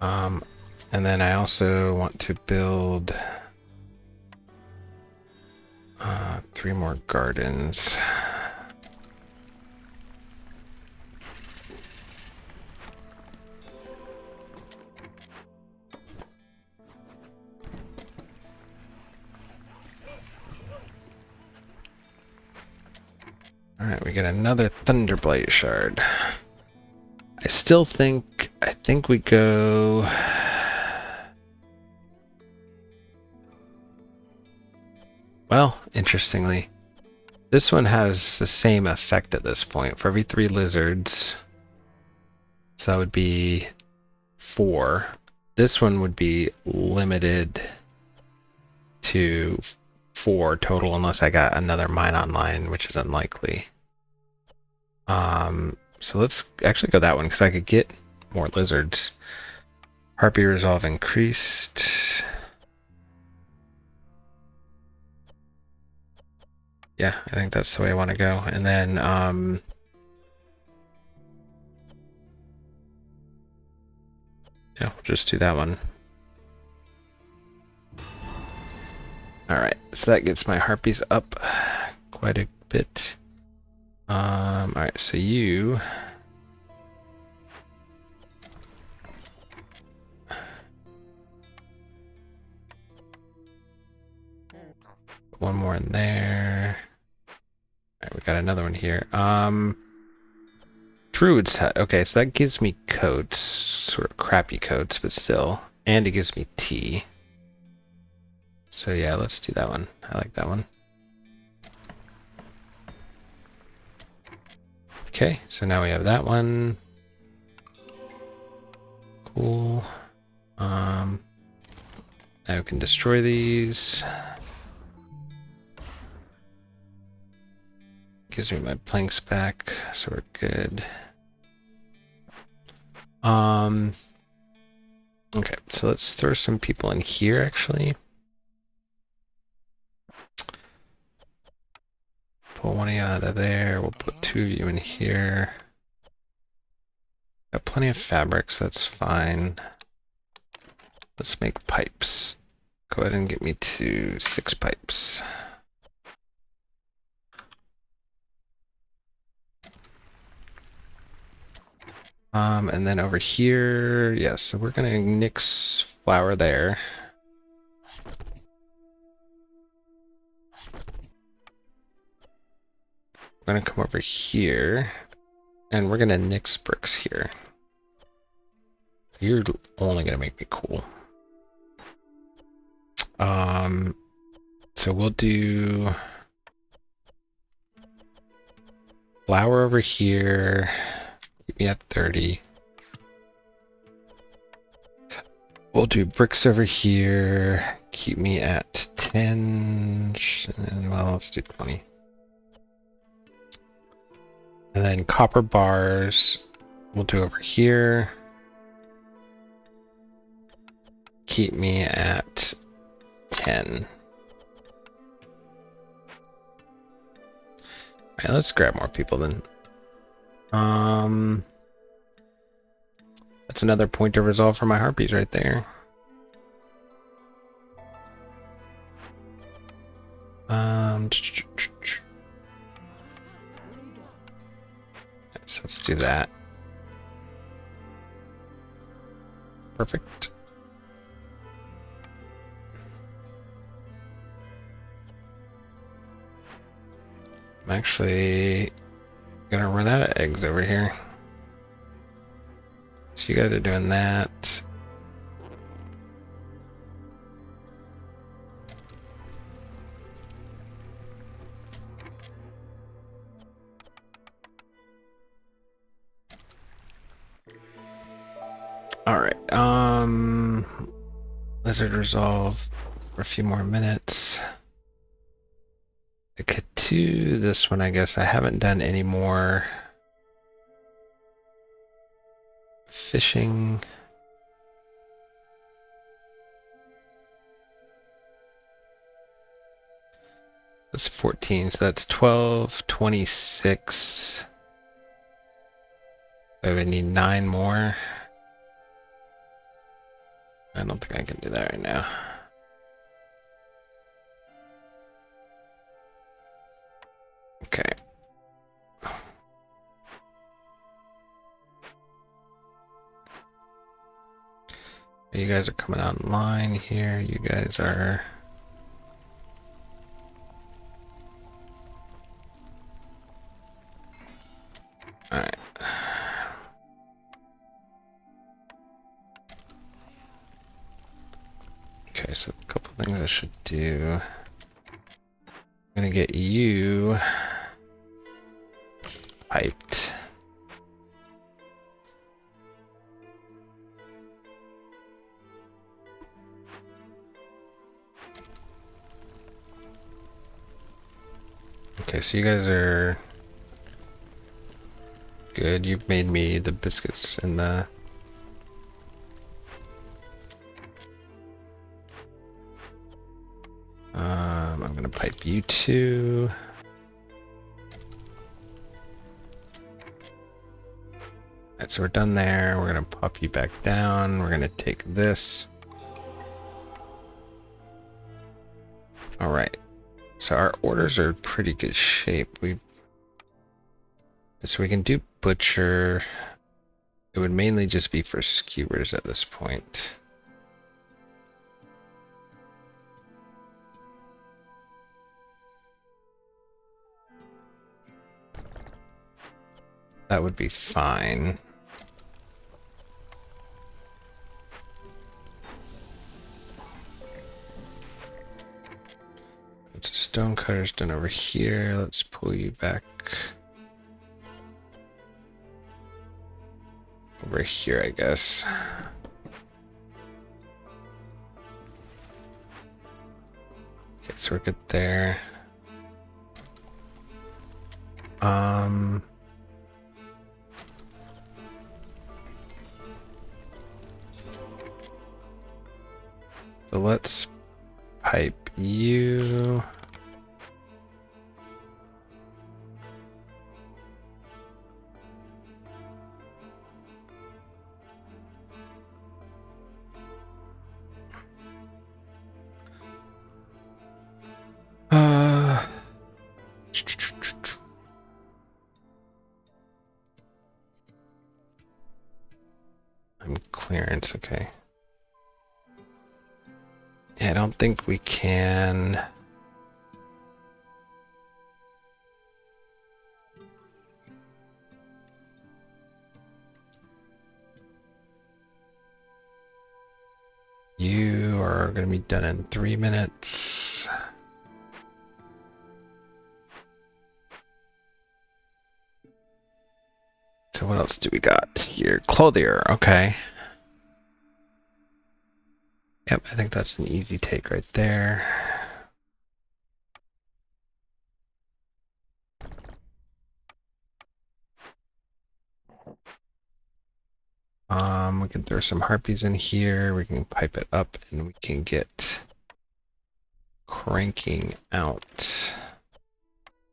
And then I also want to build 3 more gardens. Alright, we get another Thunderblight shard. I think we go. Well, interestingly, this one has the same effect at this point for every 3 lizards. So that would be 4. This one would be limited to 4 total unless I got another mine online, which is unlikely. So let's actually go that one because I could get more lizards. Harpy resolve increased. Yeah, I think that's the way I want to go. And then yeah, we'll just do that one. Alright, so that gets my harpies up quite a bit. Alright, so you one more in there. Alright, we got another one here. Druid's Hut. Okay, so that gives me coats, sort of crappy coats, but still. And it gives me tea. So yeah, let's do that one. I like that one. Okay, so now we have that one. Cool. Now we can destroy these. Gives me my planks back, so we're good. Okay, so let's throw some people in here actually. Pull one of you out of there. We'll put two of you in here. Got plenty of fabrics, that's fine. Let's make pipes. Go ahead and get me to 6 pipes. And then over here, yeah, so we're gonna nix flour there. We're gonna come over here, and we're gonna nix bricks here. You're only gonna make me cool. So we'll do flour over here. Keep me at 30. We'll do bricks over here. Keep me at 10. Well, let's do 20. And then copper bars, we'll do over here. Keep me at 10. Alright, let's grab more people then. That's another point of resolve for my harpies right there. So let's do that. Perfect. I'm actually gonna run out of eggs over here. So you guys are doing that. Alright, lizard resolve for a few more minutes. I could do this one, I guess. I haven't done any more fishing. That's 14, so that's 12, 26. I would need 9 more. I don't think I can do that right now. Okay. You guys are coming online here. You guys are... Alright. Okay, so a couple things I should do. I'm gonna get you piped. Okay, so you guys are Good, you've made me the biscuits and the... I'm gonna pipe you two. Alright, so we're done there. We're gonna pop you back down. We're gonna take this. Alright. So our orders are in pretty good shape. So we can do butcher. It would mainly just be for skewers at this point. That would be fine. It's a stone cutter's done over here. Let's pull you back over here, I guess. Okay, so we're good there. So let's pipe you. I'm clearance, okay. Yeah, I don't think we can. You are going to be done in 3 minutes. So what else do we got here? Clothier, okay. Yep, I think that's an easy take right there. We can throw some harpies in here. We can pipe it up and we can get cranking out.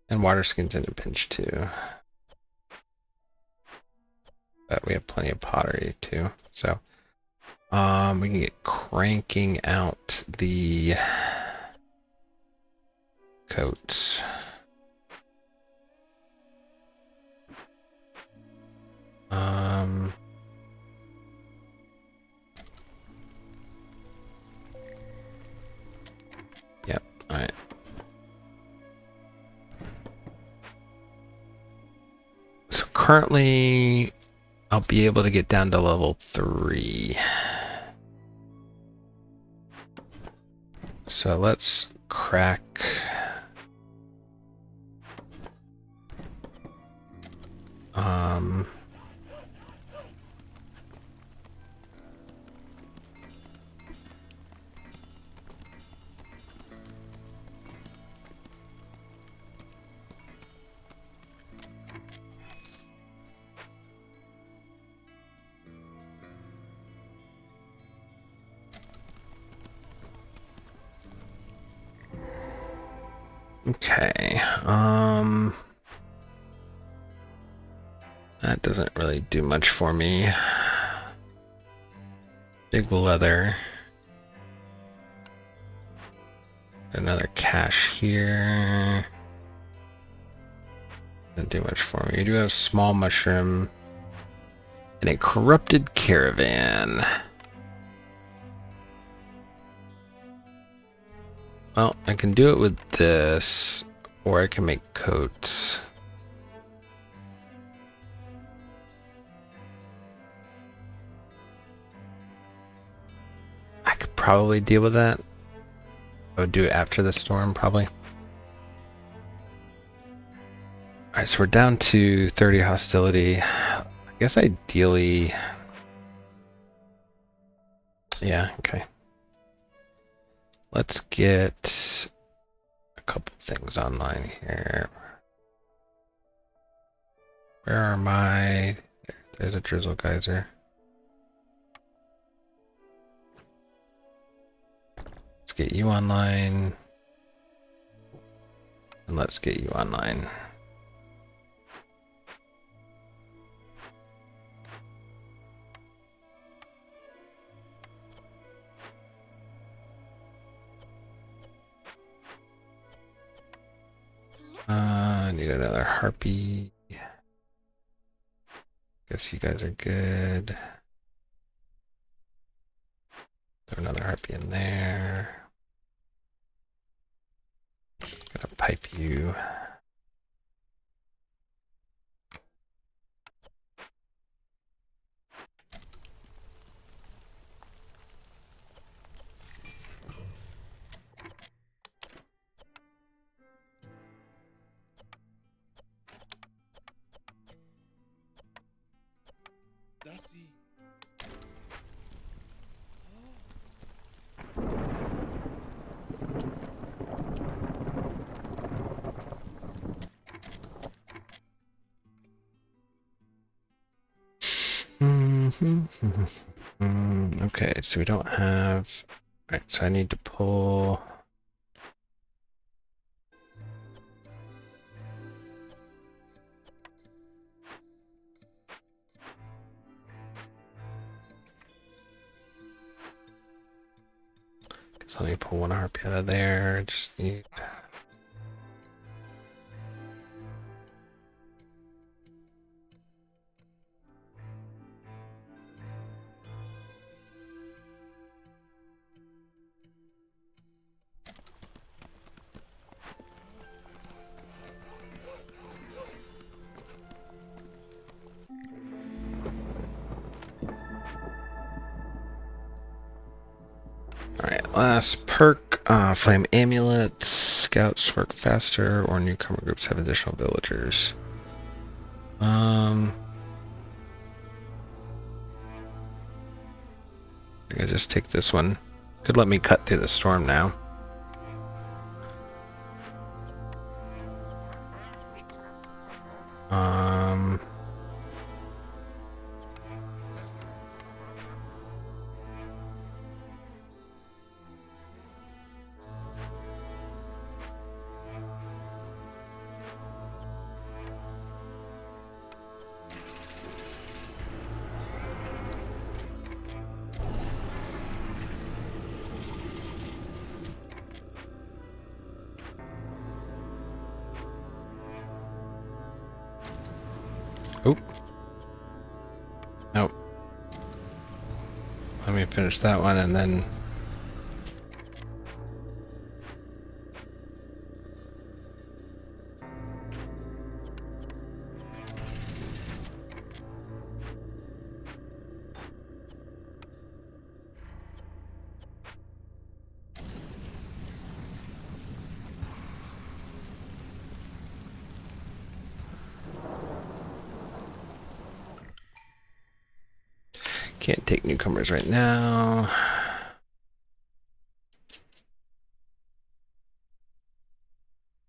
And water skins in a pinch too. But we have plenty of pottery too. So we can get cranking out the coats. Yep, alright. So currently, I'll be able to get down to level 3. So let's crack. Okay, that doesn't really do much for me. Big leather. Another cache here. Doesn't do much for me. We do have small mushroom and a corrupted caravan. Well, I can do it with this, or I can make coats. I could probably deal with that. I would do it after the storm, probably. Alright, so we're down to 30 hostility. I guess ideally... Yeah, okay. Let's get a couple things online here. Where are my... There's a Drizzle geyser. Let's get you online. And let's get you online. I need another Harpy. Guess you guys are good. Throw another Harpy in there. Gotta pipe you. Okay, so we don't have... Alright, so I need to pull... So let me pull one Harpy out of there. Just need... Alright, last perk, Flame Amulet, Scouts work faster, or newcomer groups have additional villagers. I think I just take this one. Could let me cut through the storm now. Oop. Nope. Let me finish that one and then... Can't take newcomers right now.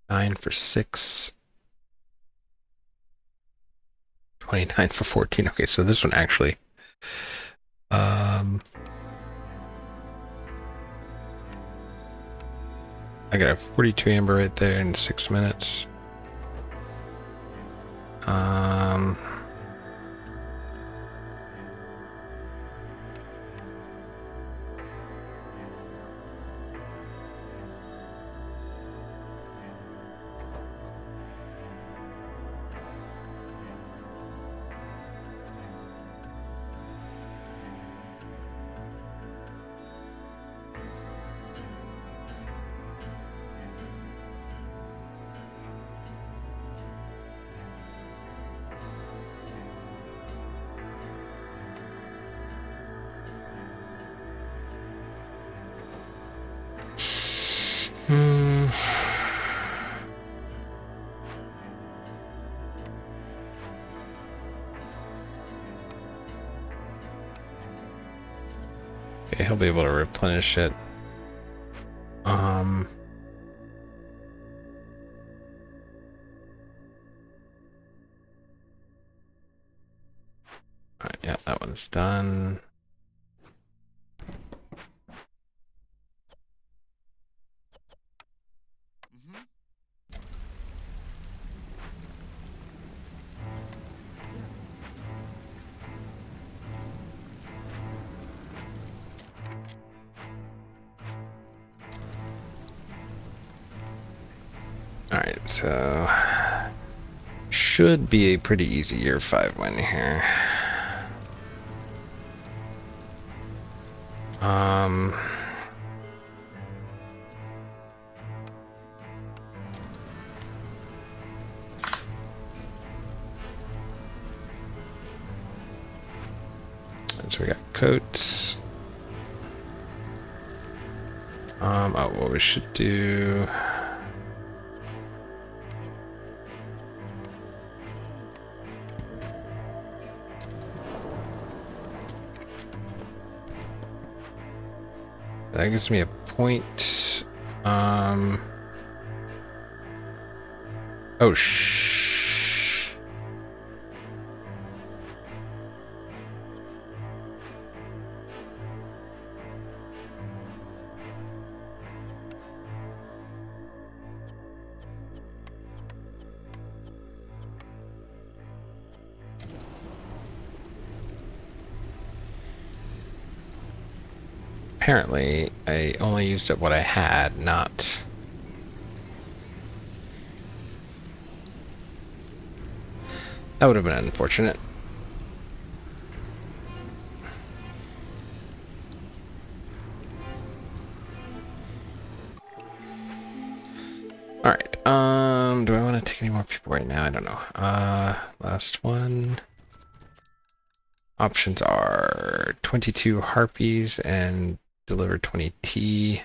Nine for 6. 29 for 14. Okay, so this one actually. I got a 42 amber right there in 6 minutes. Okay, he'll be able to replenish it. That one's done. Alright, so should be a pretty easy year 5 win here. So we got coats. Oh, what we should do. That gives me a point. Oh, apparently, I only used up what I had, not... That would have been unfortunate. Alright, do I want to take any more people right now? I don't know. Last one. Options are 22 Harpies and deliver 20 tea.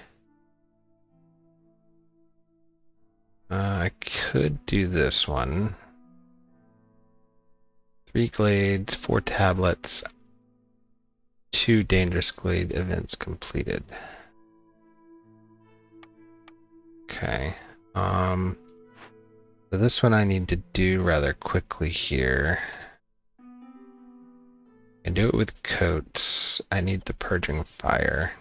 I could do this one. 3 Glades, 4 tablets, 2 dangerous Glade events completed. Okay. So this one I need to do rather quickly here. I do it with coats. I need the purging fire.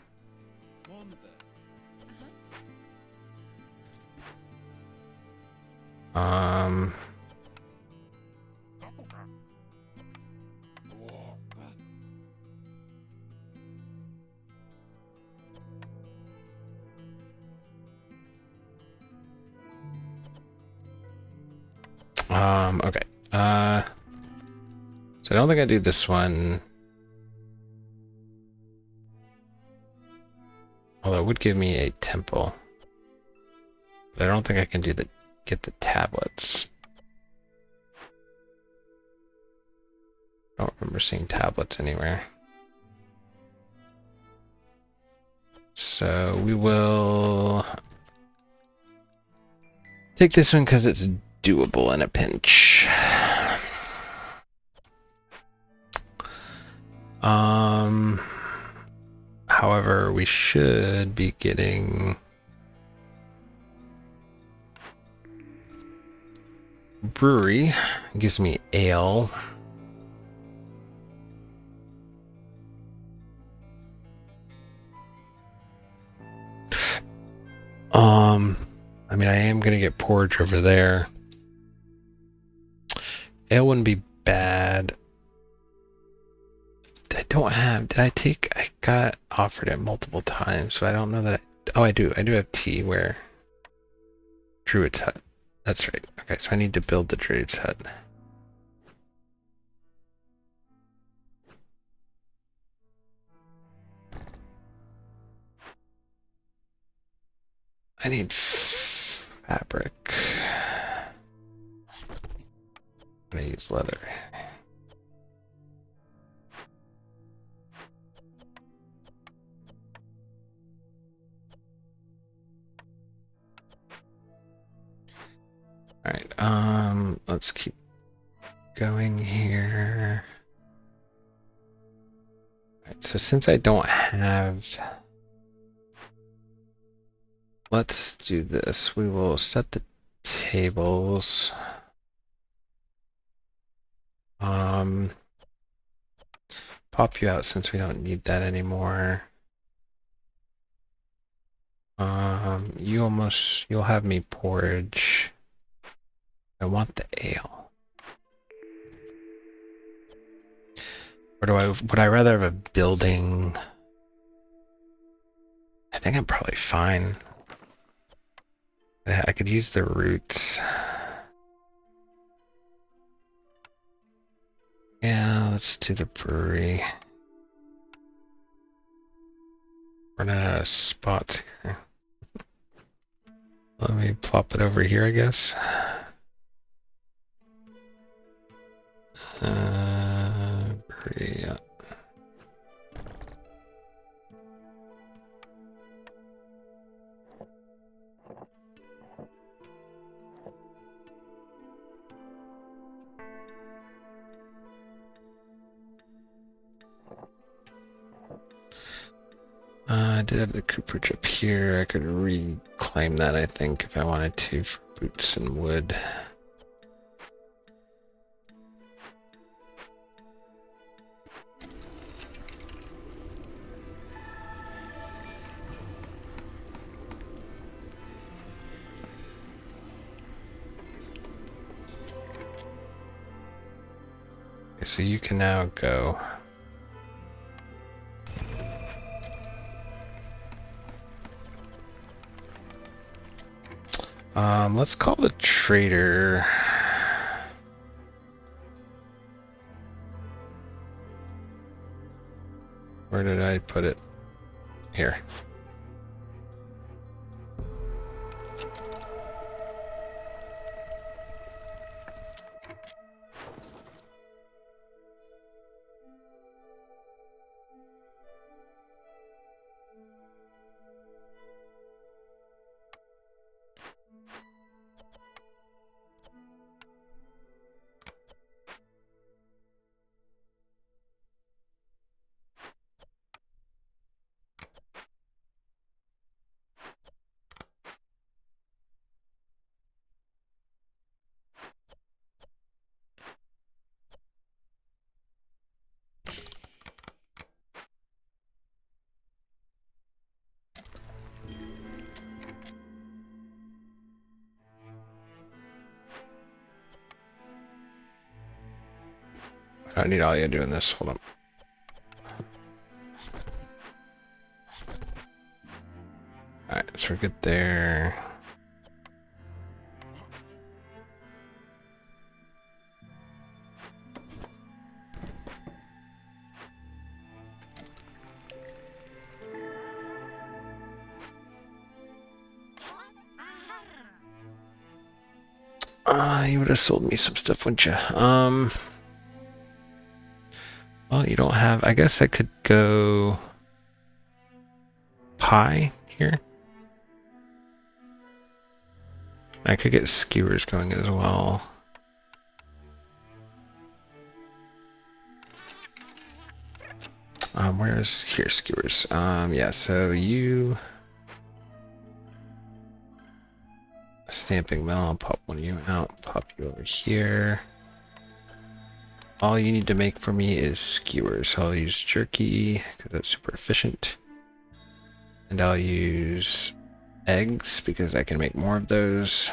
Okay. So I don't think I do this one. Although it would give me a temple. But I don't think I can do get the tablets. I don't remember seeing tablets anywhere. So we will take this one because it's doable in a pinch. However, we should be getting brewery. It gives me ale. I mean, I am gonna get porridge over there. Ale wouldn't be bad. I don't have. Did I take? I got offered it multiple times, so I don't know that. Oh, I do. I do have tea. Where? Druid's hut. That's right. Okay, so I need to build the Druid's hut. I need fabric. I'm gonna use leather. Alright, let's keep going here. Alright, so since I don't have... Let's do this. We will set the tables. pop you out since we don't need that anymore. You'll have me porridge. I want the ale. Or would I rather have a building? I think I'm probably fine. I could use the roots. Yeah, let's do the brewery. Run out of spots here. Let me plop it over here, I guess. Brewery, yeah. I did have the cooperage up here. I could reclaim that, I think, if I wanted to, for boots and wood. Okay, so you can now go. Let's call the trader. Where did I put it? Here. I need all you doing this. Hold on. Alright, so we're good there. You would have sold me some stuff, wouldn't you? Well, you don't have. I guess I could go pie here. I could get skewers going as well. Where's here skewers? Yeah. So you stamping metal. I'll pop one of you out. Pop you over here. All you need to make for me is skewers. So I'll use jerky because that's super efficient, and I'll use eggs because I can make more of those.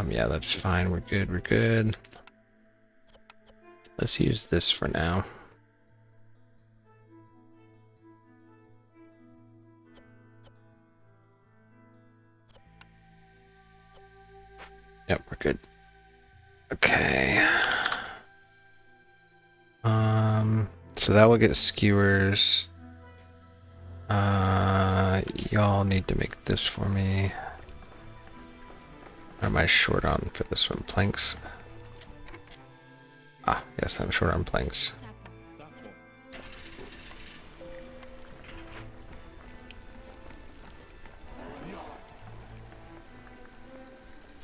Yeah, that's fine. We're good. We're good. Let's use this for now. Yep, we're good. Okay. So that will get skewers. Y'all need to make this for me. What am I short on for this one? Planks? Ah, yes, I'm short on planks.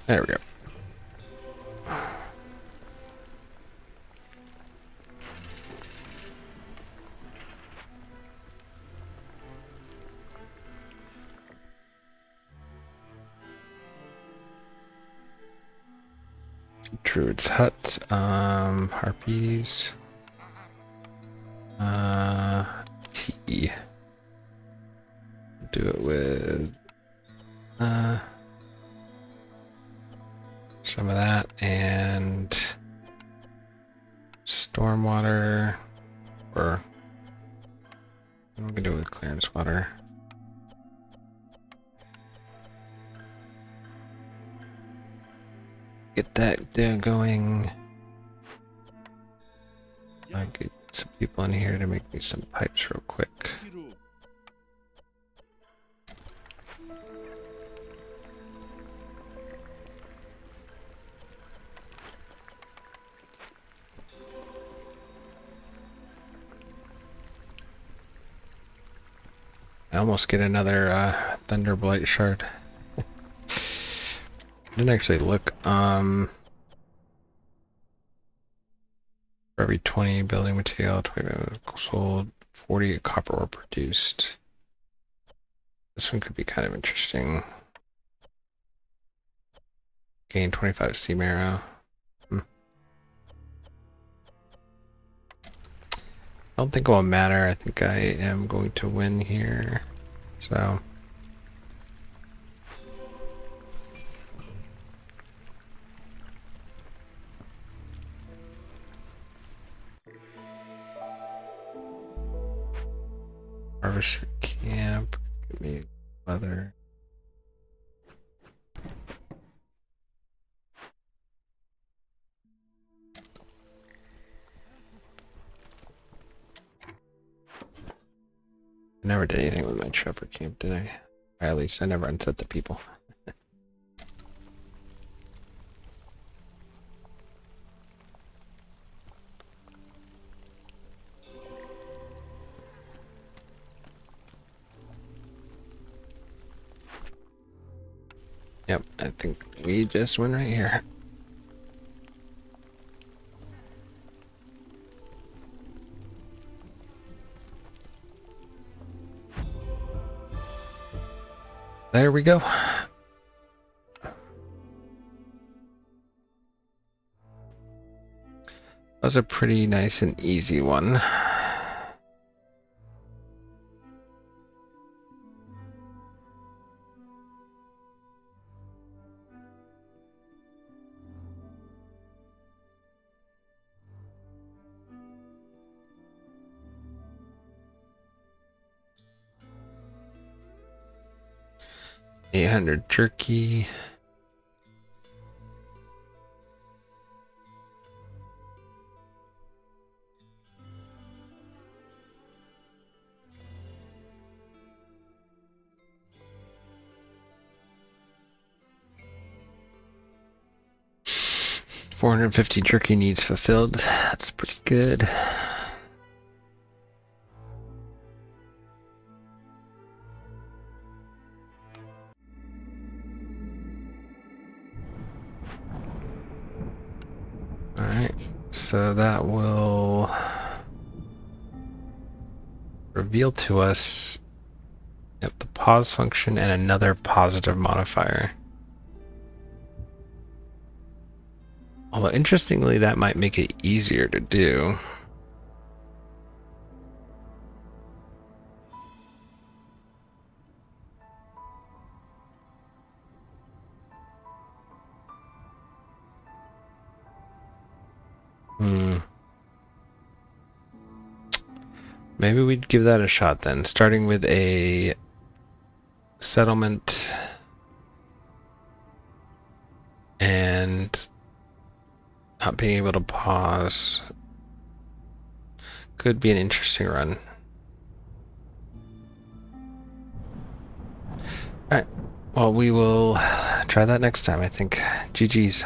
There we go. Druid's Hut, Harpies, tea. Do it with, some of that and stormwater, or we can do it with clearance water. Get that going. I'll get some people in here to make me some pipes real quick. I almost get another Thunderblight shard. Didn't actually look. For every 20 building material, 20 sold, 40 copper ore produced. This one could be kind of interesting. Gain 25 steam arrow. I don't think it will matter. I think I am going to win here. So. Harvester camp. Give me weather. I never did anything with my trapper camp, did I? Or at least I never unset the people. Yep, I think we just win right here. There we go. That was a pretty nice and easy one. $800 jerky. $450 jerky needs fulfilled. That's pretty good. Alright, so that will reveal to us, yep, the pause function and another positive modifier. Although interestingly, that might make it easier to do. Maybe we'd give that a shot then, starting with a settlement and not being able to pause could be an interesting run. Alright, well, we will try that next time, I think. GG's.